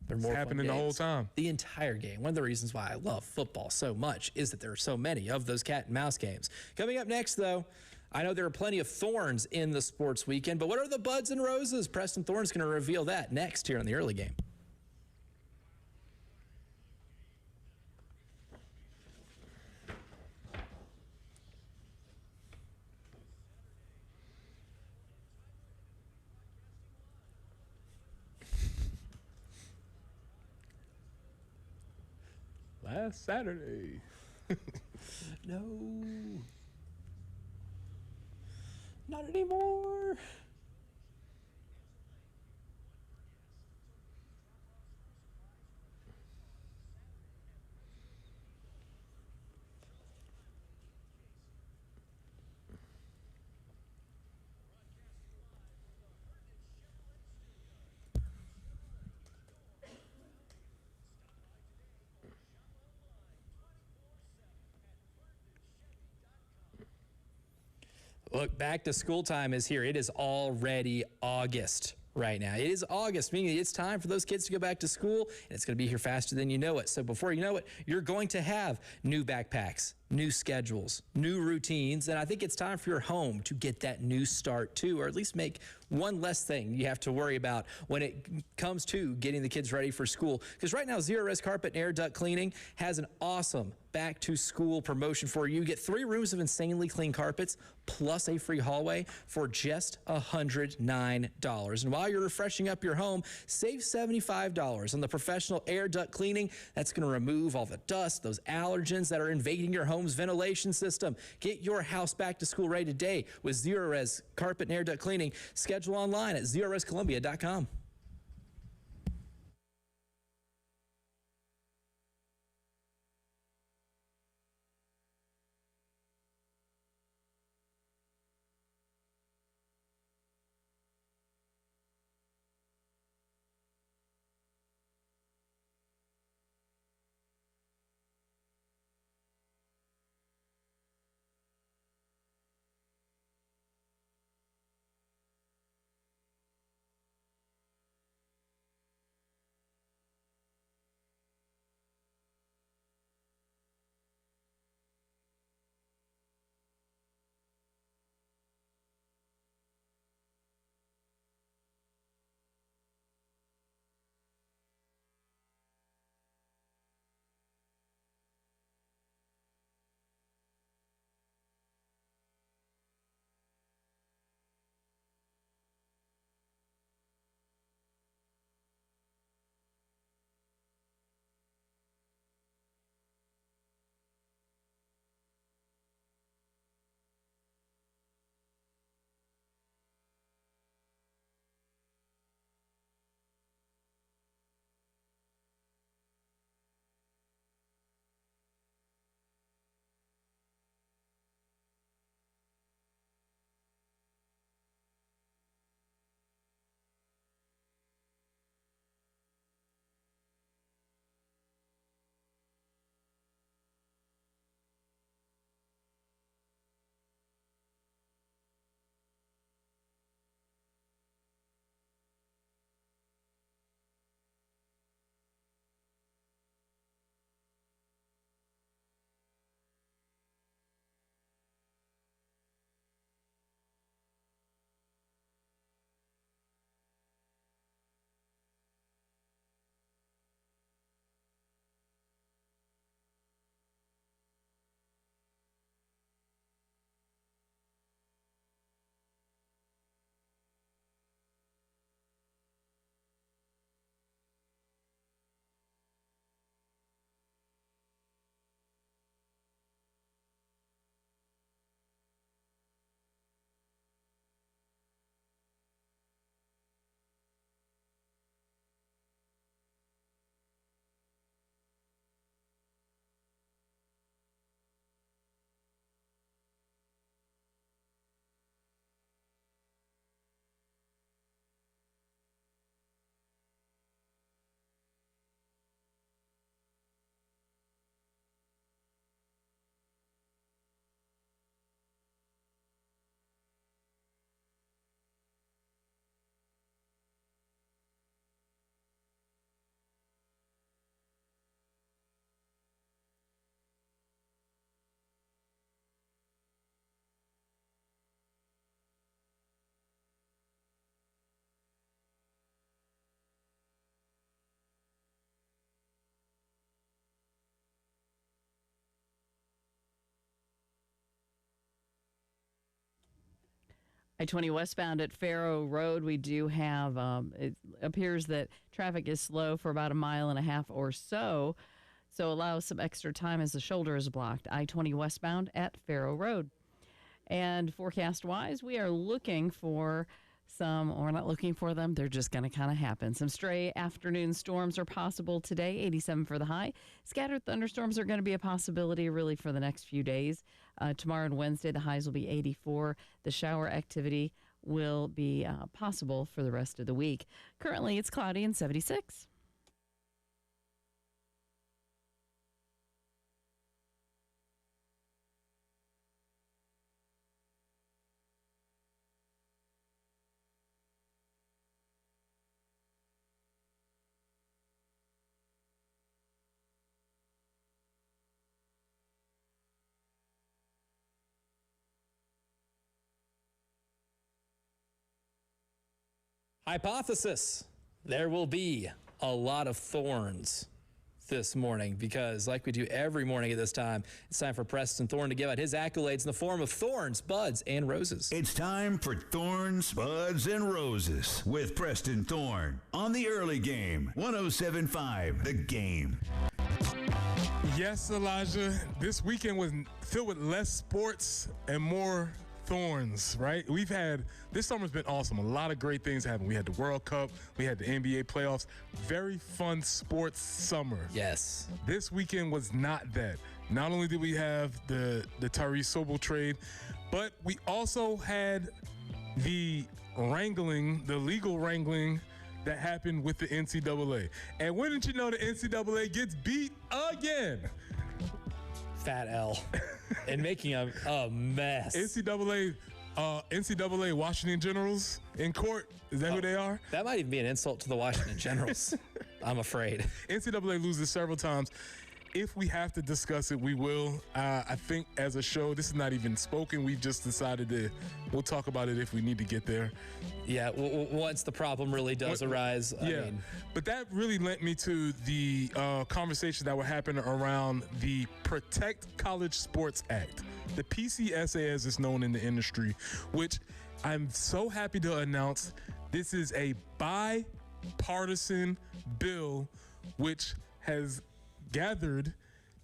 They're more happening the whole time. The entire game. One of the reasons why I love football so much is that there are so many of those cat and mouse games. Coming up next, though, I know there are plenty of thorns in the sports weekend, but what are the buds and roses? Preston Thorne's going to reveal that next here in the early game. Last Saturday. No. Not anymore. Look, back to school time is here. It is already August right now. It is August, meaning it's time for those kids to go back to school, and it's going to be here faster than you know it. So before you know it, you're going to have new backpacks, new schedules, new routines, and I think it's time for your home to get that new start too, or at least make one less thing you have to worry about when it comes to getting the kids ready for school. Because right now, Zero Res Carpet and Air Duct Cleaning has an awesome back to school promotion for you. You get 3 rooms of insanely clean carpets plus a free hallway for just $109. And while you're refreshing up your home, save $75 on the professional air duct cleaning. That's going to remove all the dust, those allergens that are invading your home's ventilation system. Get your house back to school ready today with Zero Res Carpet and Air Duct Cleaning. Schedule online at zerorescolumbia.com. I-20 westbound at Faro Road, we do have, it appears that traffic is slow for about 1.5 miles or so. So allow some extra time as the shoulder is blocked. I-20 westbound at Faro Road. And forecast-wise, we are looking for we're not looking for them. They're just going to kind of happen. Some stray afternoon storms are possible today, 87 for the high. Scattered thunderstorms are going to be a possibility really for the next few days. Tomorrow and Wednesday, the highs will be 84. The shower activity will be possible for the rest of the week. Currently, it's cloudy and 76. Hypothesis. There will be a lot of thorns this morning because, like we do every morning at this time, it's time for Preston Thorne to give out his accolades in the form of thorns, buds, and roses. It's time for Thorns, Buds, and Roses with Preston Thorne on the early game. 107.5 The Game. Yes, Elijah, this weekend was filled with less sports and more thorns, right? This summer's been awesome. A lot of great things happened. We had the World Cup. We had the NBA playoffs. Very fun sports summer. Yes. This weekend was not that. Not only did we have the Tyrese Sobel trade, but we also had the legal wrangling that happened with the NCAA. And wouldn't you know, the NCAA gets beat again. Fat L. And making a mess. NCAA Washington Generals in court. Is that who they are? That might even be an insult to the Washington Generals, I'm afraid. NCAA loses several times. If we have to discuss it, we will. I think as a show, this is not even spoken. We've just decided we'll talk about it if we need to get there. Yeah, once the problem really does arise. But that really led me to the conversations that were happening around the Protect College Sports Act, the PCSA as it's known in the industry, which I'm so happy to announce this is a bipartisan bill which has gathered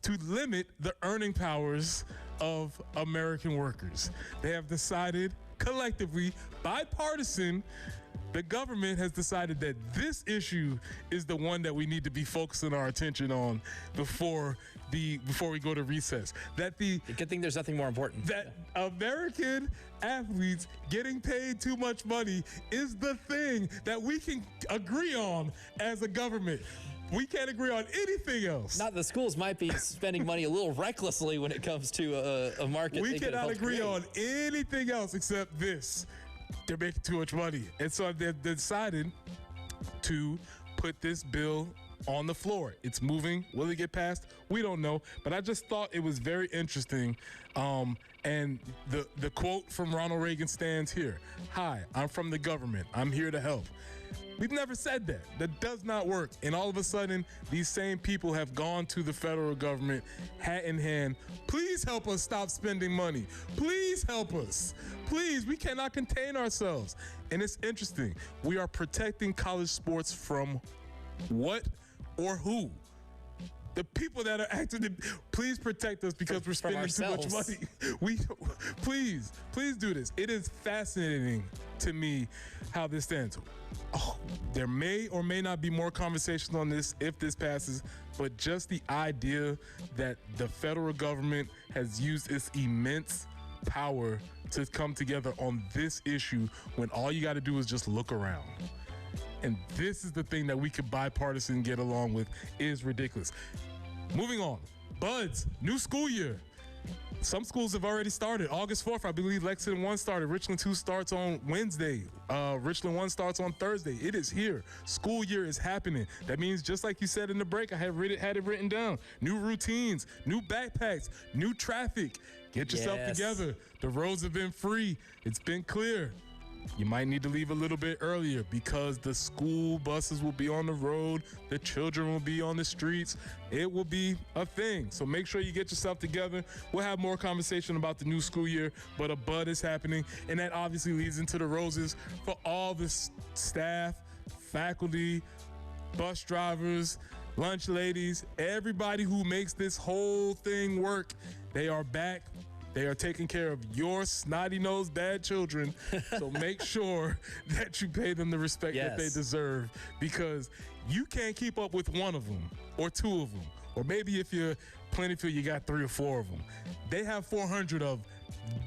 to limit the earning powers of American workers. They have decided collectively, bipartisan, the government has decided that this issue is the one that we need to be focusing our attention on before we go to recess. Good thing there's nothing more important. That American athletes getting paid too much money is the thing that we can agree on as a government. We can't agree on anything else. Not the schools might be spending money a little recklessly when it comes to a market. We cannot agree on anything else except this. They're making too much money. And so they've decided to put this bill on the floor. It's moving. Will it get passed? We don't know. But I just thought it was very interesting. And the quote from Ronald Reagan stands here. "Hi, I'm from the government. I'm here to help." We've never said that. That does not work. And all of a sudden, these same people have gone to the federal government, hat in hand. Please help us stop spending money. Please help us. Please, we cannot contain ourselves. And it's interesting. We are protecting college sports from what or who? The people that are acting, please protect us because we're spending too much money. Please do this. It is fascinating to me how this stands. There may or may not be more conversations on this if this passes, but just the idea that the federal government has used its immense power to come together on this issue when all you got to do is just look around. And this is the thing that we could bipartisan get along with is ridiculous. Moving on. Buds, new school year. Some schools have already started. August 4th, I believe Lexington 1 started. Richland 2 starts on Wednesday. Richland 1 starts on Thursday. It is here. School year is happening. That means, just like you said in the break, I had it written down. New routines, new backpacks, new traffic. Get yourself together. The roads have been free. It's been clear. You might need to leave a little bit earlier because the school buses will be on the road. The children will be on the streets. It will be a thing. So make sure you get yourself together. We'll have more conversation about the new school year, but a bud is happening. And that obviously leads into the roses for all the staff, faculty, bus drivers, lunch ladies, everybody who makes this whole thing work. They are back. They are taking care of your snotty-nosed bad children, so make sure that you pay them the respect that they deserve, because you can't keep up with one of them or two of them, or maybe if you're Plentyfield, you got 3 or 4 of them. They have 400 of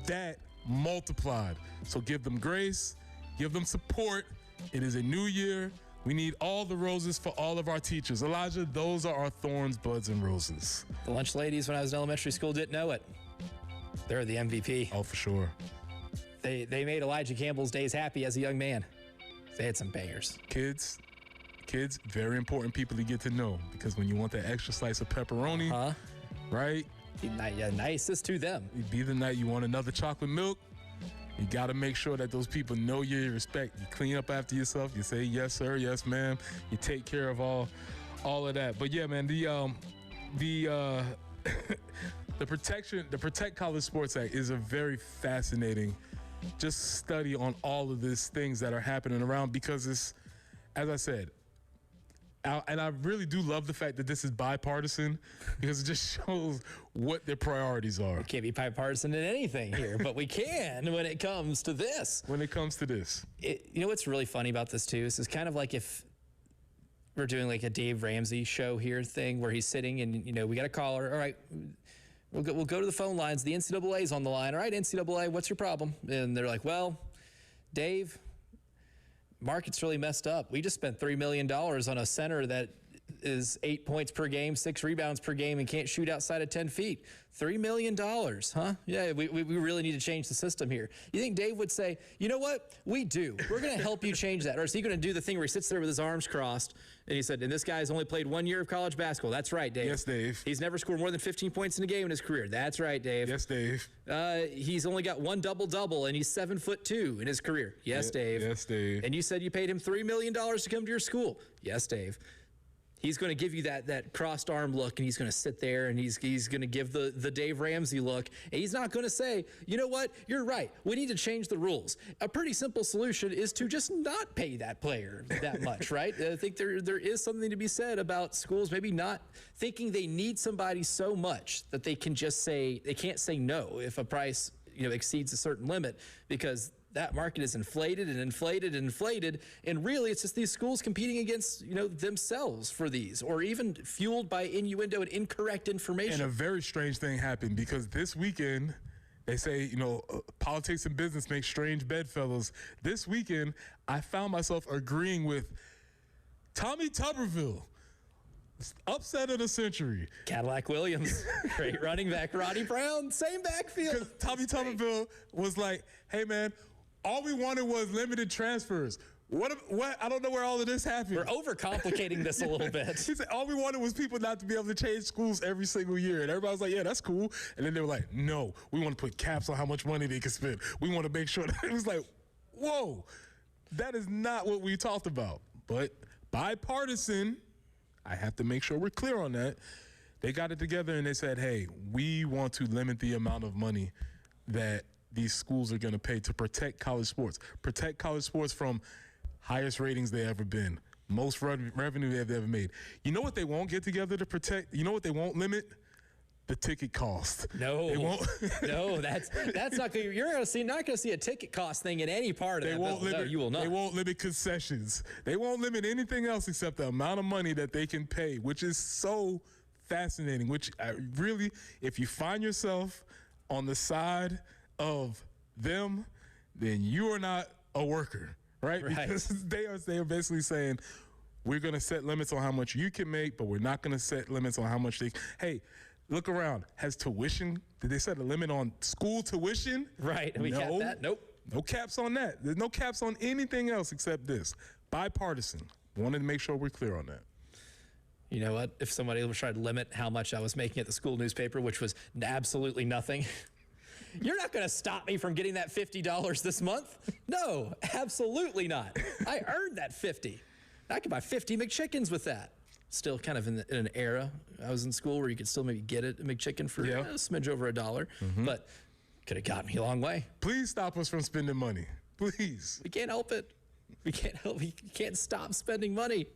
that multiplied, so give them grace, give them support. It is a new year. We need all the roses for all of our teachers. Elijah, those are our thorns, buds, and roses. The lunch ladies when I was in elementary school didn't know it. They're the MVP. Oh, for sure. They made Elijah Campbell's days happy as a young man. They had some bangers. Kids, very important people to get to know, because when you want that extra slice of pepperoni, right? Yeah, nicest to them. It'd be the night you want another chocolate milk. You got to make sure that those people know you respect. You clean up after yourself. You say, yes, sir, yes, ma'am. You take care of all of that. But yeah, man, the Protect College Sports Act is a very fascinating just study on all of these things that are happening around, because it's, as I said, and I really do love the fact that this is bipartisan, because it just shows what their priorities are. We can't be bipartisan in anything here, but we can when it comes to this. When it comes to this. You know what's really funny about this too? This is kind of like if we're doing like a Dave Ramsey show here thing where he's sitting and, we got a caller. All right. We'll go to the phone lines. The NCAA's on the line. All right, NCAA, what's your problem? And they're like, well, Dave, market's really messed up. We just spent $3 million on a center that is 8 points per game, 6 rebounds per game, and can't shoot outside of 10 feet. $3 million, huh? Yeah, we really need to change the system here. You think Dave would say, you know what? We do. We're going to help you change that. Or is he going to do the thing where he sits there with his arms crossed and he said, and this guy's only played 1 year of college basketball. That's right, Dave. Yes, Dave. He's never scored more than 15 points in a game in his career. That's right, Dave. Yes, Dave. He's only got 1 double-double, and he's 7'2" in his career. Yes, Dave. Yes, Dave. And you said you paid him $3 million to come to your school. Yes, Dave. He's going to give you that crossed arm look, and he's going to sit there, and he's going to give the Dave Ramsey look, and he's not going to say, you know what, you're right, we need to change the rules. A pretty simple solution is to just not pay that player that much, right? I think there is something to be said about schools maybe not thinking they need somebody so much that they can just say, they can't say no if a price exceeds a certain limit, because that market is inflated and inflated and inflated, and really it's just these schools competing against themselves for these, or even fueled by innuendo and incorrect information. And a very strange thing happened, because this weekend they say politics and business make strange bedfellows. This weekend I found myself agreeing with Tommy Tuberville. Upset of the century. Cadillac Williams, great running back. Roddy Brown, same backfield. Because Tommy Tuberville was like, hey man, all we wanted was limited transfers. What? I don't know where all of this happened. We're overcomplicating this a little bit. He said all we wanted was people not to be able to change schools every single year. And everybody was like, yeah, that's cool. And then they were like, no, we want to put caps on how much money they can spend. We want to make sure that it was like, whoa, that is not what we talked about. But bipartisan, I have to make sure we're clear on that. They got it together and they said, hey, we want to limit the amount of money that these schools are going to pay to protect college sports. Protect college sports from highest ratings they've ever been, most revenue they've ever made. You know what they won't get together to protect? You know what they won't limit? The ticket cost. No, they won't. No, that's not going. You're not going to see a ticket cost thing in any part of that. Won't limit, no, you will not. They won't limit concessions. They won't limit anything else except the amount of money that they can pay, which is so fascinating. Which really, if you find yourself on the side of them, then you are not a worker, right? Because they are basically saying, we're going to set limits on how much you can make, but we're not going to set limits on how much they. Hey, look around. Has tuition? Did they set a limit on school tuition? Right. We capped that? Nope. No caps on that. There's no caps on anything else except this. Bipartisan. Wanted to make sure we're clear on that. You know what? If somebody was trying to limit how much I was making at the school newspaper, which was absolutely nothing. You're not going to stop me from getting that $50 this month. No, absolutely not. I earned that 50. I could buy 50 McChickens with that. Still kind of in an era I was in school where you could still maybe get a McChicken for a smidge over $1, but could have got me a long way. Please stop us from spending money. Please. We can't help it. We can't stop spending money.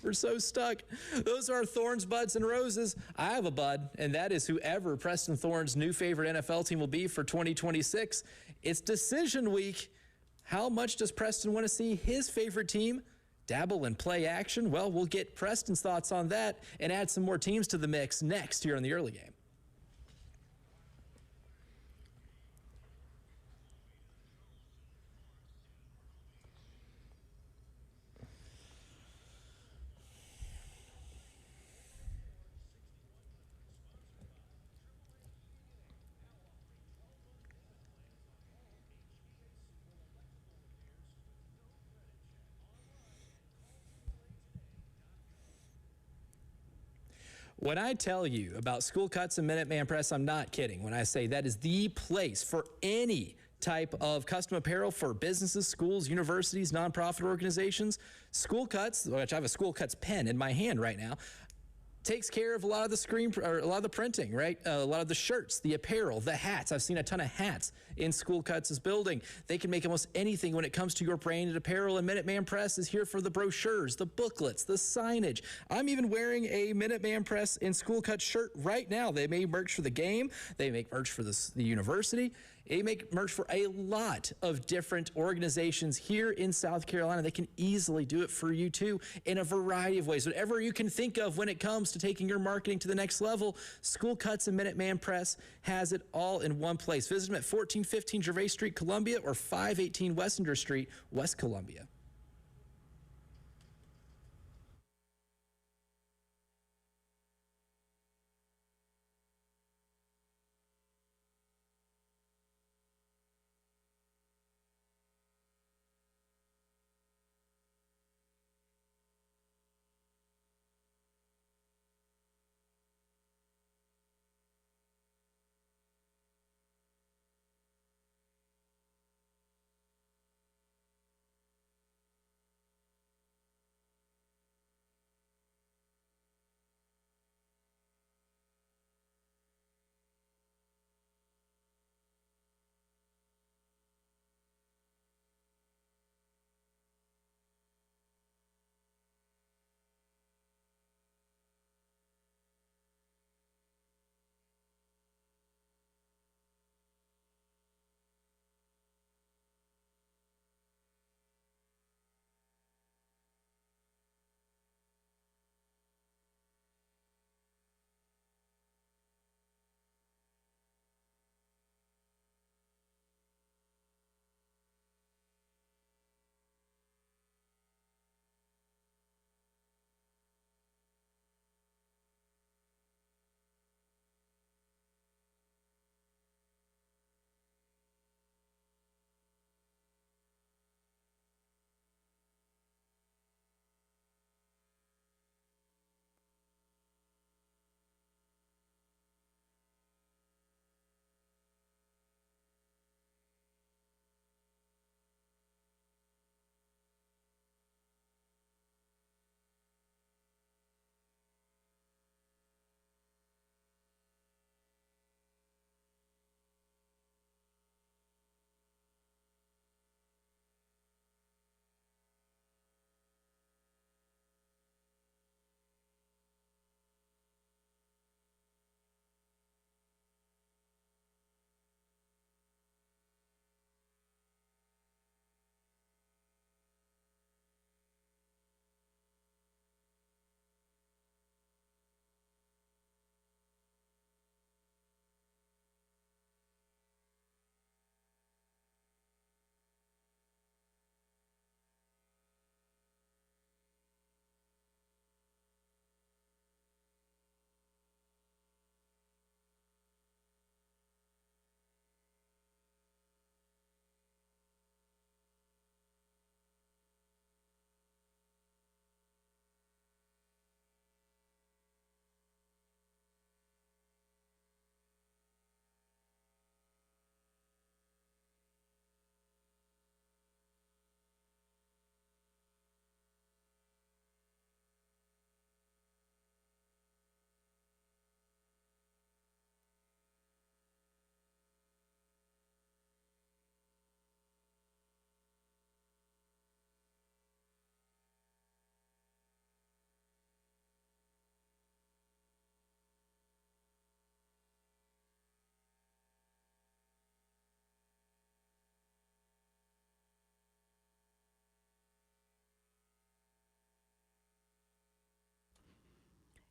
We're so stuck. Those are Thorns, Buds, and Roses. I have a bud, and that is whoever Preston Thorn's new favorite NFL team will be for 2026. It's decision week. How much does Preston want to see his favorite team dabble in play action? Well, we'll get Preston's thoughts on that and add some more teams to the mix next here in the early game. When I tell you about School Cuts and Minuteman Press, I'm not kidding when I say that is the place for any type of custom apparel for businesses, schools, universities, nonprofit organizations. School Cuts, which I have a School Cuts pen in my hand right now, takes care of a lot of the screen or a lot of the printing, right? A lot of the shirts, the apparel, the hats. I've seen a ton of hats in School Cuts' building. They can make almost anything when it comes to your branded apparel, and Minuteman Press is here for the brochures, the booklets, the signage. I'm even wearing a Minuteman Press in School Cuts shirt right now. They make merch for the game. They make merch for the university. They make merch for a lot of different organizations here in South Carolina. They can easily do it for you too in a variety of ways. Whatever you can think of when it comes to taking your marketing to the next level, School Cuts and Minuteman Press has it all in one place. Visit them at 1415 Gervais Street, Columbia, or 518 Wessender Street, West Columbia.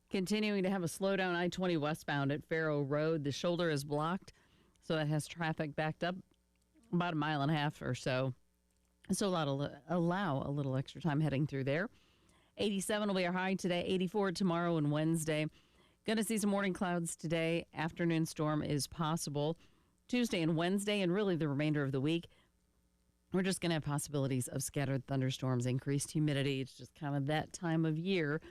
Continuing to have a slowdown I-20 westbound at Faro Road. The shoulder is blocked, so that has traffic backed up about a mile and a half or so. So allow a little extra time heading through there. 87 will be our high today, 84 tomorrow and Wednesday. Going to see some morning clouds today. Afternoon storm is possible. Tuesday and Wednesday and really the remainder of the week, we're just going to have possibilities of scattered thunderstorms, increased humidity. It's just kind of that time of year.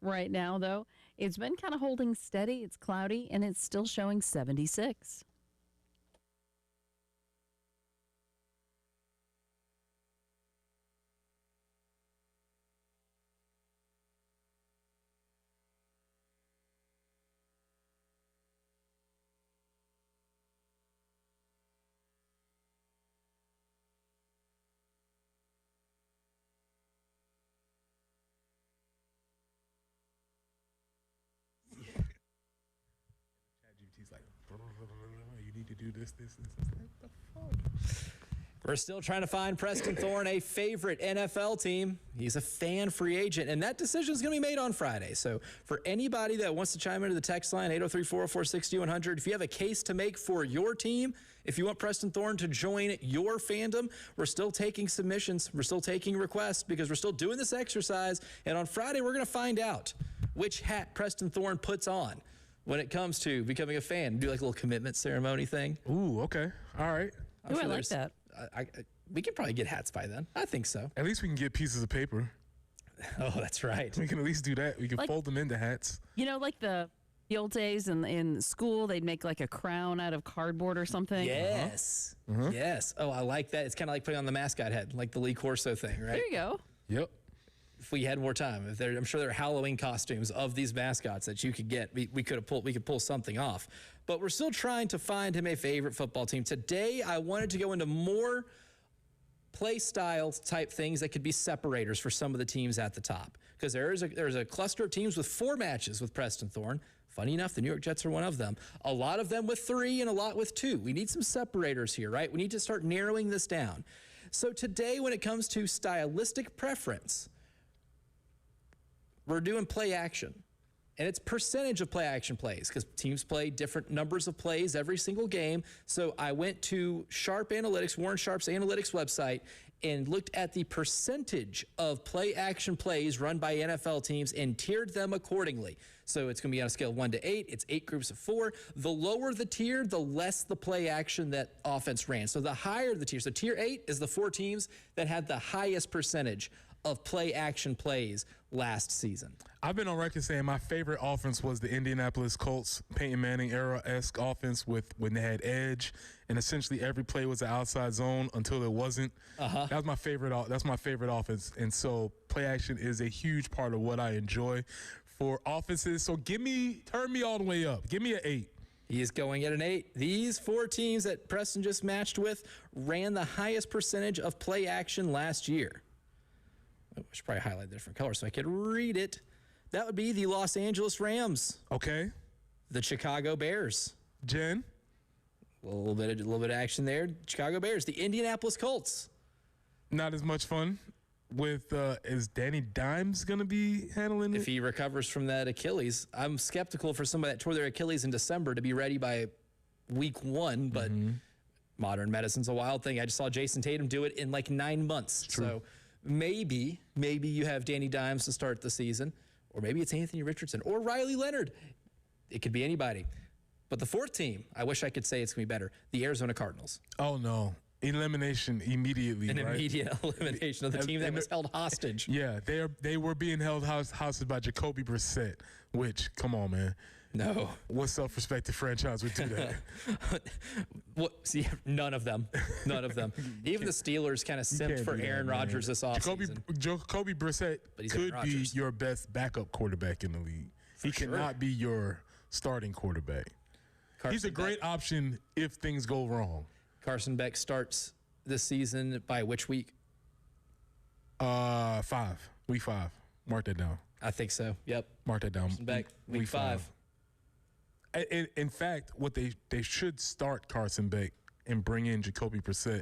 Right now, though, it's been kind of holding steady. It's cloudy, and it's still showing 76. He's like, you need to do this. What the fuck? We're still trying to find Preston Thorne a favorite NFL team. He's a fan free agent, and that decision is going to be made on Friday. So for anybody that wants to chime into the text line, 803-404-6100, if you have a case to make for your team, if you want Preston Thorne to join your fandom, we're still taking submissions. We're still taking requests because we're still doing this exercise. And on Friday, we're going to find out which hat Preston Thorne puts on when it comes to becoming a fan. Do like a little commitment ceremony thing. Ooh, okay. All right. Ooh, I like that. We could probably get hats by then. I think so. At least we can get pieces of paper. Oh, that's right. We can at least do that. We can fold them into hats. You know, like the old days in school, they'd make like a crown out of cardboard or something. Yes. Yes. Oh, I like that. It's kind of like putting on the mascot head, like the Lee Corso thing, right? There you go. Yep. If we had more time, I'm sure there are Halloween costumes of these mascots that you could get. We could pull something off. But we're still trying to find him a favorite football team. Today, I wanted to go into more play style type things that could be separators for some of the teams at the top. Because there's a cluster of teams with 4 matches with Preston Thorne. Funny enough, the New York Jets are one of them. A lot of them with 3 and a lot with 2. We need some separators here, right? We need to start narrowing this down. So today, when it comes to stylistic preference, we're doing play action. And it's percentage of play action plays because teams play different numbers of plays every single game. So I went to Sharp Analytics, Warren Sharp's analytics website, and looked at the percentage of play action plays run by NFL teams and tiered them accordingly. So it's going to be on a scale of 1 to 8. It's 8 groups of 4. The lower the tier, the less the play action that offense ran. So the higher the tier. So tier 8 is the 4 teams that had the highest percentage of play action plays last season. I've been on record saying my favorite offense was the Indianapolis Colts Peyton Manning era-esque offense when they had edge, and essentially every play was an outside zone until it wasn't. That was my favorite. That's my favorite offense, and so play action is a huge part of what I enjoy for offenses. So turn me all the way up. Give me an 8. He is going at an 8. These 4 teams that Preston just matched with ran the highest percentage of play action last year. I should probably highlight a different color so I could read it. That would be the Los Angeles Rams. Okay. The Chicago Bears. Jen? A little bit of action there. Chicago Bears. The Indianapolis Colts. Not as much fun. Is Danny Dimes going to be handling it? If he recovers from that Achilles. I'm skeptical for somebody that tore their Achilles in December to be ready by week 1, but modern medicine's a wild thing. I just saw Jason Tatum do it in like 9 months. So maybe you have Danny Dimes to start the season. Or maybe it's Anthony Richardson or Riley Leonard. It could be anybody. But the 4th team, I wish I could say it's going to be better, the Arizona Cardinals. Oh, no. Elimination immediately, An right? immediate elimination of the team that was held hostage. Yeah, they were being held hostage by Jacoby Brissett, which, come on, man. No. What self-respected franchise would do that? See, none of them. None of them. Even the Steelers kind of simped for Aaron Rodgers this offseason. Jacoby Brissett could be your best backup quarterback in the league. He cannot be your starting quarterback. He's a great option if things go wrong. Carson Beck starts this season by which week? 5. Week 5. Mark that down. I think so. Yep. Mark that down. Carson Beck, week 5. In fact, what they should start Carson Beck and bring in Jacoby Brissett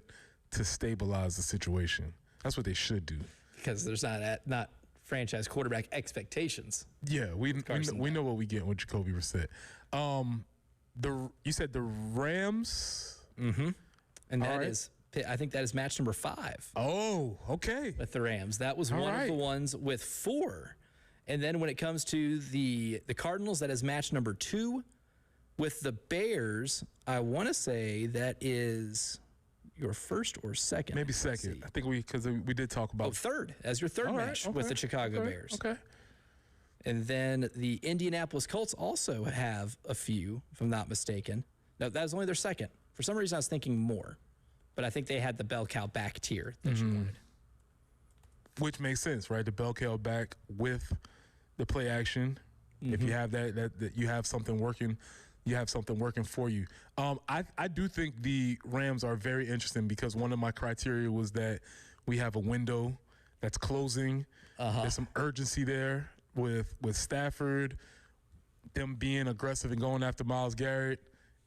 to stabilize the situation. That's what they should do. Because there's not franchise quarterback expectations. Yeah, we know what we get with Jacoby Brissett. You said the Rams? Mm-hmm. And I think that is match number 5. Oh, okay. With the Rams. That was one of the ones with 4. And then when it comes to the Cardinals, that is match number 2. With the Bears, I want to say that is your first or second. Maybe second. I think because we did talk about third as your third match with the Chicago Bears. Okay. And then the Indianapolis Colts also have a few, if I'm not mistaken. No, that was only their second. For some reason, I was thinking more. But I think they had the bell cow back tier that you wanted. Which makes sense, right? The bell cow back with the play action. If you have that you have something working, you have something working for you. I do think the Rams are very interesting because one of my criteria was that we have a window that's closing. There's some urgency there with Stafford, them being aggressive and going after Myles Garrett.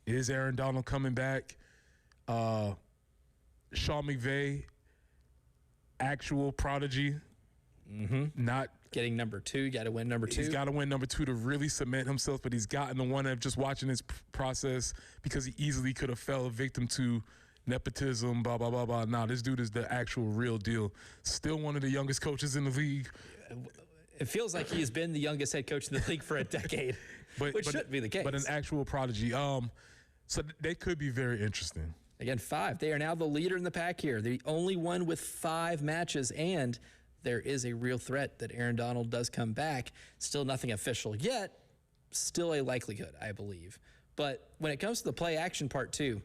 Is Aaron Donald coming back? Sean McVay, actual prodigy, not getting number 2. You got to win number 2. He's got to win number 2 to really cement himself, but he's gotten the one of just watching his process because he easily could have fell a victim to nepotism, blah, blah, blah, blah. Nah, this dude is the actual real deal. Still one of the youngest coaches in the league. It feels like he has been the youngest head coach in the league for a decade, which shouldn't be the case. But an actual prodigy. So they could be very interesting. Again, 5. They are now the leader in the pack here. The only one with 5 matches, and there is a real threat that Aaron Donald does come back. Still nothing official yet. Still a likelihood, I believe. But when it comes to the play action part too,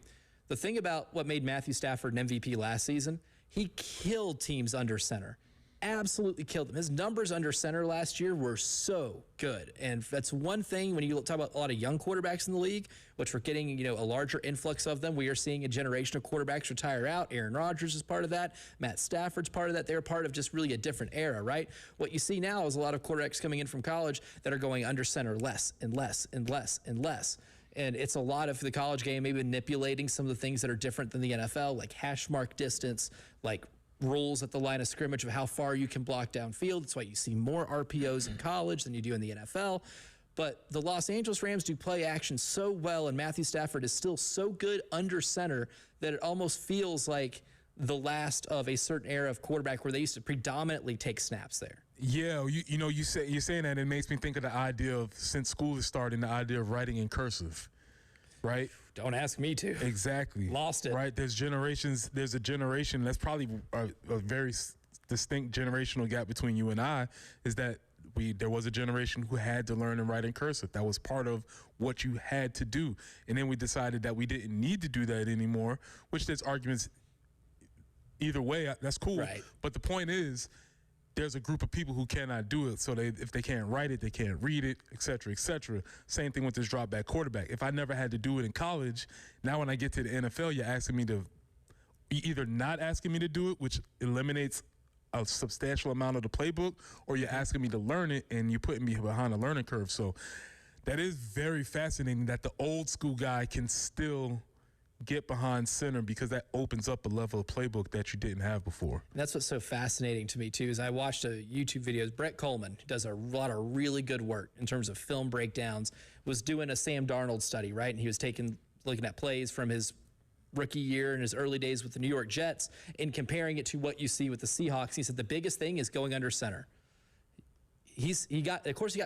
the thing about what made Matthew Stafford an MVP last season, he killed teams under center. Absolutely killed them. His numbers under center last year were so good. And that's one thing when you talk about a lot of young quarterbacks in the league, which we're getting, a larger influx of them. We are seeing a generation of quarterbacks retire out. Aaron Rodgers is part of that. Matt Stafford's part of that. They're part of just really a different era, right? What you see now is a lot of quarterbacks coming in from college that are going under center less and less and less and less. And it's a lot of the college game, maybe manipulating some of the things that are different than the NFL, like hash mark distance, like rules at the line of scrimmage of how far you can block downfield. That's why you see more RPOs in college than you do in the NFL. But the Los Angeles Rams do play action so well, and Matthew Stafford is still so good under center that it almost feels like the last of a certain era of quarterback where they used to predominantly take snaps there. Yeah, you're saying that, it makes me think of the idea of, since school is starting, the idea of writing in cursive, right? Don't ask me to. Exactly. Lost it. Right? There's a generation that's probably a very distinct generational gap between you and I, is that there was a generation who had to learn and write in cursive. That was part of what you had to do. And then we decided that we didn't need to do that anymore, which there's arguments either way. That's cool. Right. But the point is, there's a group of people who cannot do it. So if they can't write it, they can't read it, et cetera, et cetera. Same thing with this drop back quarterback. If I never had to do it in college, now when I get to the NFL, you're either not asking me to do it, which eliminates a substantial amount of the playbook, or you're asking me to learn it and you're putting me behind a learning curve. So that is very fascinating that the old school guy can still get behind center, because that opens up a level of playbook that you didn't have before. That's what's so fascinating to me, too, is I watched a YouTube video. Brett Coleman, who does a lot of really good work in terms of film breakdowns, was doing a Sam Darnold study, right? And he was looking at plays from his rookie year and his early days with the New York Jets and comparing it to what you see with the Seahawks. He said the biggest thing is going under center. He got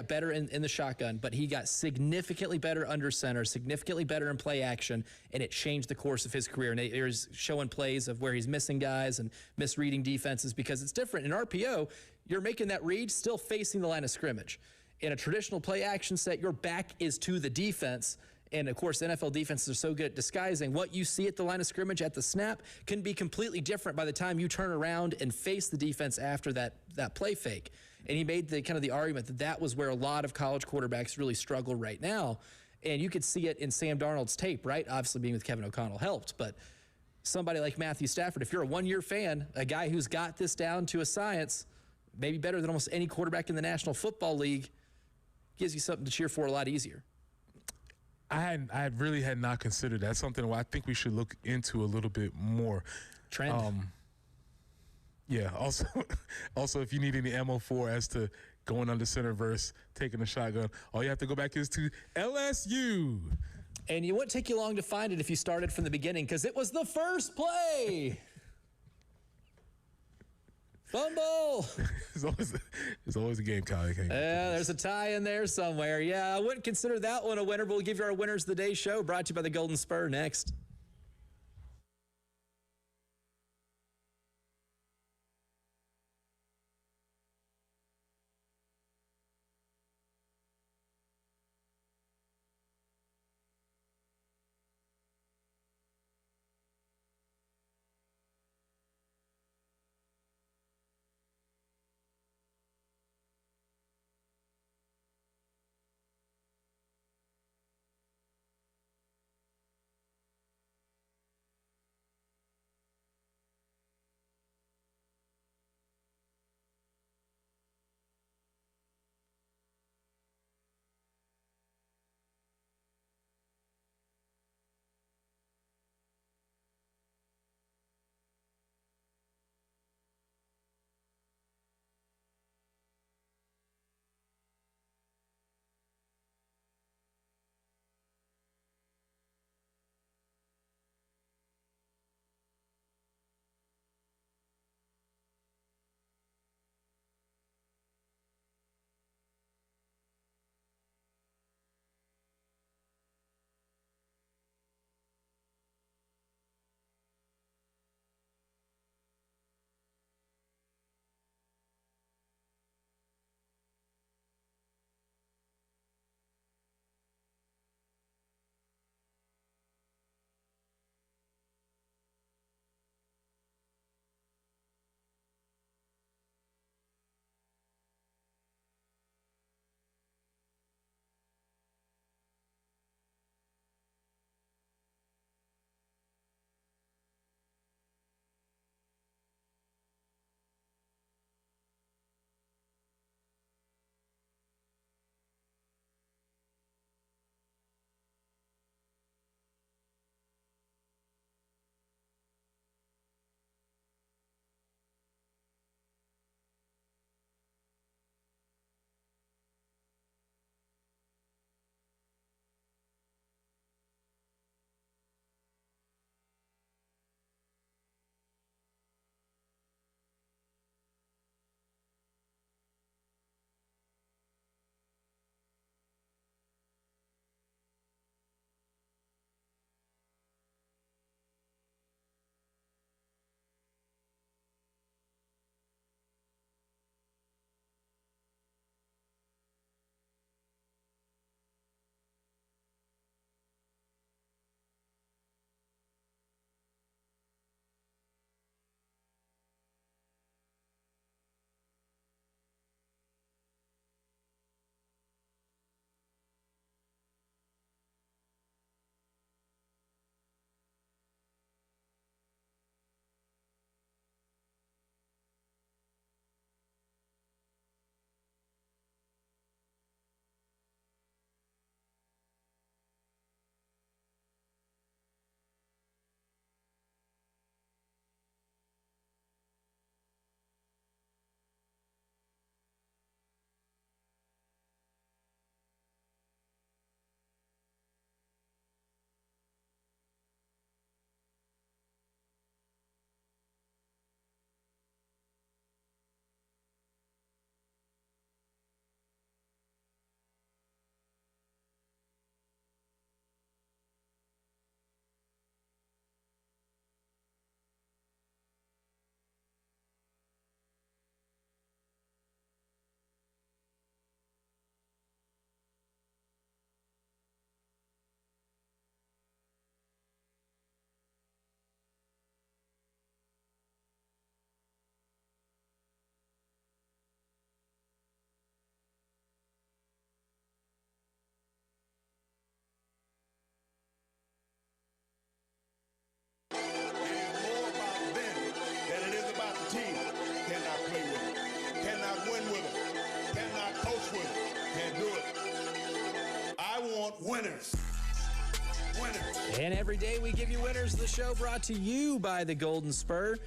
better in the shotgun, but he got significantly better under center, significantly better in play action, and it changed the course of his career. And there's showing plays of where he's missing guys and misreading defenses, because it's different. In RPO, you're making that read still facing the line of scrimmage. In a traditional play action set, your back is to the defense. And, of course, NFL defenses are so good at disguising. What you see at the line of scrimmage at the snap can be completely different by the time you turn around and face the defense after that play fake. And he made the argument that was where a lot of college quarterbacks really struggle right now. And you could see it in Sam Darnold's tape, right? Obviously being with Kevin O'Connell helped. But somebody like Matthew Stafford, if you're a one-year fan, a guy who's got this down to a science, maybe better than almost any quarterback in the National Football League, gives you something to cheer for a lot easier. I really had not considered that. That's something I think we should look into a little bit more. Trend. Yeah. Also, if you need any ammo for as to going under center versus taking a shotgun, all you have to go back is to LSU. And it wouldn't take you long to find it if you started from the beginning, because it was the first play. Fumble. It's always a game, Kyle. Yeah, there's a tie in there somewhere. Yeah, I wouldn't consider that one a winner, but we'll give you our Winners of the Day show, brought to you by the Golden Spur next. Winners. And every day we give you Winners of the Show, brought to you by the Golden Spur.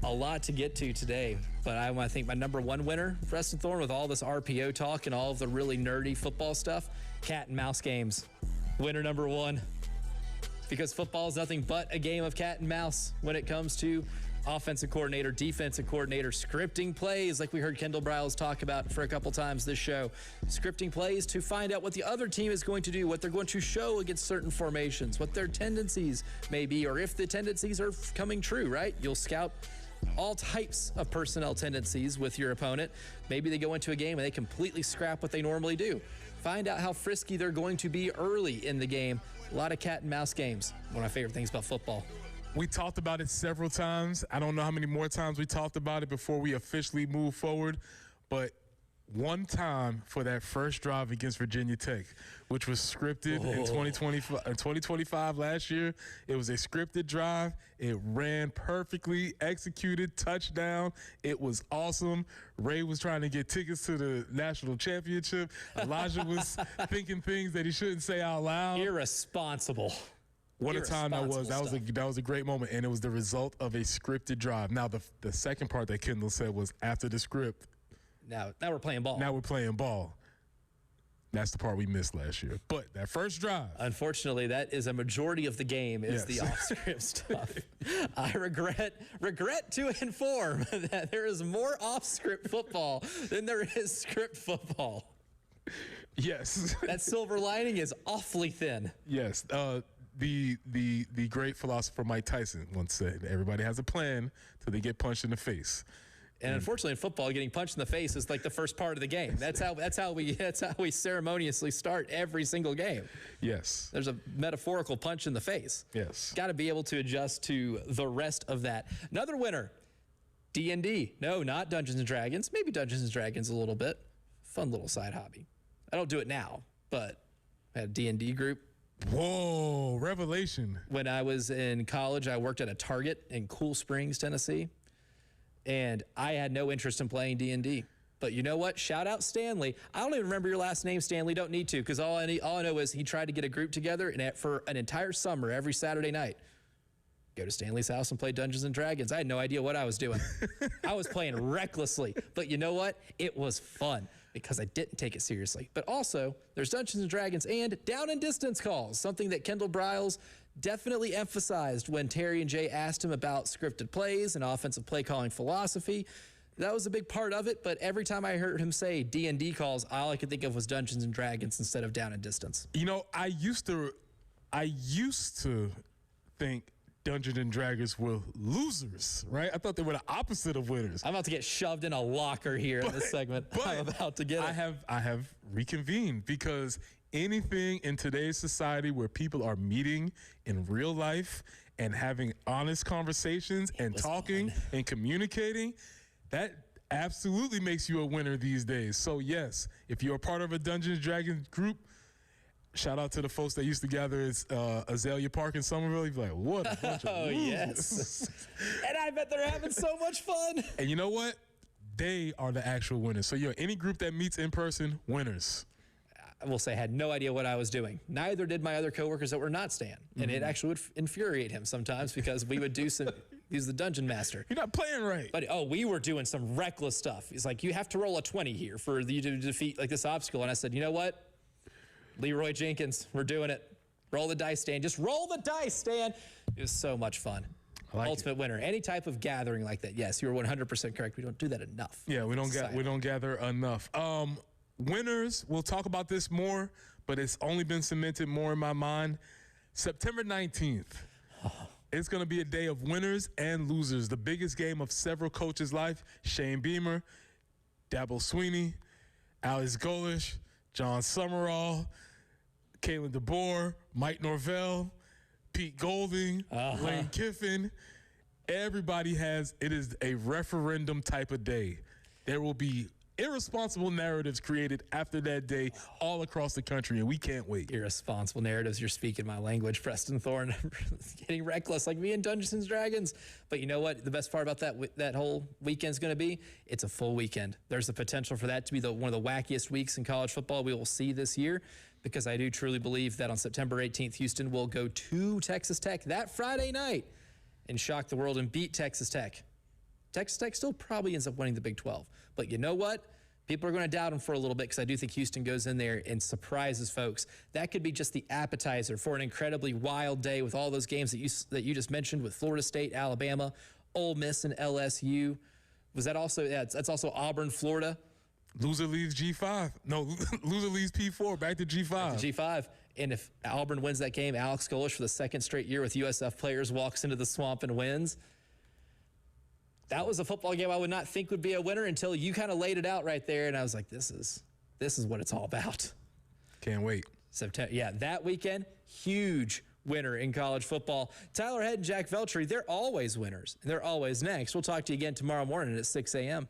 A lot to get to today, but I think my number one winner, Preston Thorne, with all this RPO talk and all of the really nerdy football stuff, cat and mouse games. Winner number one. Because football is nothing but a game of cat and mouse when it comes to offensive coordinator, defensive coordinator, scripting plays like we heard Kendall Briles talk about for a couple times this show. Scripting plays to find out what the other team is going to do, what they're going to show against certain formations, what their tendencies may be, or if the tendencies are coming true, right? You'll scout all types of personnel tendencies with your opponent. Maybe they go into a game and they completely scrap what they normally do. Find out how frisky they're going to be early in the game. A lot of cat and mouse games. One of my favorite things about football. We talked about it several times. I don't know how many more times we talked about it before we officially move forward, but one time for that first drive against Virginia Tech, which was scripted in 2025 last year. It was a scripted drive. It ran perfectly, executed, touchdown. It was awesome. Ray was trying to get tickets to the national championship. Elijah was thinking things that he shouldn't say out loud. Irresponsible. What a time that was. That was a great moment, and it was the result of a scripted drive. Now, the second part that Kendall said was after the script. Now we're playing ball. Now we're playing ball. That's the part we missed last year. But that first drive. Unfortunately, that is a majority of the game is the off-script stuff. I regret to inform that there is more off-script football than there is script football. Yes. That silver lining is awfully thin. Yes. The great philosopher Mike Tyson once said, everybody has a plan till they get punched in the face. And unfortunately, in football, getting punched in the face is like the first part of the game. That's how we ceremoniously start every single game. Yes. There's a metaphorical punch in the face. Yes. Got to be able to adjust to the rest of that. Another winner, D&D. No, not Dungeons and Dragons. Maybe Dungeons and Dragons a little bit. Fun little side hobby. I don't do it now, but I had a D&D group. Whoa, revelation. When I was in college, I worked at a Target in Cool Springs, Tennessee. And I had no interest in playing D&D. But you know what? Shout out Stanley. I don't even remember your last name, Stanley. Don't need to, because all I know is he tried to get a group together and for an entire summer, every Saturday night, go to Stanley's house and play Dungeons and Dragons. I had no idea what I was doing. I was playing recklessly. But you know what? It was fun because I didn't take it seriously. But also, there's Dungeons and Dragons and down and distance calls, something that Kendall Briles definitely emphasized when Terry and Jay asked him about scripted plays and offensive play calling philosophy. That was a big part of it, but every time I heard him say D&D calls, all I could think of was Dungeons and Dragons instead of down and distance. You know, I used to think Dungeons and Dragons were losers, right? I thought they were the opposite of winners. I'm about to get shoved in a locker here in this segment. I'm about to get it. I have reconvened because anything in today's society where people are meeting in real life and having honest conversations and talking and communicating, that absolutely makes you a winner these days. So yes, if you're a part of a Dungeons & Dragons group, shout out to the folks that used to gather at Azalea Park in Somerville. You'd be like, what a bunch of losers. Yes. And I bet they're having so much fun. And you know what? They are the actual winners. So any group that meets in person, winners. I will say I had no idea what I was doing. Neither did my other coworkers that were not Stan. And it actually would infuriate him sometimes because we would do he's the dungeon master. You're not playing right. But we were doing some reckless stuff. He's like, you have to roll a 20 here for you to defeat like this obstacle. And I said, you know what? Leroy Jenkins, we're doing it. Roll the dice, Stan. Just roll the dice, Stan. It was so much fun. Ultimate winner. Any type of gathering like that. Yes, you were 100% correct. We don't do that enough. Yeah, we don't gather enough. Winners, we'll talk about this more, but it's only been cemented more in my mind. September 19th. It's going to be a day of winners and losers. The biggest game of several coaches' life. Shane Beamer, Dabo Swinney, Alex Golish, John Summerall, Kalen DeBoer, Mike Norvell, Pete Golding, Lane Kiffin. Everybody it is a referendum type of day. There will be irresponsible narratives created after that day all across the country, and we can't wait. Irresponsible narratives. You're speaking my language, Preston Thorne. Getting reckless like me in Dungeons and Dragons. But you know what? The best part about that whole weekend's going to be? It's a full weekend. There's the potential for that to be one of the wackiest weeks in college football we will see this year, because I do truly believe that on September 18th, Houston will go to Texas Tech that Friday night and shock the world and beat Texas Tech. Texas Tech still probably ends up winning the Big 12. But you know what? People are going to doubt them for a little bit because I do think Houston goes in there and surprises folks. That could be just the appetizer for an incredibly wild day with all those games that you just mentioned with Florida State, Alabama, Ole Miss, and LSU. Was that also? Yeah, that's also Auburn, Florida. Loser leaves G5. No, loser leaves P4. Back to G5. Back to G5. And if Auburn wins that game, Alex Golesh for the second straight year with USF players walks into the swamp and wins. That was a football game I would not think would be a winner until you kind of laid it out right there, and I was like, this is what it's all about. Can't wait. September, yeah, that weekend, huge winner in college football. Tyler Head and Jack Veltri, they're always winners, and they're always next. We'll talk to you again tomorrow morning at 6 a.m.